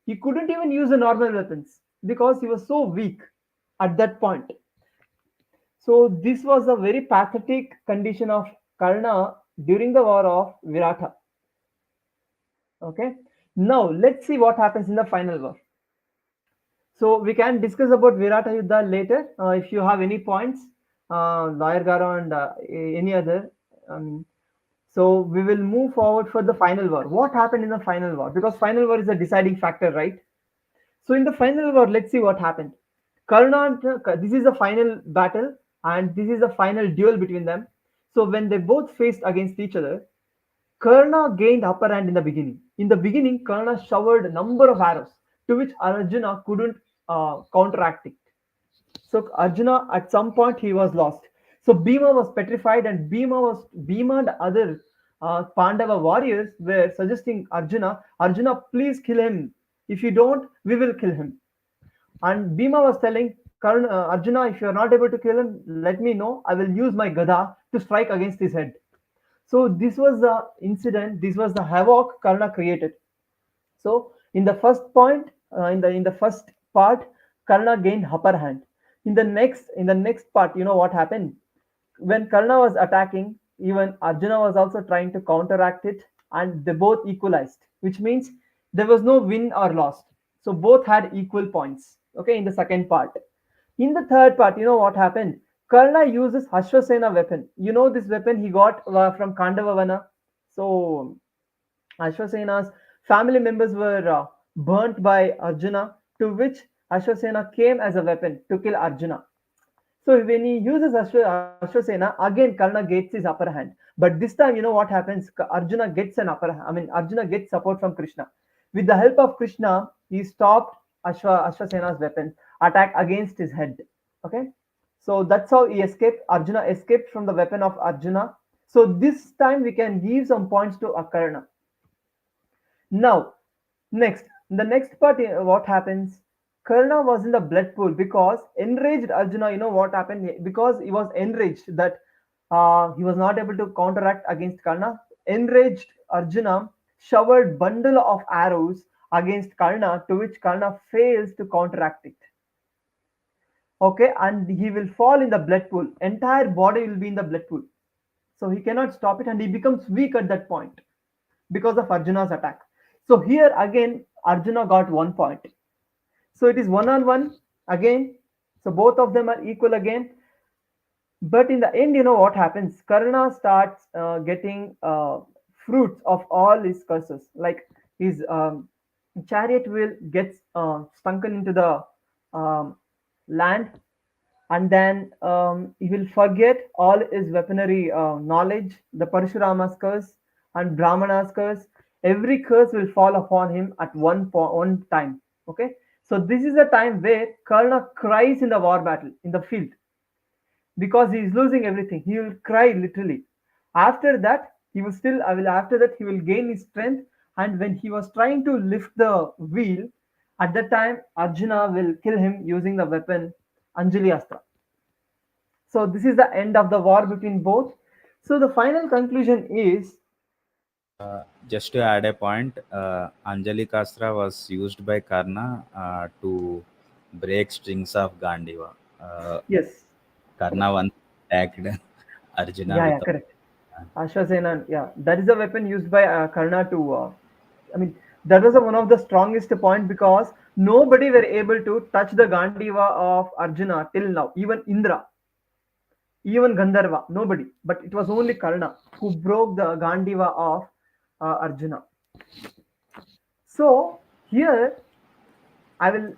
he couldn't even use the normal weapons because he was so weak at that point. So this was a very pathetic condition of Karna during the war of Virata. Okay. Now let's see what happens in the final war. So we can discuss about Virata Yuddha later if you have any points, Lawyer Garo and any other. Um, so we will move forward for the final war. What happened in the final war? Because final war is a deciding factor, right? So in the final war, let's see what happened. Karna, this is the final battle, and this is the final duel between them. So when they both faced against each other, Karna gained upper hand in the beginning. In the beginning, Karna showered a number of arrows, to which Arjuna couldn't counteract it. So Arjuna, at some point, he was lost. So Bhima was petrified, and Bhima and other Pandava warriors were suggesting Arjuna, please kill him. If you don't, we will kill him. And Bhima was telling Arjuna, if you are not able to kill him, let me know. I will use my gada to strike against his head. So this was the incident. This was the havoc Karna created. So in the first point, in the first part, Karna gained upper hand. In the next part, you know what happened? When Karna was attacking, even Arjuna was also trying to counteract it, and they both equalized, which means there was no win or loss. So both had equal points. Okay, in the second part. In the third part, you know what happened? Karna uses Ashwasena weapon. You know this weapon he got from Kandavavana. So Ashwasena's family members were burnt by Arjuna, to which Ashwasena came as a weapon to kill Arjuna. So when he uses Ashwasena, again Karna gets his upper hand. But this time, you know what happens? Arjuna gets an upper hand. I mean, Arjuna gets support from Krishna. With the help of Krishna, he stopped Ashwasena's weapon attack against his head. Okay, so that's how he escaped. Arjuna escaped from the weapon of Arjuna. So this time we can give some points to Akarna. Now, next, the next part, what happens? Karna was in the blood pool because enraged Arjuna. You know what happened? Because he was enraged that he was not able to counteract against Karna. Enraged Arjuna showered bundle of arrows against Karna, to which Karna fails to counteract it. Okay, and he will fall in the blood pool. Entire body will be in the blood pool. So he cannot stop it, and he becomes weak at that point because of Arjuna's attack. So here again, Arjuna got 1 point. So it is one on one again. So both of them are equal again. But in the end, you know what happens? Karna starts getting fruits of all his curses. Like his chariot wheel gets sunken into the land, and then he will forget all his weaponry knowledge, the Parashurama's curse and Brahmana's curse. Every curse will fall upon him at one time. Okay, so this is the time where Karna cries in the war battle in the field because he is losing everything. He will cry literally. After that, he will still. I will. After that, he will gain his strength. And when he was trying to lift the wheel, at that time Arjuna will kill him using the weapon Anjali Astra. So this is the end of the war between both. So the final conclusion is Just to add a point, Anjali Kastra was used by Karna to break strings of Gandiva. yes, Karna once attacked Arjuna yeah, with yeah, correct. Ashwasena, yeah, that is a weapon used by Karna to. I mean, that was one of the strongest point because nobody were able to touch the Gandiva of Arjuna till now. Even Indra, even Gandharva, nobody. But it was only Karna who broke the Gandiva of Arjuna. So here I will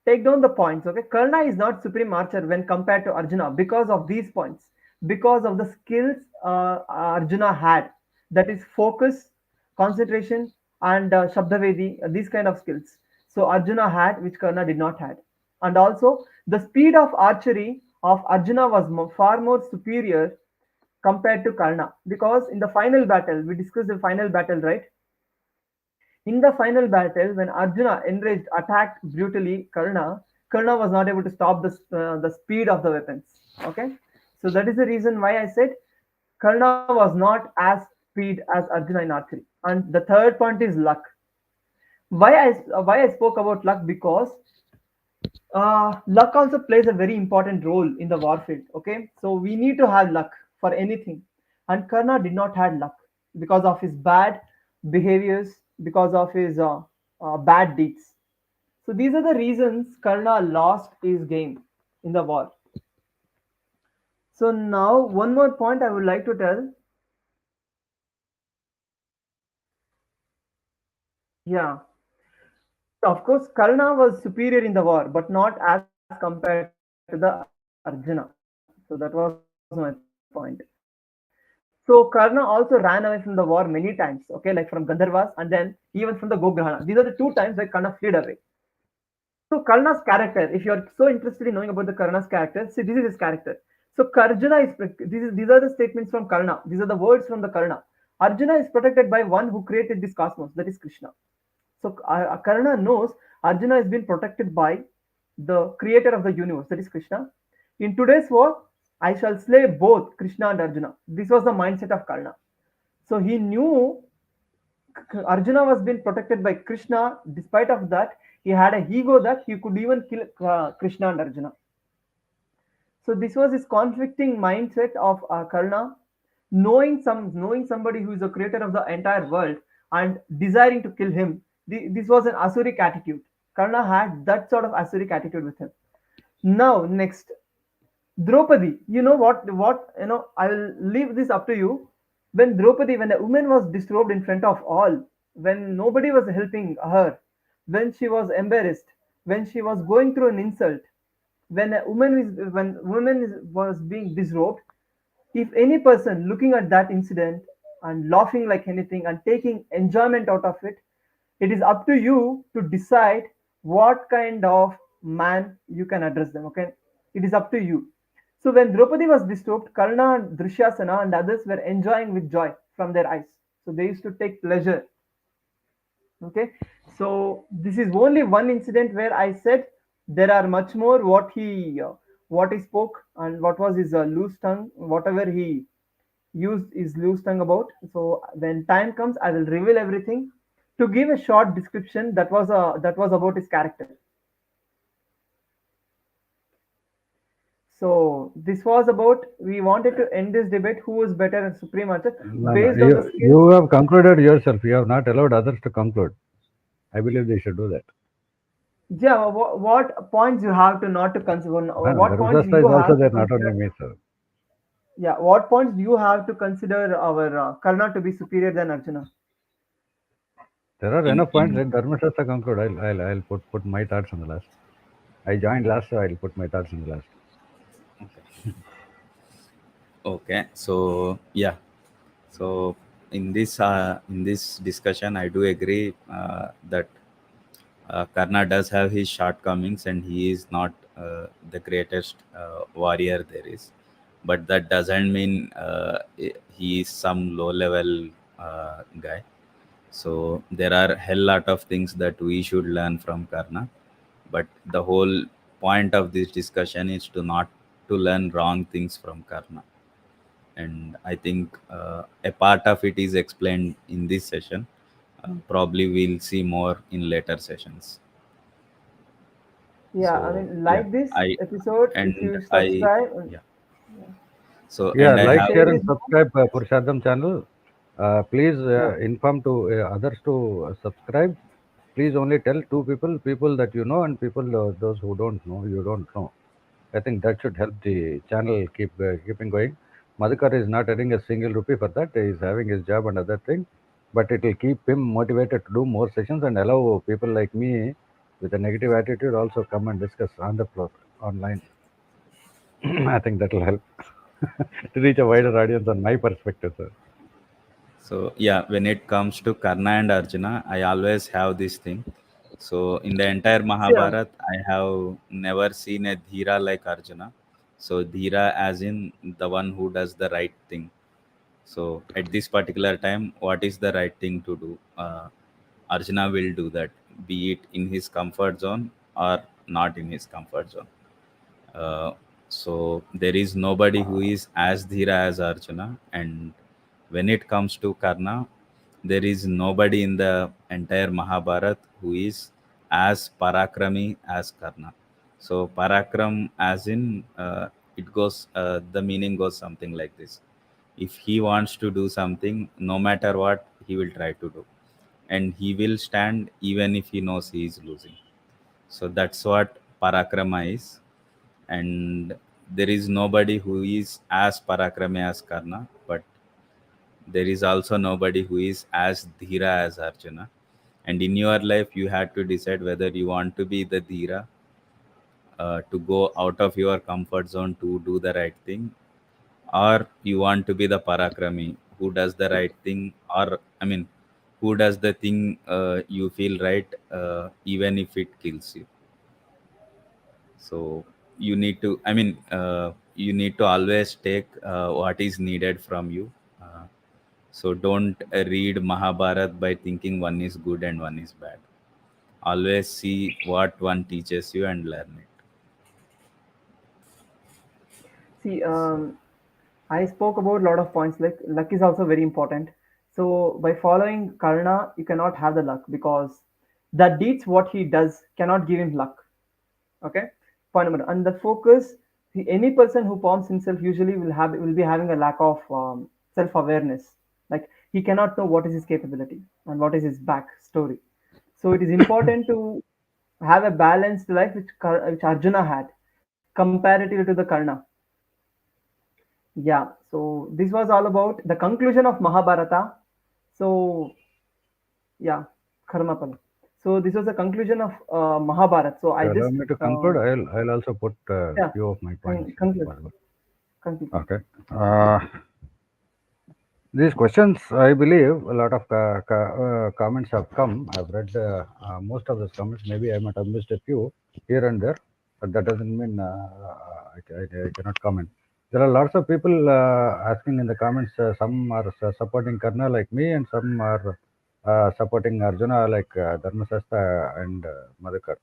take down the points. Okay, Karna is not supreme archer when compared to Arjuna because of these points, because of the skills Arjuna had. That is focus, concentration, and Shabdavedi. These kind of skills. So Arjuna had, which Karna did not had, and also the speed of archery of Arjuna was far more superior compared to Karna because in the final battle we discussed the final battle, right? In the final battle, when Arjuna, enraged, attacked brutally Karna, Karna was not able to stop the speed of the weapons. Okay, so that is the reason why I said Karna was not as speed as Arjuna in archery. And the third point is luck. Why I spoke about luck because luck also plays a very important role in the warfield. Okay, so we need to have luck for anything, and Karna did not have luck because of his bad behaviors, because of his bad deeds. So these are the reasons Karna lost his game in the war. So now one more point I would like to tell. Yeah, of course, Karna was superior in the war, but not as compared to the Arjuna. So that was my point. So Karna also ran away from the war many times, okay, like from Gandharvas and then even from the Gograhana. These are the two times where Karna fled away. So Karna's character, if you are so interested in knowing about the Karna's character, see this is his character. So these are the statements from Karna. These are the words from the Karna. Arjuna is protected by one who created this cosmos, that is Krishna. So Karna knows Arjuna has been protected by the creator of the universe, that is Krishna. In today's war, I shall slay both Krishna and Arjuna. This was the mindset of Karna. So he knew Arjuna was being protected by Krishna. Despite of that, he had a ego that he could even kill Krishna and Arjuna. So this was his conflicting mindset of Karna, knowing somebody who is the creator of the entire world and desiring to kill him. This was an asuric attitude. Karna had that sort of asuric attitude with him. Now next, Draupadi, you know what, I will leave this up to you. When Draupadi, when a woman was disrobed in front of all, when nobody was helping her, when she was embarrassed, when she was going through an insult, when was being disrobed, if any person looking at that incident and laughing like anything and taking enjoyment out of it, it is up to you to decide what kind of man you can address them. Okay, it is up to you. So when Draupadi was disturbed, Karna and Drishyasana and others were enjoying with joy from their eyes. So they used to take pleasure. Okay, so this is only one incident where I said there are much more what he spoke and what was his loose tongue, whatever he used his loose tongue about. So when time comes, I will reveal everything. To give a short description, that was about his character. So this was about, we wanted to end this debate who was better and supreme archer No, no. based on the skills. You have concluded yourself. You have not allowed others to conclude. I believe they should do that. Yeah, what points you have to not to consider? The What points Ravishankar is you also have to there, not only consider? me, sir. Yeah, what points do you have to consider our Karna to be superior than Arjuna? There are in enough points. Let Dharmasasta conclude. I'll put my thoughts on the last. I joined last, so I'll put my thoughts on the last. okay. Okay, so yeah, so in this discussion I do agree that Karna does have his shortcomings and he is not the greatest warrior there is, but that doesn't mean he is some low level guy. So there are hell lot of things that we should learn from Karna, but the whole point of this discussion is to not to learn wrong things from Karna, and I think a part of it is explained in this session. Probably we'll see more in later sessions. Yeah, I So mean, yeah, like this I episode, if and you I subscribe, yeah. yeah, So Yeah, and I please like, have share share, and this. subscribe Purushadam channel. Please Yeah, inform to others to subscribe. Please only tell two people that you know, and people those who don't know, you don't know. I think that should help the channel keeping going. Madhukar is not earning a single rupee for that. He is having his job and other thing, but it will keep him motivated to do more sessions and allow people like me with a negative attitude also come and discuss on the floor online. I think that will help to reach a wider audience on my perspective, sir. So yeah, when it comes to Karna and Arjuna, I always have this thing. So in the entire yeah, Mahabharata, I have never seen a Dhira like Arjuna. So Dhira as in the one who does the right thing. So at this particular time, what is the right thing to do? Arjuna will do that, be it in his comfort zone or not in his comfort zone. Uh, so there is nobody who is as dhira as Arjuna, and when it comes to Karna, there is nobody in the entire Mahabharata who is as parakrami as Karna. So parakram, as in it goes, the meaning goes something like this: if he wants to do something, no matter what, he will try to do, and he will stand even if he knows he is losing. So that's what Parakrama is. And there is nobody who is as Parakrama as Karna, but there is also nobody who is as Dhira as Arjuna. And in your life, you had to decide whether you want to be the Dhira, to go out of your comfort zone to do the right thing, or you want to be the Parakrami who does the right thing, or I mean, who does the thing you feel right, even if it kills you. So you need to, I mean, you need to always take what is needed from you. So don't read Mahabharat by thinking one is good and one is bad. Always see what one teaches you and learn it. see, So I spoke about a lot of points. Like luck is also very important. So by following Karna, you cannot have the luck because the deeds what he does cannot give him luck. Okay, point number. And the focus. Any person who forms himself usually will be having a lack of self awareness. Like he cannot know what is his capability and what is his back story. So it is important to have a balanced life which Arjuna had comparatively to the Karna. Yeah, so this was all about the conclusion of Mahabharata. So yeah, Karmapal. So this was the conclusion of Mahabharata. So If I you allow just me to conclude, I'll also put a yeah, few of my points if conclude, possible. conclude. Okay. These questions, I believe, a lot of comments have come. I've read most of those comments. Maybe I might have missed a few here and there, but that doesn't mean I cannot comment. There are lots of people asking in the comments. Some are supporting Karna like me, and some are supporting Arjuna like Dharmasasta and Madhukar.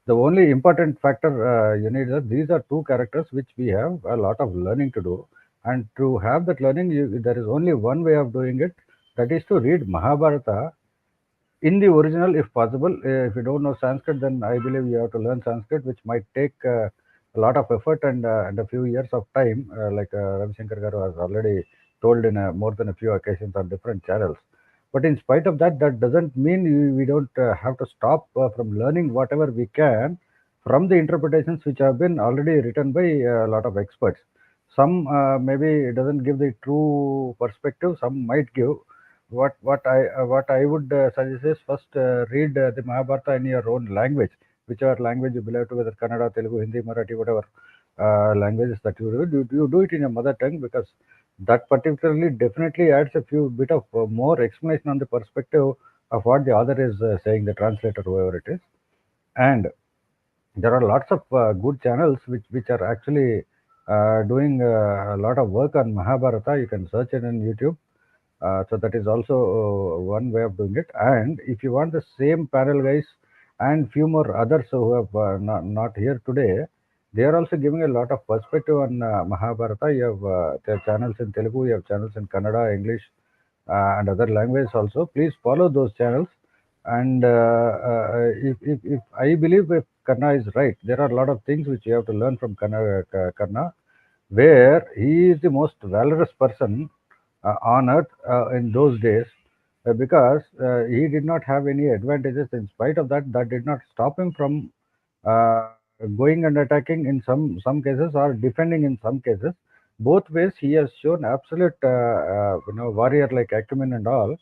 The only important factor you need is these are two characters which we have a lot of learning to do, and to have that learning, there is only one way of doing it. That is to read Mahabharata in the original, if possible. If you don't know Sanskrit, then I believe you have to learn Sanskrit, which might take a lot of effort and a few years of time, like Ravishankar Garu has already told in more than a few occasions on different channels. But in spite of that, that doesn't mean we don't have to stop from learning whatever we can from the interpretations which have been already written by a lot of experts. Some maybe it doesn't give the true perspective, some might give. What I would suggest is first read the Mahabharata in your own language, whichever language you belong to, whether Kannada, Telugu, Hindi, Marathi, whatever languages that you do it in your mother tongue, because that particularly definitely adds a few bit of more explanation on the perspective of what the author is saying, the translator, whoever it is. And there are lots of good channels which are actually doing a lot of work on Mahabharata. You can search it on YouTube. So that is also one way of doing it. And if you want the same panel guys and few more others who have not here today, they are also giving a lot of perspective on Mahabharata. You have their channels in Telugu, you have channels in Kannada, English, and other languages also. Please follow those channels. And if I believe if Karna is right, there are a lot of things which you have to learn from Karna, where he is the most valorous person on earth in those days, because he did not have any advantages. In spite of that, that did not stop him from uh, going and attacking in some cases, or defending in some cases. Both ways he has shown absolute warrior like acumen and all.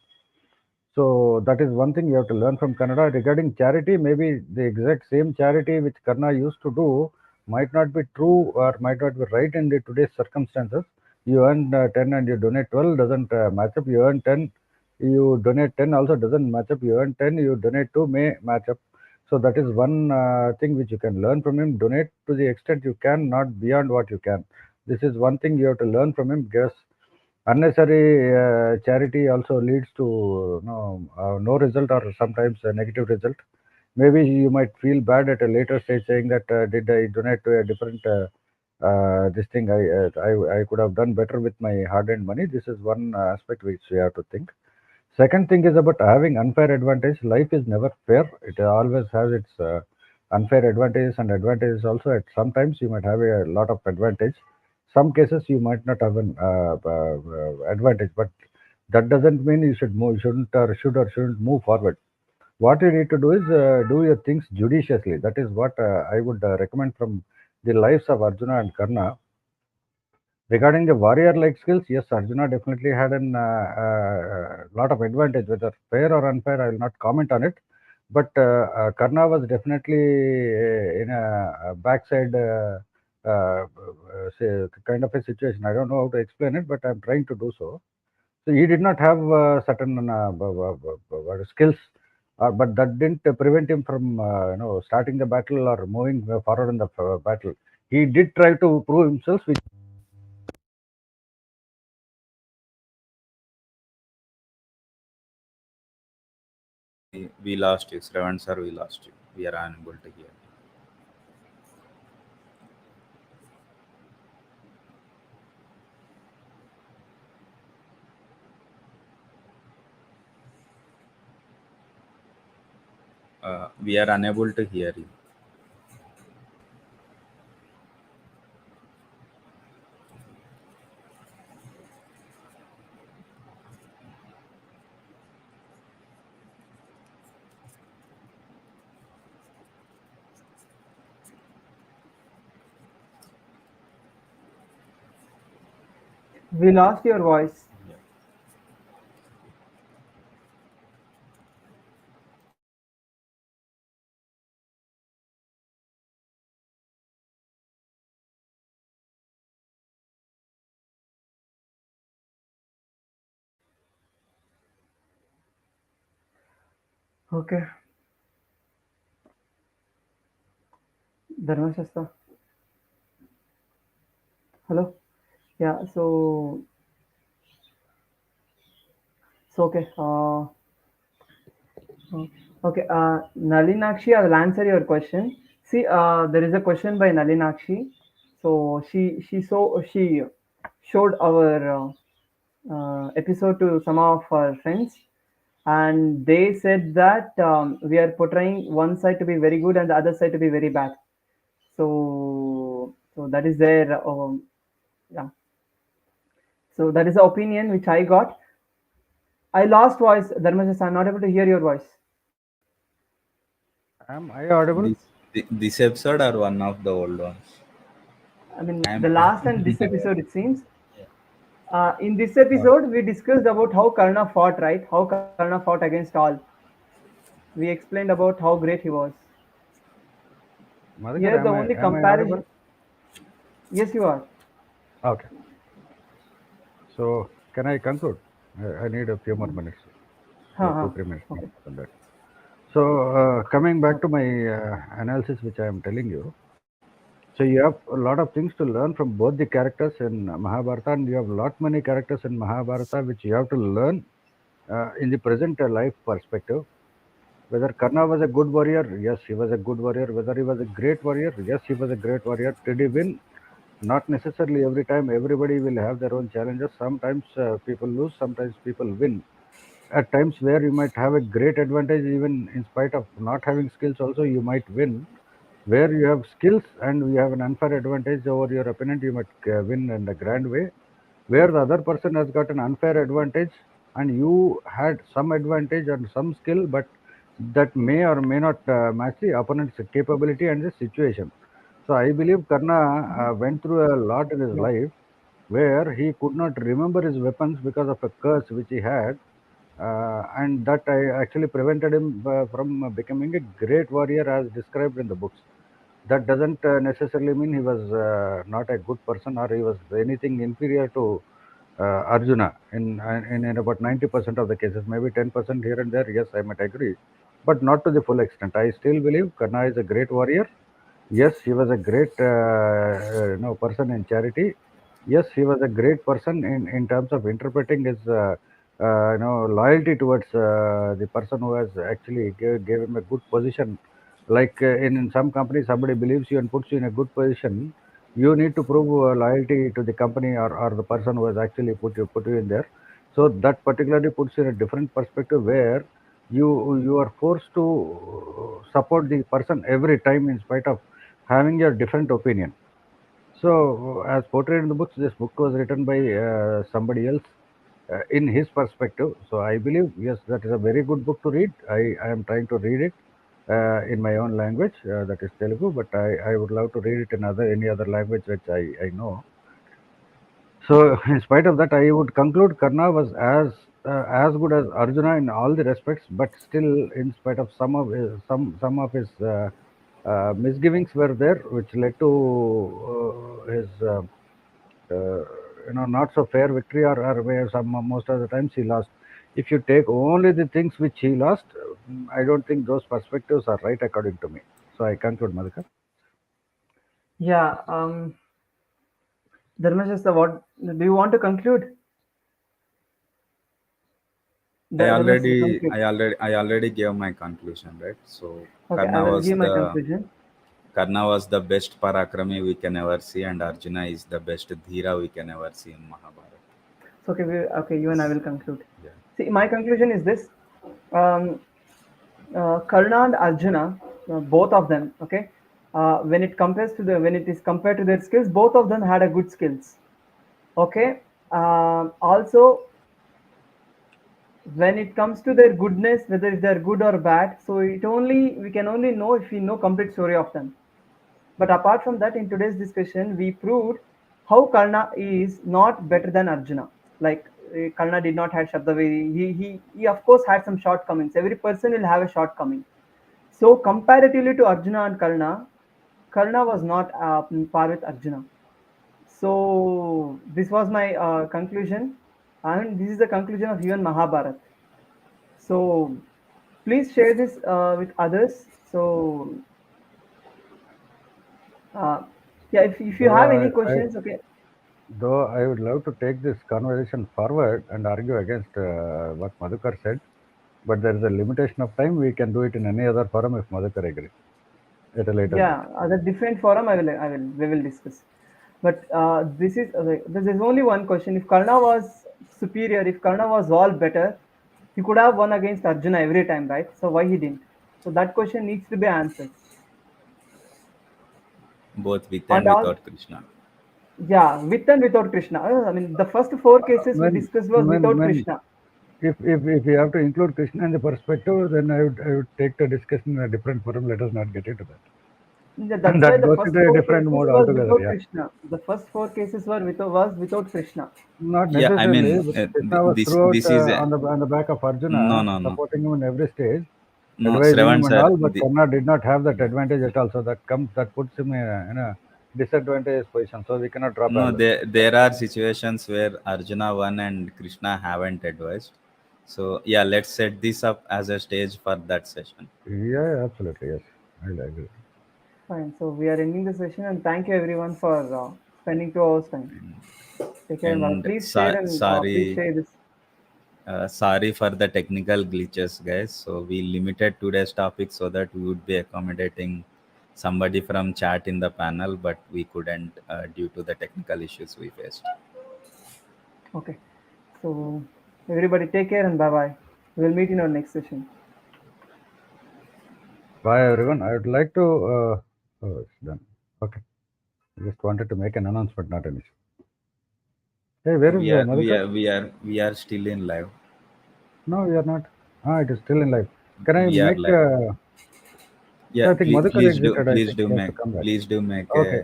So that is one thing you have to learn from Kannada. Regarding charity, maybe the exact same charity which Karna used to do might not be true or might not be right in the today's circumstances. You earn 10 and you donate 12 doesn't match up. You earn 10, you donate 10 also doesn't match up. You earn 10, you donate 2 may match up. So that is one thing which you can learn from him. Donate to the extent you can, not beyond what you can. This is one thing you have to learn from him, because unnecessary charity also leads to no result, or sometimes a negative result. Maybe you might feel bad at a later stage saying that did I donate to a different this thing, I could have done better with my hard-earned money. This is one aspect which we have to think. Second thing is about having unfair advantage. Life is never fair. It always has its unfair advantages and advantages also. At sometimes you might have a lot of advantage. Some cases you might not have an advantage, but that doesn't mean you should move, shouldn't move forward. What you need to do is do your things judiciously. That is what I would recommend from the lives of Arjuna and Karna. Regarding the warrior-like skills, yes, Arjuna definitely had an lot of advantage. Whether fair or unfair, I will not comment on it. But Karna was definitely in a backside kind of a situation. I don't know how to explain it, but I'm trying to do so. So he did not have certain skills, but that didn't prevent him from starting the battle or moving forward in the battle. He did try to prove himself, which We lost you, Shravan sir. We lost you. We are unable to hear. We are unable to hear you. We lost your voice. Yeah. Okay, Dharmashastra. Hello. Yeah. So okay. Oh, okay. Nalinakshi, I will answer your question. See, there is a question by Nalinakshi. So she showed our episode to some of our friends, and they said that we are portraying one side to be very good and the other side to be very bad. So that is their yeah. So that is the opinion which I got. I lost voice, Dharmesh. I'm not able to hear your voice. Am I audible? This episode or one of the old ones? I mean, I'm the last and this yeah. episode, it seems. In this episode, we discussed about how Karna fought, right? How Karna fought against all. We explained about how great he was. Madhukar, Here, the only am I audible? comparison. Yes, you are. Okay. So can I conclude? I need a few more minutes, Huh, huh. 2 3 minutes more Okay. than that. So coming back to my analysis, which I am telling you. So you have a lot of things to learn from both the characters in Mahabharata, and you have lot many characters in Mahabharata which you have to learn in the present life perspective. Whether Karna was a good warrior, yes, he was a good warrior. Whether he was a great warrior, yes, he was a great warrior. Did he win? Not necessarily every time. Everybody will have their own challenges. Sometimes people lose, sometimes people win. At times where you might have a great advantage, even in spite of not having skills, also you might win. Where you have skills and you have an unfair advantage over your opponent, you might win in a grand way. Where the other person has got an unfair advantage and you had some advantage and some skill, but that may or may not match the opponent's capability and the situation. So I believe Karna went through a lot in his Yeah. life where he could not remember his weapons because of a curse which he had, and that I actually prevented him from becoming a great warrior as described in the books. That doesn't necessarily mean he was not a good person or he was anything inferior to Arjuna in about 90% of the cases, maybe 10% here and there. Yes, I might agree, but not to the full extent. I still believe Karna is a great warrior. Yes, he was a great person in charity. Yes, he was a great person in terms of interpreting his loyalty towards the person who has actually gave him a good position. Like in some companies, somebody believes you and puts you in a good position. You need to prove loyalty to the company or the person who has actually put you in there. So that particularly puts you in a different perspective where you are forced to support the person every time in spite of having a different opinion. So, as portrayed in the books, this book was written by somebody else in his perspective. So, I believe, yes, that is a very good book to read. I am trying to read it in my own language, that is Telugu, but I would love to read it in any other language which I know. So, in spite of that, I would conclude Karna was as good as Arjuna in all the respects, but still, in spite of some of his misgivings were there, which led to his uh, not so fair victory, or where some most of the times he lost. If you take only the things which he lost, I don't think those perspectives are right according to me. So I conclude, Madhukar. Yeah. Dharmesh, what do you want to conclude? Dharmesh, conclude. I already gave my conclusion, right? So Okay, I Karna will was give my the conclusion. Karna was the best Parakrami we can ever see, and Arjuna is the best Dhira we can ever see in Mahabharata. So, okay, okay, you and I will conclude. Yeah. See, my conclusion is this: um, Karna and Arjuna, both of them, okay. When it is compared to their skills, both of them had a good skills. Okay. Also, when it comes to their goodness, whether if they're good or bad, so we can only know if we know complete story of them. But apart from that, in today's discussion, we proved how Karna is not better than Arjuna. Like Karna did not have Shabdavedi. He of course had some shortcomings. Every person will have a shortcoming. So comparatively to Arjuna and Karna, Karna was not par with Arjuna. So this was my conclusion, and this is the conclusion of even Mahabharata. So please share this with others. So uh, yeah, if you Though have any I questions, okay. though I would love to take this conversation forward and argue against what Madhukar said, but there is a limitation of time. We can do it in any other forum if Madhukar agrees at a later date. Yeah, the different forum we will discuss. But this is only one question. If Karna was superior, if Karna was all better, he could have won against Arjuna every time, right? So why he didn't? So that question needs to be answered. Both with And and all, without Krishna. yeah, with and without Krishna. I mean, the first four cases we When discussed was without when Krishna. if you have to include Krishna in the perspective, then I would take the discussion in a different forum. Let us not get into that. Yeah, And that's why that the goes first into a four different cases mode was altogether. without Yeah, Krishna. The first four cases was without Krishna. not Yeah, I mean, necessarily. Krishna was throughout this is a on the back of no, Arjuna, no, no, supporting him in every stage, no, advising Shravan him and sir. all. But Karna did not have that Yeah. advantage at all. So that puts him in a disadvantageous position. So we cannot draw No, parallels. there are situations where Arjuna won and Krishna haven't advised. So yeah, let's set this up as a stage for that session. Yeah, absolutely. Yes, I agree. Fine. So we are ending the session, and thank you everyone for spending 2 hours time. Take care. Bye. And Please sorry, share this. sorry for the technical glitches, guys. So we limited today's topic so that we would be accommodating somebody from chat in the panel, but we couldn't due to the technical issues we faced. Okay. So everybody take care and bye bye. We'll meet in our next session. Bye, everyone. I would like to. Oh, it's done. Okay. I just wanted to make an announcement, not an issue. Hey, where is We are we Madhukar? are we are we are still in live. No, we are not. Ah, it is still in life. Can I We are make? live. Yeah, I think Madhukar exited. I think he has to come back. please do Okay,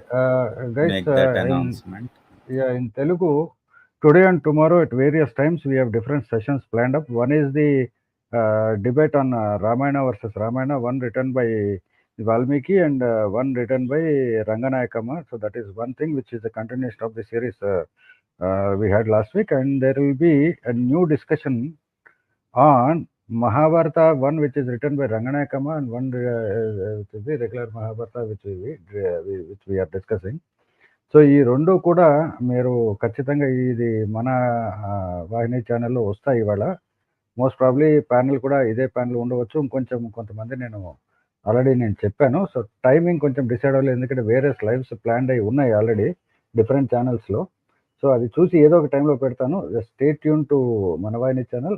guys. make that In announcement. Yeah, in Telugu, today and tomorrow at various times we have different sessions planned up. One is the debate on Ramayana versus Ramayana, one written by Valmiki and one written by Ranganayakama. So that is one thing which is a continuation of the series we had last week, and there will be a new discussion on Mahabharata, one which is written by Ranganayakama and one which is the regular Mahabharata which we are discussing. So ఈ 2 కూడా మీరు ఖచ్చితంగా ఇది మన వాహిని ఛానల్‌లో వస్తాయి ఇవాళ. Most probably panel కూడా ఇదే ప్యానెల్ ఉండవచ్చు. కొంతమంది నేను ఆల్రెడీ చెప్పాను. సో టైమింగ్ కొంచెం డిసైడ్ అవ్వలేదు. ఎందుకంటే వేరియస్ లైవ్స్ ప్లాన్డ్ అయ్యి ఉన్నాయి ఆల్రెడీ డిఫరెంట్ ఛానల్స్‌లో. సో అది చూసి ఏదో ఒక టైంలో పెడతాను. స్టే ట్యూన్ టు మన Vahini channel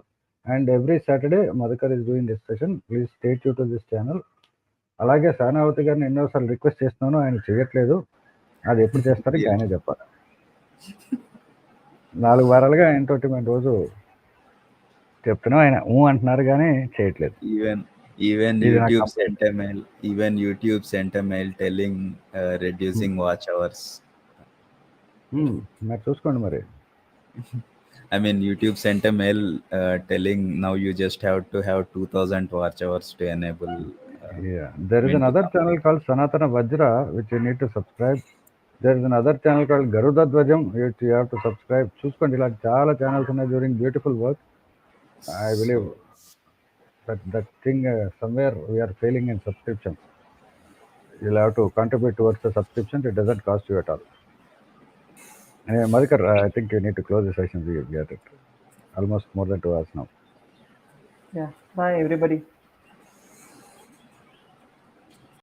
and every Saturday Madhukar is doing this session. Please stay tune to this channel. అలాగే సహనావతి గారిని ఎన్నో సార్లు రిక్వెస్ట్ చేస్తున్నాను. ఆయన చేయట్లేదు. అది ఎప్పుడు చేస్తారో ఇంక ఆయనే చెప్పాలి. 4 వారాలుగా ఆయనతోటి మేము రోజు చెప్తున్నాం. ఆయన అంటున్నారు కానీ చేయట్లేదు. Even ఇది నాకు YouTube sent a mail. Even YouTube sent a mail telling reducing watch hours. మరి చూసుకోండి మరి. I mean, YouTube sent a mail telling now you just have to have 2000 watch hours to enable. Yeah, there is another channel called Sanatana Vajra which you need to subscribe. There is another channel called Garuda Dvajam which you have to subscribe. చూసుకోండి, ఇలా చాలా channels ఉన్నాయి doing beautiful work. I believe that thing somewhere we are failing in subscription. You'll have to contribute towards the subscription. It doesn't cost you at all. Anyway, Madhukar, I think you need to close the session. We get it. Almost more than 2 hours now. Yeah. Bye everybody.